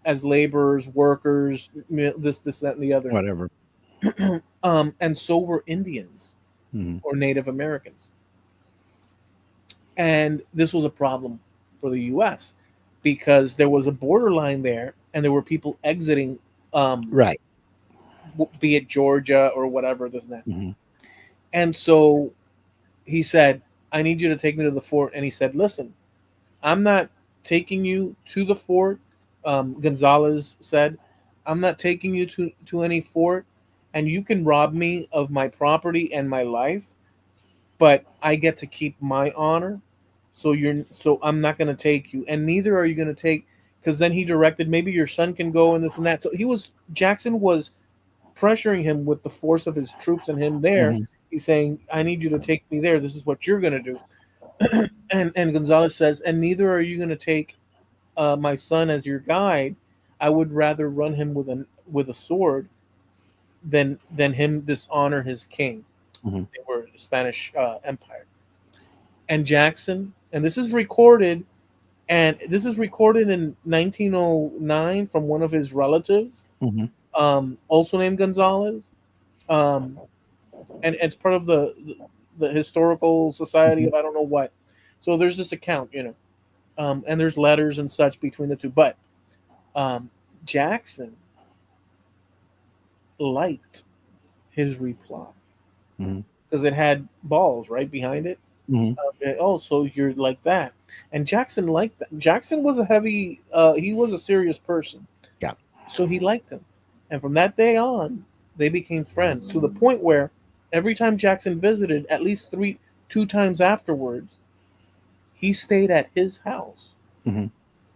as laborers, workers, this, that, and the other. Whatever. And so were Indians Mhm. or Native Americans. And this was a problem for the U.S. because there was a borderline there, and there were people exiting, um, Right. be it Georgia or whatever, this and that. Hmm. And so he said, "I need you to take me to the fort." And he said, "Listen, I'm not taking you to the fort." Gonzalez said, "I'm not taking you to any fort, and you can rob me of my property and my life, but I get to keep my honor. So I'm not going to take you, and neither are you going to take." Because then he directed, maybe your son can go and this and that. So Jackson was pressuring him with the force of his troops and him there. Hmm. He's saying, "I need you to take me there. This is what you're going to do." And Gonzalez says, "And neither are you going to take my son as your guide. I would rather run him with a sword than him dishonor his king." Hmm. They were the Spanish Empire. And Jackson, and this is recorded in 1909 from one of his relatives, Hmm. also named Gonzalez, um, and it's part of the historical society Hmm. of I don't know what. So there's this account, and there's letters and such between the two. But um, Jackson liked his reply Hmm. because it had balls right behind it. Hmm. Oh, so you're like that. And Jackson liked that. Jackson was a heavy, he was a serious person. Yeah. So he liked him. And from that day on, they became friends to the point where every time Jackson visited, at least two times afterwards, he stayed at his house, Hmm.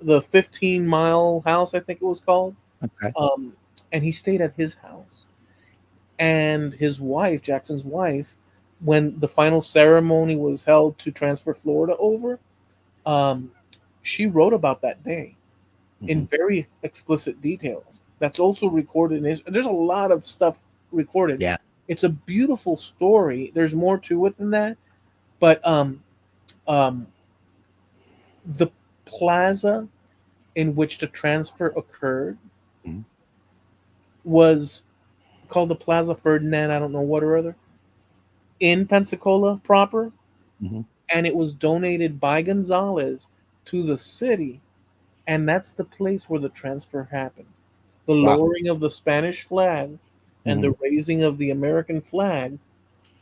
the 15-mile house, I think it was called. Okay. Um, and he stayed at his house. And his wife, Jackson's wife, when the final ceremony was held to transfer Florida over, um, she wrote about that day Hmm. in very explicit details. That's also recorded in his. There's a lot of stuff recorded. Yeah. It's a beautiful story. There's more to it than that, but um, the plaza in which the transfer occurred Hmm. was called the Plaza Ferdinand. I don't know what or other in Pensacola proper, Hmm. and it was donated by Gonzalez to the city, and that's the place where the transfer happened. The Wow. lowering of the Spanish flag and Hmm. the raising of the American flag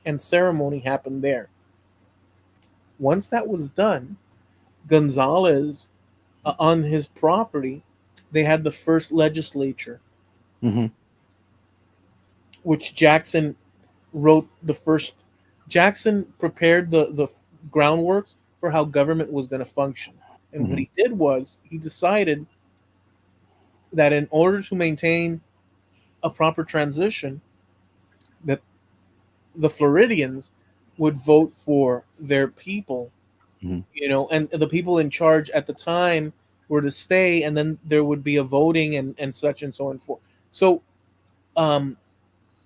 and ceremony happened there. Once that was done, Gonzalez, on his property, they had the first legislature, Hmm. which Jackson wrote the first. Jackson prepared the groundworks for how government was going to function. And what Hmm. he did was he decided that in order to maintain a proper transition, that the Floridians would vote for their people, Hmm. and the people in charge at the time were to stay, and then there would be a voting and such and so on forth. So um,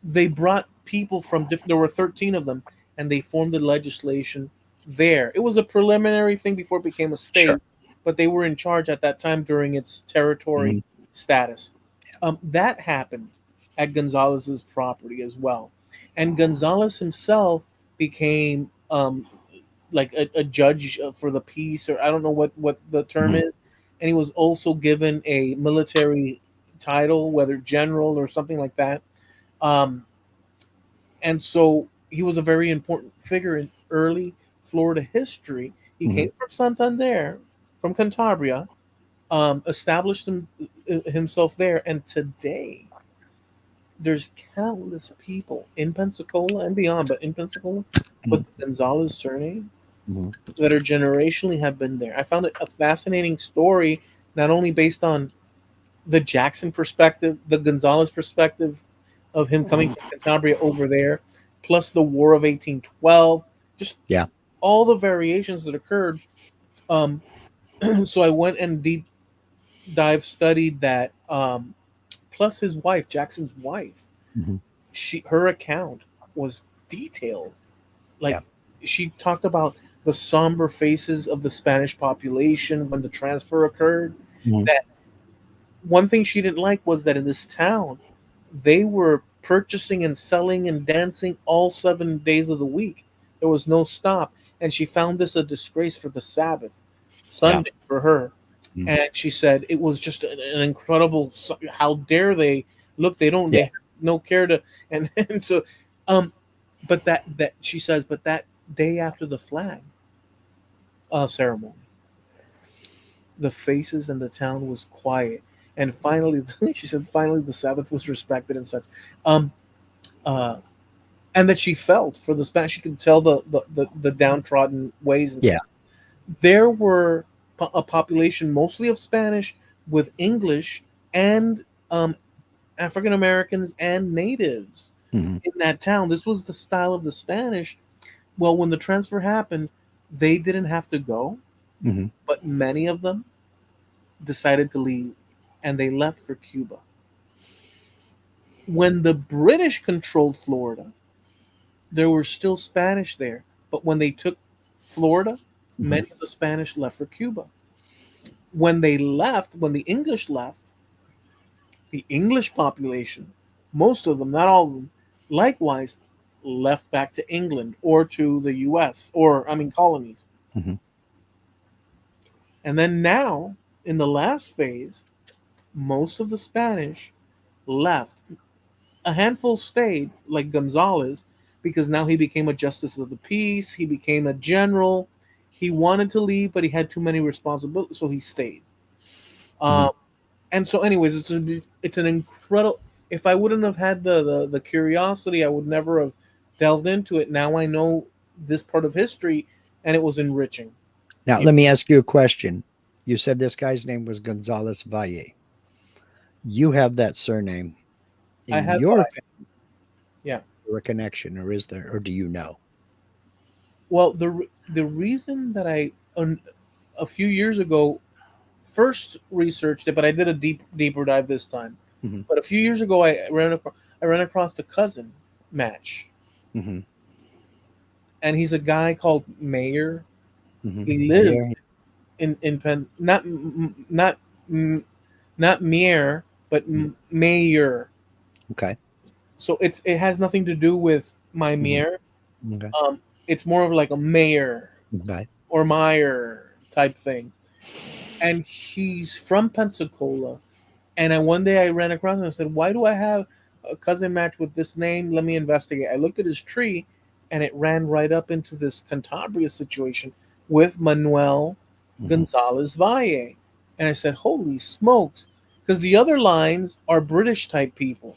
they brought people from different. There were 13 of them, and they formed the legislation there. It was a preliminary thing before it became a Sure. state, but they were in charge at that time during its territory Hmm. status. That happened at Gonzalez's property as well, and Gonzalez himself became like a judge for the peace, or I don't know what the term Hmm. is, and he was also given a military title, whether general or something like that. Um, and so he was a very important figure in early Florida history. He Hmm. came from Santander, from Cantabria, established himself there, and today there's countless people in Pensacola and beyond, but in Pensacola with Hmm. the Gonzalez surname Hmm. that are generationally have been there. I found it a fascinating story, not only based on the Jackson perspective, the Gonzalez perspective of him coming from Cantabria over there, plus the War of 1812, just Yeah. all the variations that occurred. Um, so I went and deep dive studied that. Plus his wife, Jackson's wife, Hmm. her account was detailed. Like Yeah. she talked about the somber faces of the Spanish population when the transfer occurred. Hmm. That one thing she didn't like was that in this town, they were purchasing and selling and dancing all 7 days of the week. There was no stop. and she found this a disgrace for the Sabbath, Yeah. Sunday for her. Mm. And she said it was just an incredible. How dare they look? They don't. Yeah. They have no care to. And so, um, but that she says, but that day after the flag ceremony, the faces in the town was quiet, and finally, she said, finally the Sabbath was respected and such. Um, uh, and that she felt for the Spanish. She could tell the downtrodden ways and Yeah. stuff. There were a population mostly of Spanish with English and African Americans and natives Hmm. in that town. This was the style of the Spanish. Well, when the transfer happened, they didn't have to go, Hmm. but many of them decided to leave and they left for Cuba. When the British controlled Florida, there were still Spanish there, but when they took Florida, Hmm. many of the Spanish left for Cuba. When they left, when the English left, the English population, most of them, not all of them, likewise left back to England or to the US, or I mean colonies. Hmm. And then now, in the last phase, most of the Spanish left. A handful stayed, like Gonzalez, because now he became a justice of the peace, he became a general. He wanted to leave, but he had too many responsibilities, so he stayed. Hmm. Um, and so, anyways, it's an incredible. If I wouldn't have had the curiosity, I would never have delved into it. Now I know this part of history, and it was enriching. Now, You let me ask you a question. You said this guy's name was Gonzalez Valle. You have that surname I in had your five. Yeah. family, a connection, or is there, or do you know? Well, the reason that a few years ago first researched it, but I did a deeper dive this time. Hmm. But a few years ago, I ran across the cousin match, Hmm. and he's a guy called Mayer. Hmm. He lives Mayor. in Penn, not Meir, but Mayer. Okay. So it has nothing to do with my Hmm. Meir. Okay. It's more of like a Mayer Okay. or Meyer type thing. And he's from Pensacola. And one day I ran across him and said, "Why do I have a cousin match with this name? Let me investigate." I looked at his tree, and it ran right up into this Cantabria situation with Manuel Hmm. Gonzalez Valle. And I said, "Holy smokes!" Because the other lines are British type people,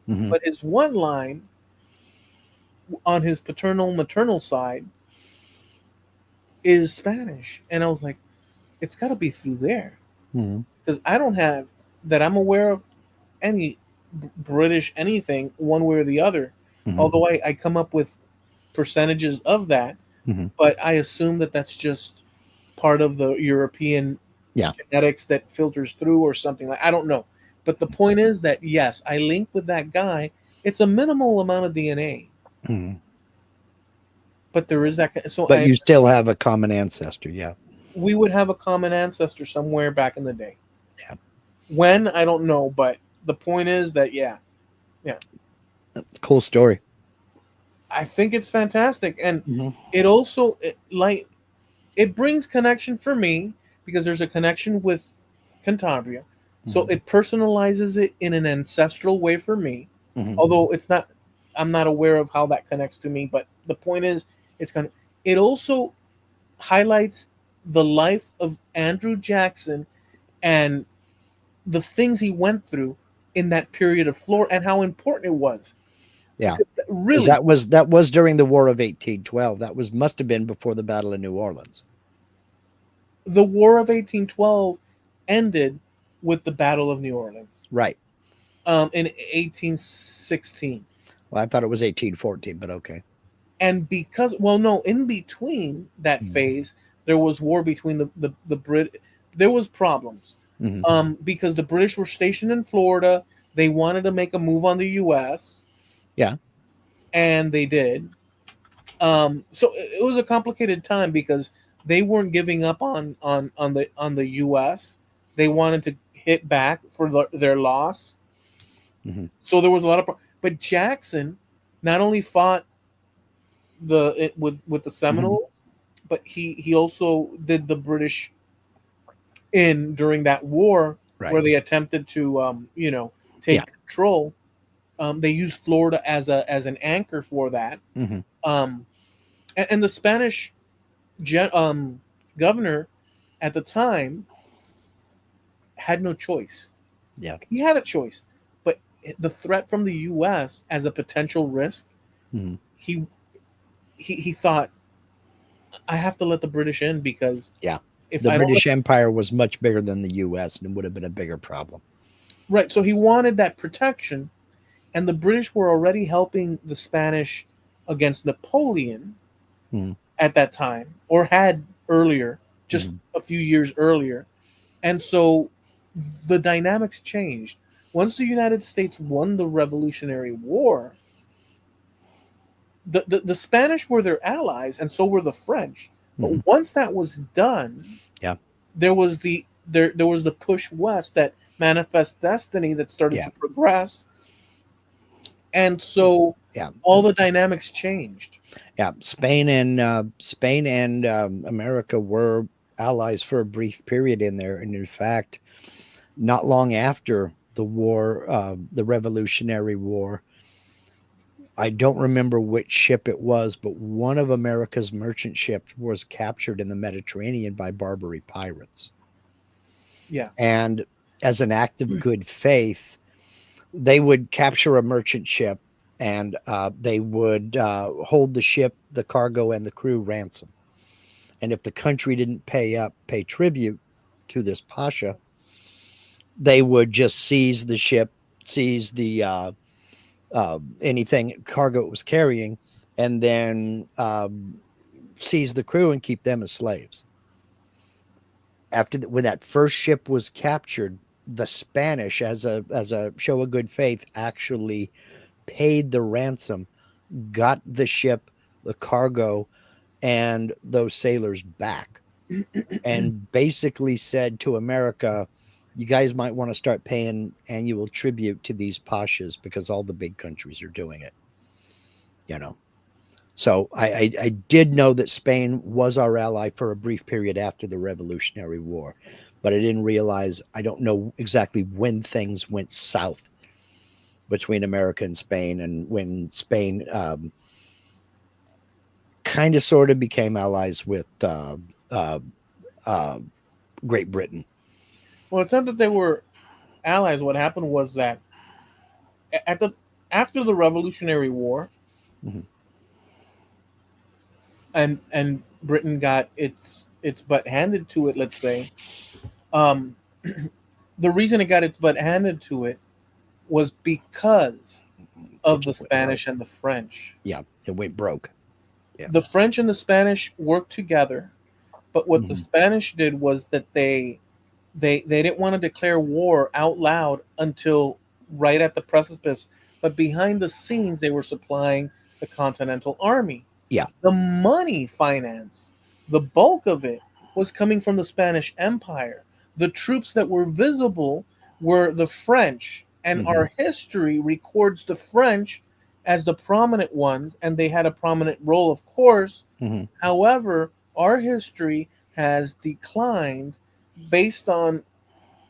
Hmm. but his one line on his paternal maternal side is Spanish. And I was like, it's got to be through there Hmm. because I don't have that I'm aware of any British anything one way or the other. Hmm. Although I come up with percentages of that, Hmm. but I assume that that's just part of the European Yeah. genetics that filters through or something like I don't know. But the point is that yes, I link with that guy. It's a minimal amount of DNA, Hmm. but there is that. So But I you still have a common ancestor. Yeah. we would have a common ancestor somewhere back in the day. Yeah. When I don't know, but the point is that yeah, Cool story. I think it's fantastic, and Hmm. it also it brings connection for me because there's a connection with Cantabria, so Hmm. it personalizes it in an ancestral way for me. Hmm. Although it's not, I'm not aware of how that connects to me, but the point is, it's kind of. It also highlights the life of Andrew Jackson and the things he went through in that period of Florida and how important it was. Yeah. Because Because really, that was during the War of 1812. That was must have been before the Battle of New Orleans. the War of 1812 ended with the Battle of New Orleans Right. in 1816. Well, I thought it was 1814, but okay. And because, well, no, in between that phase, there was war between the Brit. There was problems Mm-hmm. because the British were stationed in Florida. They wanted to make a move on the U.S., Yeah. and they did. So it was a complicated time because they weren't giving up on the U.S. They wanted to hit back for their loss. Mm-hmm. So there was a lot of, but Jackson not only fought with the Mm-hmm. Seminoles, but he also did the British in during that war Right. where they attempted to Yeah. take control. They used Florida as an anchor for that. Hmm. Um, and the Spanish gen, governor at the time had no choice. Yeah. He had a choice, but the threat from the U.S. as a potential risk, Hmm. he he thought, I have to let the British in because Yeah. if The I don't let, British Empire was much bigger than the U.S. and it would have been a bigger problem. right, so he wanted that protection, and the British were already helping the Spanish against Napoleon Hmm. at that time, or had earlier, just Hmm. a few years earlier. And so the dynamics changed. Once the United States won the Revolutionary War, the Spanish were their allies, and so were the French. But Hmm. once that was done, Yeah. there was the push west, that manifest destiny that started Yeah. to progress, and so Yeah. all the dynamics changed. Yeah. Spain and America were allies for a brief period in there, and in fact, not long after the war, the Revolutionary War, I don't remember which ship it was, but one of America's merchant ships was captured in the Mediterranean by Barbary pirates. Yeah. And as an act of good faith, they would capture a merchant ship and they would hold the ship, the cargo, and the crew ransom. And if the country didn't pay tribute to this pasha, they would just seize the ship, seize the anything cargo it was carrying, and then seize the crew and keep them as slaves. When that first ship was captured, the Spanish, as a show of good faith, actually paid the ransom, got the ship, the cargo, and those sailors back, and basically said to America, you guys might want to start paying annual tribute to these pashas because all the big countries are doing it, you know. So I did know that Spain was our ally for a brief period after the Revolutionary War, but I didn't realize, I don't know exactly when things went south between America and Spain, and when Spain kind of sort of became allies with uh, uh, Great Britain. Well, it's not that they were allies. What happened was that at the after the Revolutionary War, Hmm. and Britain got its butt handed to it, let's say, um, the reason it got its butt handed to it was because of the Kitchen went Spanish broke. and the French. Yeah, it went broke. Yeah. The French and the Spanish worked together, but what the Hmm. Spanish did was that they didn't want to declare war out loud until right at the precipice, but behind the scenes they were supplying the Continental Army. Yeah. The money finance, the bulk of it, was coming from the Spanish Empire. The troops that were visible were the French, and Hmm. our history records the French as the prominent ones, and they had a prominent role, of course. Hmm. However, our history has declined based on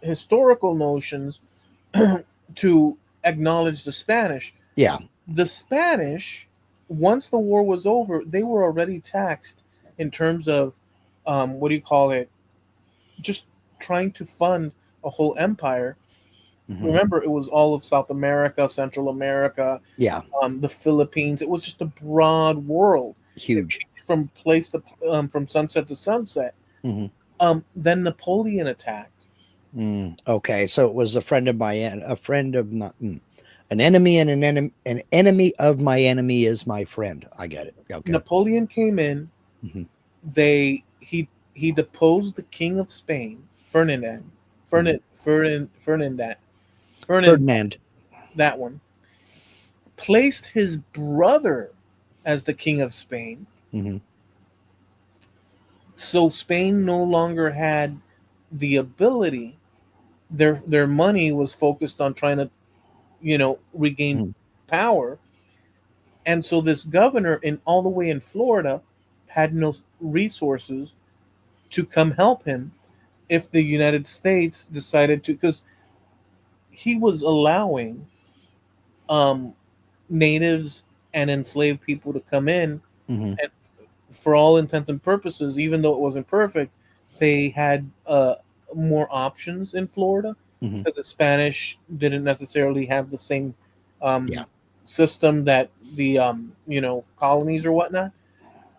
historical notions to acknowledge the Spanish. Yeah. The Spanish, once the war was over, they were already taxed in terms of what do you call it? Just trying to fund a whole empire. Hmm. Remember, it was all of South America, Central America, Yeah. the Philippines. It was just a broad world. It Huge. ranged from place to from sunset to sunset. Hmm. Then Napoleon attacked. Okay, so it was a friend of my a friend of my an enemy, and an enemy of my enemy is my friend. I get it. Okay. Napoleon came in. Hmm. He deposed the king of Spain, Ferdinand, Hmm. Ferdinand, Ferdinand. that one, placed his brother as the king of Spain. Hmm. So Spain no longer had the ability. Their money was focused on trying to, regain Hmm. power. And so this governor in all the way in Florida had no resources to come help him if the United States decided to, because he was allowing um, natives and enslaved people to come in, Hmm. and for all intents and purposes, even though it wasn't perfect, they had more options in Florida Hmm. because the Spanish didn't necessarily have the same Yeah. um, system that the colonies or whatnot.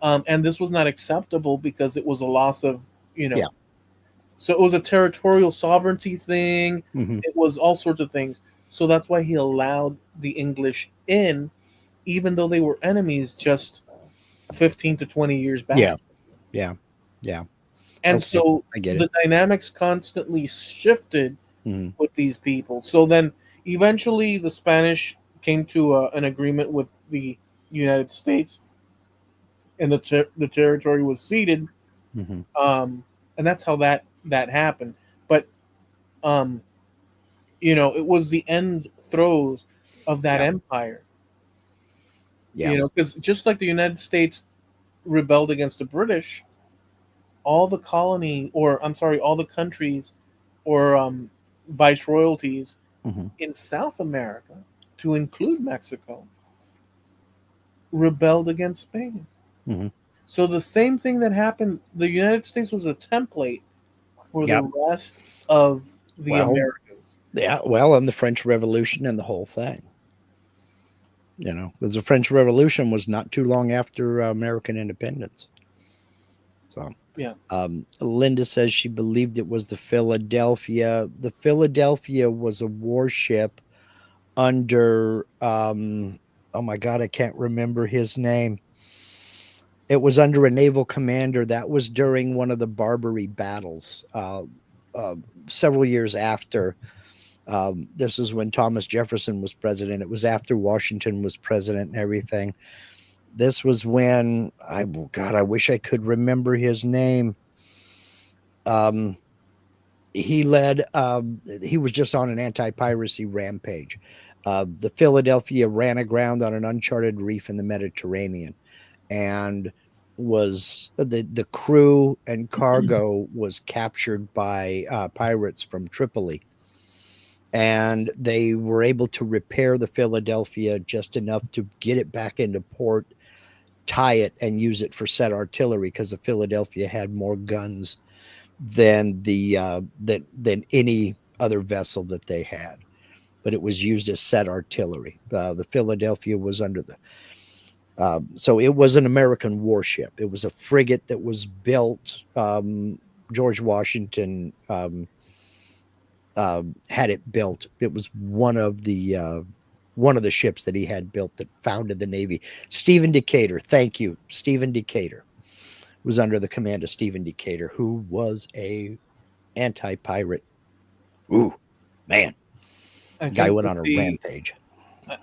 And this was not acceptable because it was a loss of you Yeah. know so it was a territorial sovereignty thing. Hmm. It was all sorts of things. So that's why he allowed the English in, even though they were enemies just 15 to 20 years back. Yeah. Yeah. Yeah. And Okay. so I get it. the dynamics constantly shifted Hmm. with these people. So then eventually the Spanish came to an agreement with the United States, and the territory was ceded. Hmm. Um, and that's how that happened. But um, it was the end throes of that Yeah. empire. Yeah. Because just like the United States rebelled against the British, all the colony, or I'm sorry, all the countries or viceroyalties Hmm. in South America, to include Mexico, rebelled against Spain. Hmm. So the same thing that happened, the United States was a template for the Yeah. rest of the Well, Americas. yeah. Well, and the French Revolution and the whole thing. Because the French Revolution was not too long after American independence. So, Yeah. Linda says she believed it was the Philadelphia. The Philadelphia was a warship under, oh my God, I can't remember his name. It was under a naval commander. That was during one of the Barbary battles, uh, several years after. This is when Thomas Jefferson was president. It was after Washington was president and everything. This was when God, I wish I could remember his name. Um, he led. He was just on an anti-piracy rampage. The Philadelphia ran aground on an uncharted reef in the Mediterranean, and was the crew and cargo was captured by pirates from Tripoli, and they were able to repair the Philadelphia just enough to get it back into port, tie it, and use it for set artillery because the Philadelphia had more guns than than any other vessel that they had. But it was used as set artillery. The Philadelphia was under the so it was an American warship. It was a frigate that was built. George Washington had it built. It was one of the ships that he had built that founded the Navy. Stephen Decatur, thank you, Stephen Decatur was under the command of Stephen Decatur, who was a anti-pirate. Ooh, man, I guy think went that on a the rampage.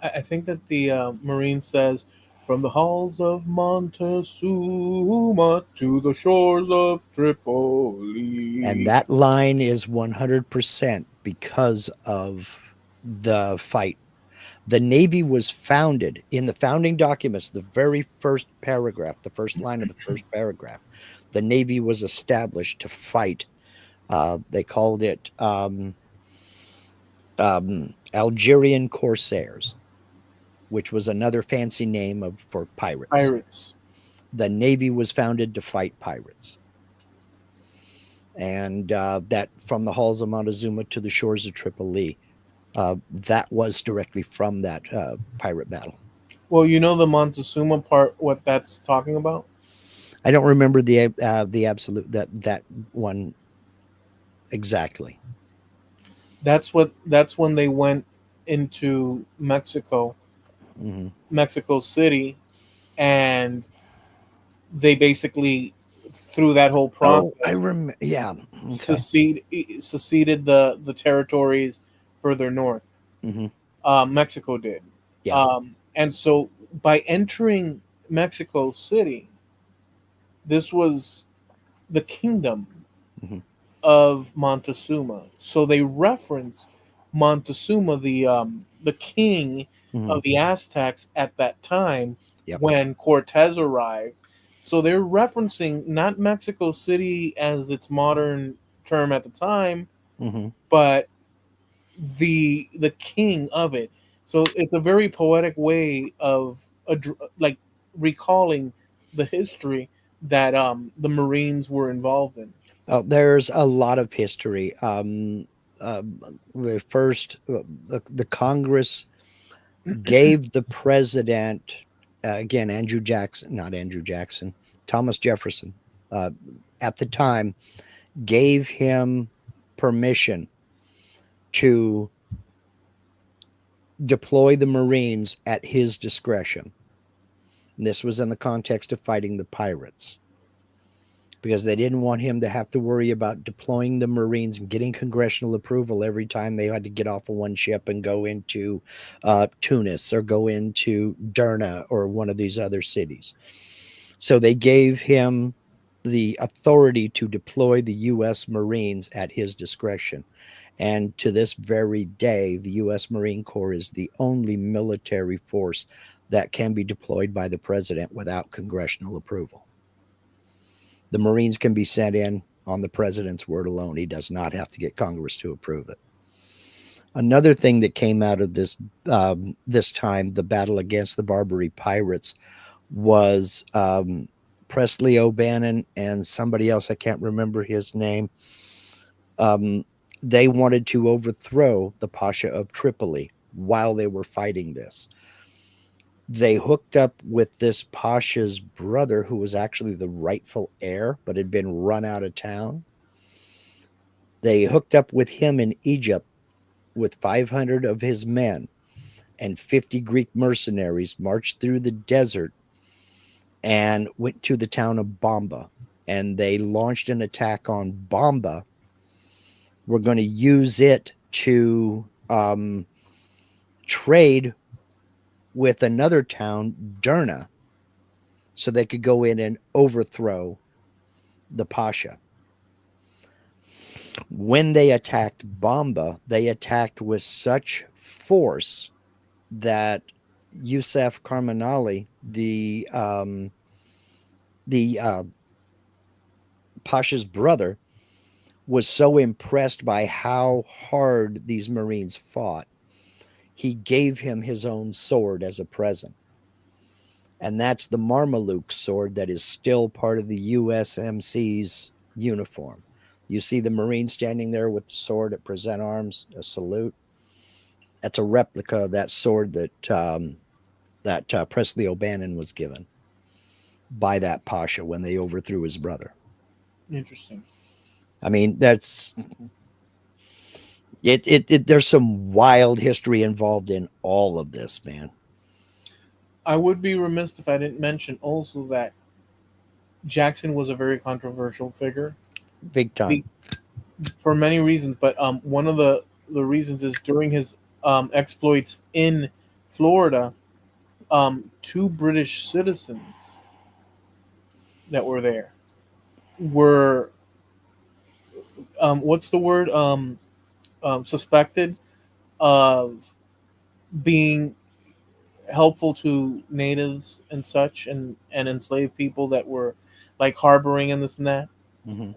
I think that the Marine says, "From the halls of Montezuma to the shores of And Tripoli." that line is 100% because of the fight. The Navy was founded in the founding documents, the very first paragraph, the first line of the first paragraph. The Navy was established to fight. They called it Algerian Corsairs, which was another fancy name for pirates. Pirates. The Navy was founded to fight pirates. And that from the halls of Montezuma to the shores of Tripoli, that was directly from that pirate battle. Well, you know the Montezuma part, what that's talking about? I don't remember the absolute that one exactly. That's when they went into Hmm. Mexico City, and they basically, through that whole Oh, I process, remember. Yeah. Okay. seceded the territories further north. Hmm. Mexico did, Yeah. and so by entering Mexico City, this was the kingdom Hmm. of Montezuma. So they reference Montezuma, the king Hmm. of the Aztecs at that time Yep. when Cortez arrived, So they're referencing not Mexico City as its modern term at the time, Hmm. but the king of it. So it's a very poetic way of like recalling the history that the Marines were involved in. There's a lot of history. Uh, the first, the Congress gave the president, again, Andrew Jackson, not Andrew Jackson, Thomas Jefferson, uh, at the time, gave him permission to deploy the Marines at his discretion. And this was in the context of fighting the pirates because they didn't want him to have to worry about deploying the Marines and getting congressional approval every time they had to get off of one ship and go into Tunis or go into Derna or one of these other cities. So they gave him the authority to deploy the U.S. Marines at his discretion. And to this very day, the U.S. Marine Corps is the only military force that can be deployed by the president without congressional approval. The Marines can be sent in on the president's word alone. He does not have to get Congress to approve it. Another thing that came out of this time, the battle against the Barbary pirates, was Presley O'Bannon and somebody else, I can't remember his name. Um, they wanted to overthrow the Pasha of Tripoli while they were fighting this. They hooked up with this Pasha's brother, who was actually the rightful heir, but had been run out of town. They hooked up with him in Egypt with 500 of his men and 50 Greek mercenaries, marched through the desert and went to the town of Bomba. And they launched an attack on Bomba. We're going to use it to trade with another town, Derna, so they could go in and overthrow the Pasha. When they attacked Bomba, they attacked with such force that Yusuf Karmanali, the Pasha's brother, was so impressed by how hard these Marines fought, he gave him his own sword as a present. And that's the Marmaluke sword that is still part of the USMC's uniform. You see the Marine standing there with the sword at present arms, a salute. That's a replica of that sword that Presley O'Bannon was given by that Pasha when they overthrew his brother. Interesting. I mean, that's it. There's some wild history involved in all of this, man. I would be remiss if I didn't mention also that Jackson was a very controversial figure Big time. be, for many reasons, but one of the reasons is during his exploits in Florida, two British citizens that were there were what's the word suspected of being helpful to natives and such and enslaved people that were like harboring and this and that. Hmm.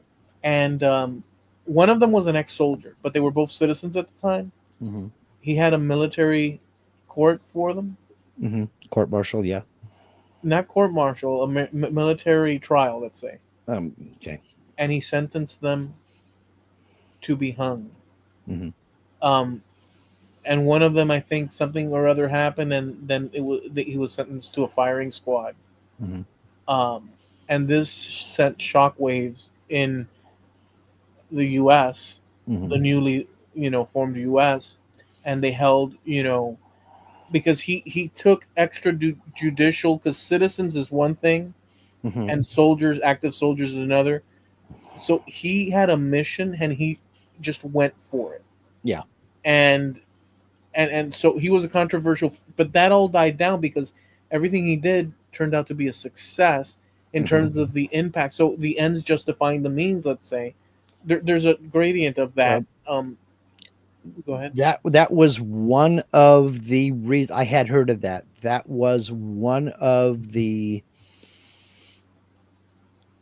And one of them was an ex-soldier, but they were both citizens at the time. Hmm. He had a military court for them, Hmm. Court martial, yeah. not court martial, a military trial, let's say, Okay. and he sentenced them to be hung. Hmm. Um, and one of them, I think, something or other happened, and then he was sentenced to a firing squad. Hmm. Um, and this sent shockwaves in the U.S., Hmm. the newly formed U.S., and they held because he took extrajudicial, because citizens is one thing Hmm. and soldiers, active soldiers, is another. So he had a mission and he just went for it, Yeah. and and so he was a controversial, but that all died down because everything he did turned out to be a success in Hmm. terms of the impact. So the ends justifying the means, let's say. There's a gradient of that. Well, Go ahead. that was one of the reasons I had heard of that. That was one of the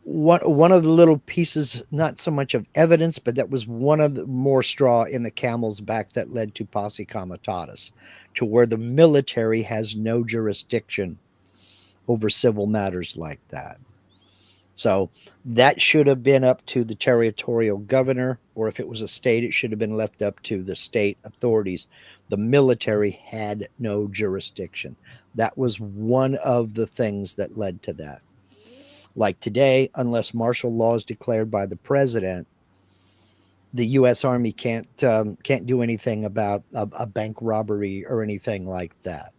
one of the little pieces, not so much of evidence, but that was one of the more straw in the camel's back that led to posse comitatus, to where the military has no jurisdiction over civil matters like that. So that should have been up to the territorial governor, or if it was a state, it should have been left up to the state authorities. The military had no jurisdiction. That was one of the things that led to that. Like today, unless martial law is declared by the president, the U.S. Army can't do anything about a bank robbery or anything like that.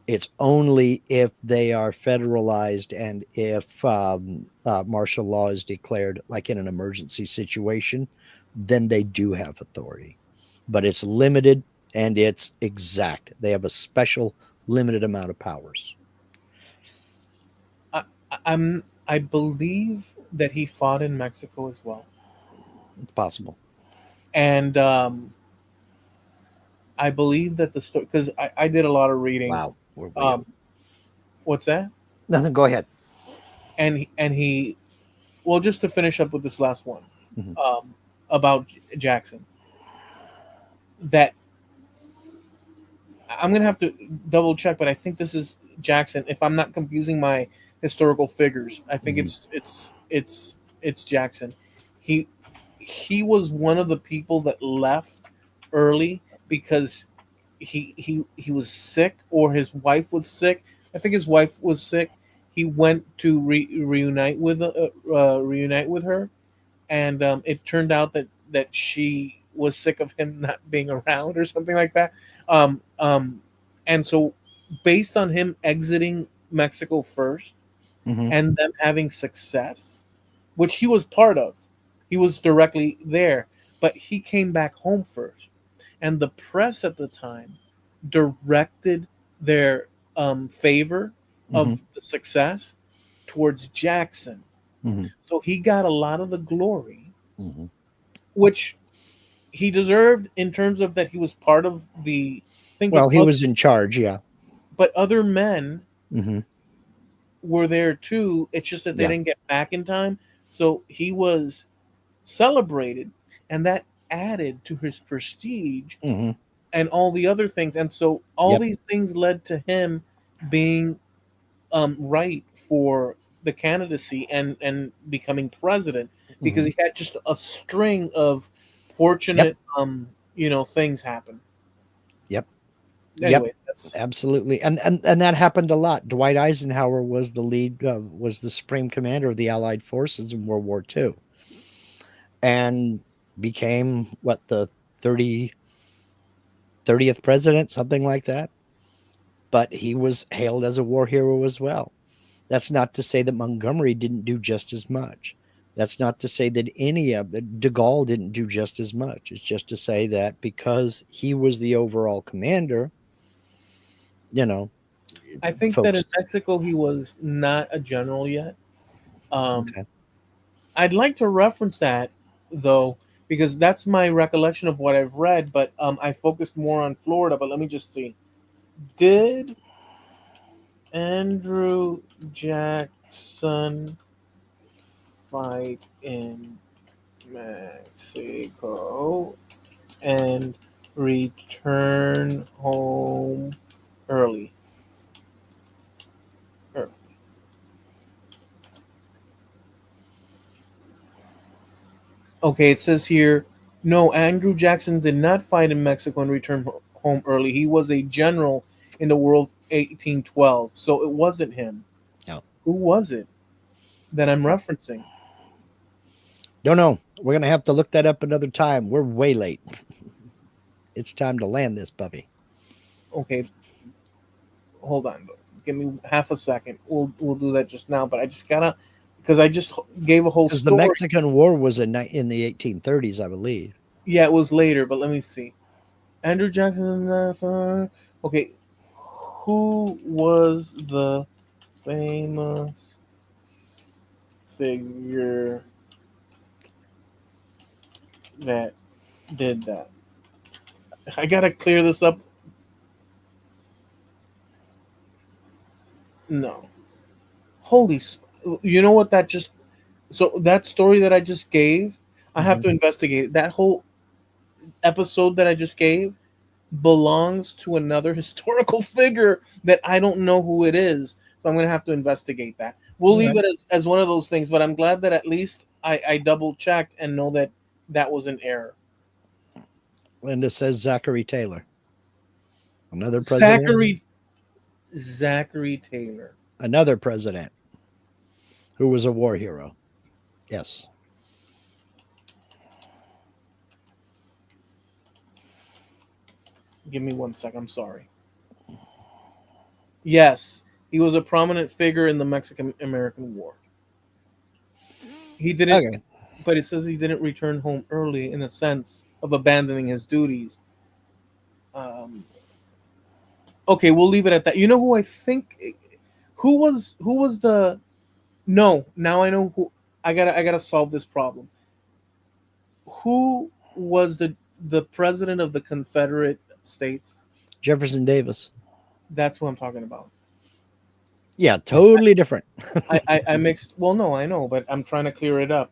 It's only if they are federalized and if martial law is declared, like in an emergency situation, then they do have authority. But it's limited and it's exact. They have a special limited amount of powers. I believe that he fought in Mexico as well, It's possible. and I believe that the story, because I did a lot of reading. Wow, we're way over. Um, what's that? Nothing. Go ahead. And he, well, just to finish up with this last one, Mhm. about Jackson, that I'm gonna have to double check, but I think this is Jackson. If I'm not confusing my historical figures, I think Mhm. it's Jackson. He he was one of the people that left early because he was sick, or his wife was sick. I think his wife was sick. He went to reunite with her, and it turned out that she was sick of him not being around or something like that. Um, um, and so, based on him exiting Mexico first Mhm. and them having success, which he was part of, he was directly there, but he came back home first, and the press at the time directed their favor Mhm. of the success towards Jackson. Mhm. So he got a lot of the glory, Mhm. which he deserved in terms of that he was part of the thing. Well, he was in charge. Yeah. But other men Mhm. were there too. It's just that they Yeah. didn't get back in time. So he was celebrated, and that added to his prestige Mhm. and all the other things. And so all Yep. these things led to him being right for the candidacy and becoming president, because Mhm. he had just a string of Yep. fortunate things happen. Yep. Yep. Anyway, that's Absolutely. And that happened a lot. Dwight Eisenhower was the lead, was the supreme commander of the Allied forces in World War II, and became what, the 30 30th president, something like that. But he was hailed as a war hero as well. That's not to say that Montgomery didn't do just as much. That's not to say that any of the De Gaulle didn't do just as much. It's just to say that because he was the overall commander, you know, I think that in folks. Mexico he was not a general yet. Um, Okay. I'd like to reference that though, because that's my recollection of what I've read. But I focused more on Florida. But let me just see. Did Andrew Jackson fight in Mexico and return home early? Er, Okay, it says here, no, Andrew Jackson did not fight in Mexico and return home early. He was a general in the World 1812. So it wasn't him. Yeah. Who was it that I'm referencing? Don't know. We're going to have to look that up another time. We're way late. It's time to land this puppy. Okay, hold on. Give me half a second. We'll do that just now. But I just gotta, because I just gave a whole Because the story. Mexican War was in the 1830s, I believe. Yeah, it was later, but let me see. Andrew Jackson. Okay, who was the famous figure that did that? I gotta clear this up. No, holy. You know what that just so that story that I just gave, I have Mhm. to investigate it. That whole episode that I just gave belongs to another historical figure that I don't know who it is. So I'm gonna have to investigate that. We'll All leave right. it as one of those things, but I'm glad that at least I double checked and know that that was an error. Linda says Zachary Taylor, another president, Zachary Zachary Taylor. another president who was a war hero. Yes. Give me one sec. I'm sorry. Yes, he was a prominent figure in the Mexican American War. He didn't, Okay. but it says he didn't return home early in a sense of abandoning his duties. Um, okay, we'll leave it at that. You know who I think who was the no, now I know who I gotta solve this problem. Who was the president of the Confederate States? Jefferson Davis. That's who I'm talking about. Yeah, totally different. I mixed well no, I know, but I'm trying to clear it up.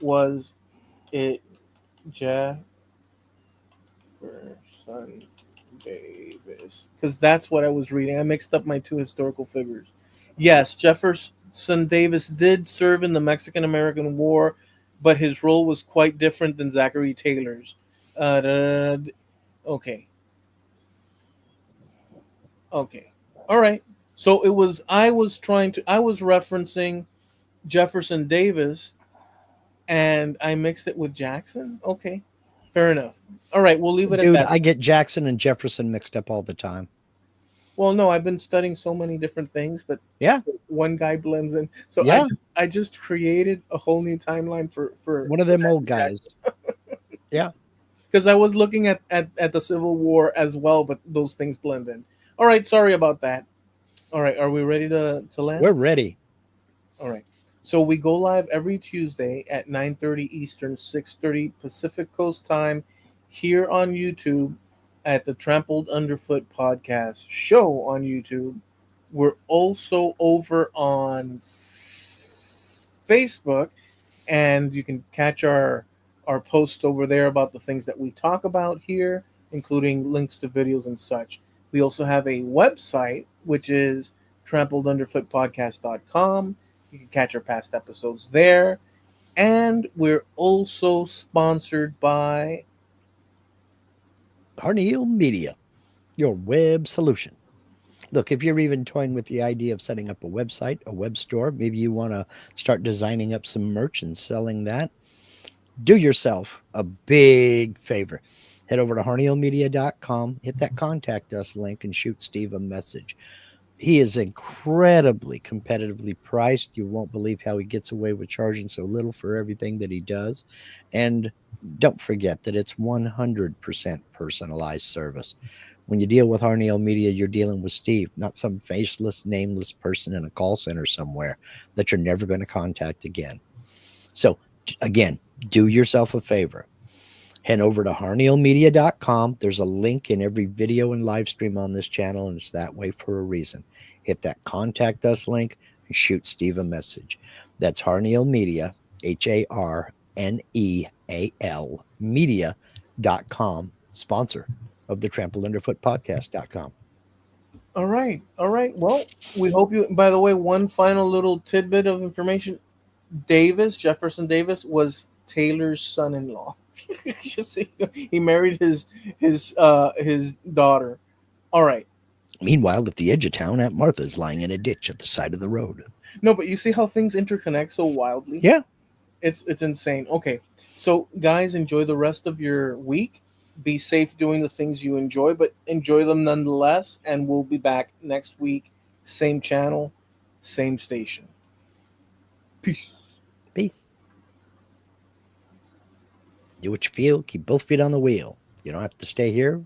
Was it Jefferson Davis? Because that's what I was reading. I mixed up my two historical figures. Yes, Jefferson Davis did serve in the Mexican American War, but his role was quite different than Zachary Taylor's. Uh, okay, okay, all right. So it was. I was referencing Jefferson Davis, and I mixed it with Jackson. Okay, fair enough. All right, we'll leave it at Dude, that. I get Jackson and Jefferson mixed up all the time. Well, no, I've been studying so many different things, but Yeah. so one guy blends in. So Yeah. I just created a whole new timeline One of for them old Andrew guys. Jackson Yeah. because I was looking at the Civil War as well, but those things blend in. All right, sorry about that. All right, are we ready to land? We're ready. All right. So we go live every Tuesday at 9:30 Eastern, 6:30 Pacific Coast time here on YouTube at the Trampled Underfoot podcast show on YouTube. We're also over on Facebook, and you can catch our posts over there about the things that we talk about here, including links to videos and such. We also have a website, which is trampledunderfootpodcast.com. You can catch our past episodes there. And we're also sponsored by Harneal Media, your web solution. Look, if you're even toying with the idea of setting up a website, a web store, maybe you want to start designing up some merch and selling that, do yourself a big favor. Head over to harnealmedia.com, hit that contact us link, and shoot Steve a message. He is incredibly competitively priced. You won't believe how he gets away with charging so little for everything that he does. And don't forget that it's 100% personalized service. When you deal with Harneal Media, you're dealing with Steve, not some faceless, nameless person in a call center somewhere that you're never going to contact again. So, again, do yourself a favor. Head over to harnealmedia.com. There's a link in every video and live stream on this channel, and it's that way for a reason. Hit that contact us link and shoot Steve a message. That's Harneal Media, HARNEAL media.com, sponsor of the Trampled Underfoot podcast.com. all right, all right. Well, we hope you by the way, one final little tidbit of information. Jefferson Davis was Taylor's son-in-law. Just so you know, he married his daughter. All right. Meanwhile, at the edge of town, Aunt Martha's lying in a ditch at the side of the road. No, but you see how things interconnect so wildly? Yeah. It's insane. Okay. So guys, enjoy the rest of your week. Be safe doing the things you enjoy, but enjoy them nonetheless. And we'll be back next week. Same channel, same station. Peace. Peace. Do what you feel. Keep both feet on the wheel. You don't have to stay here.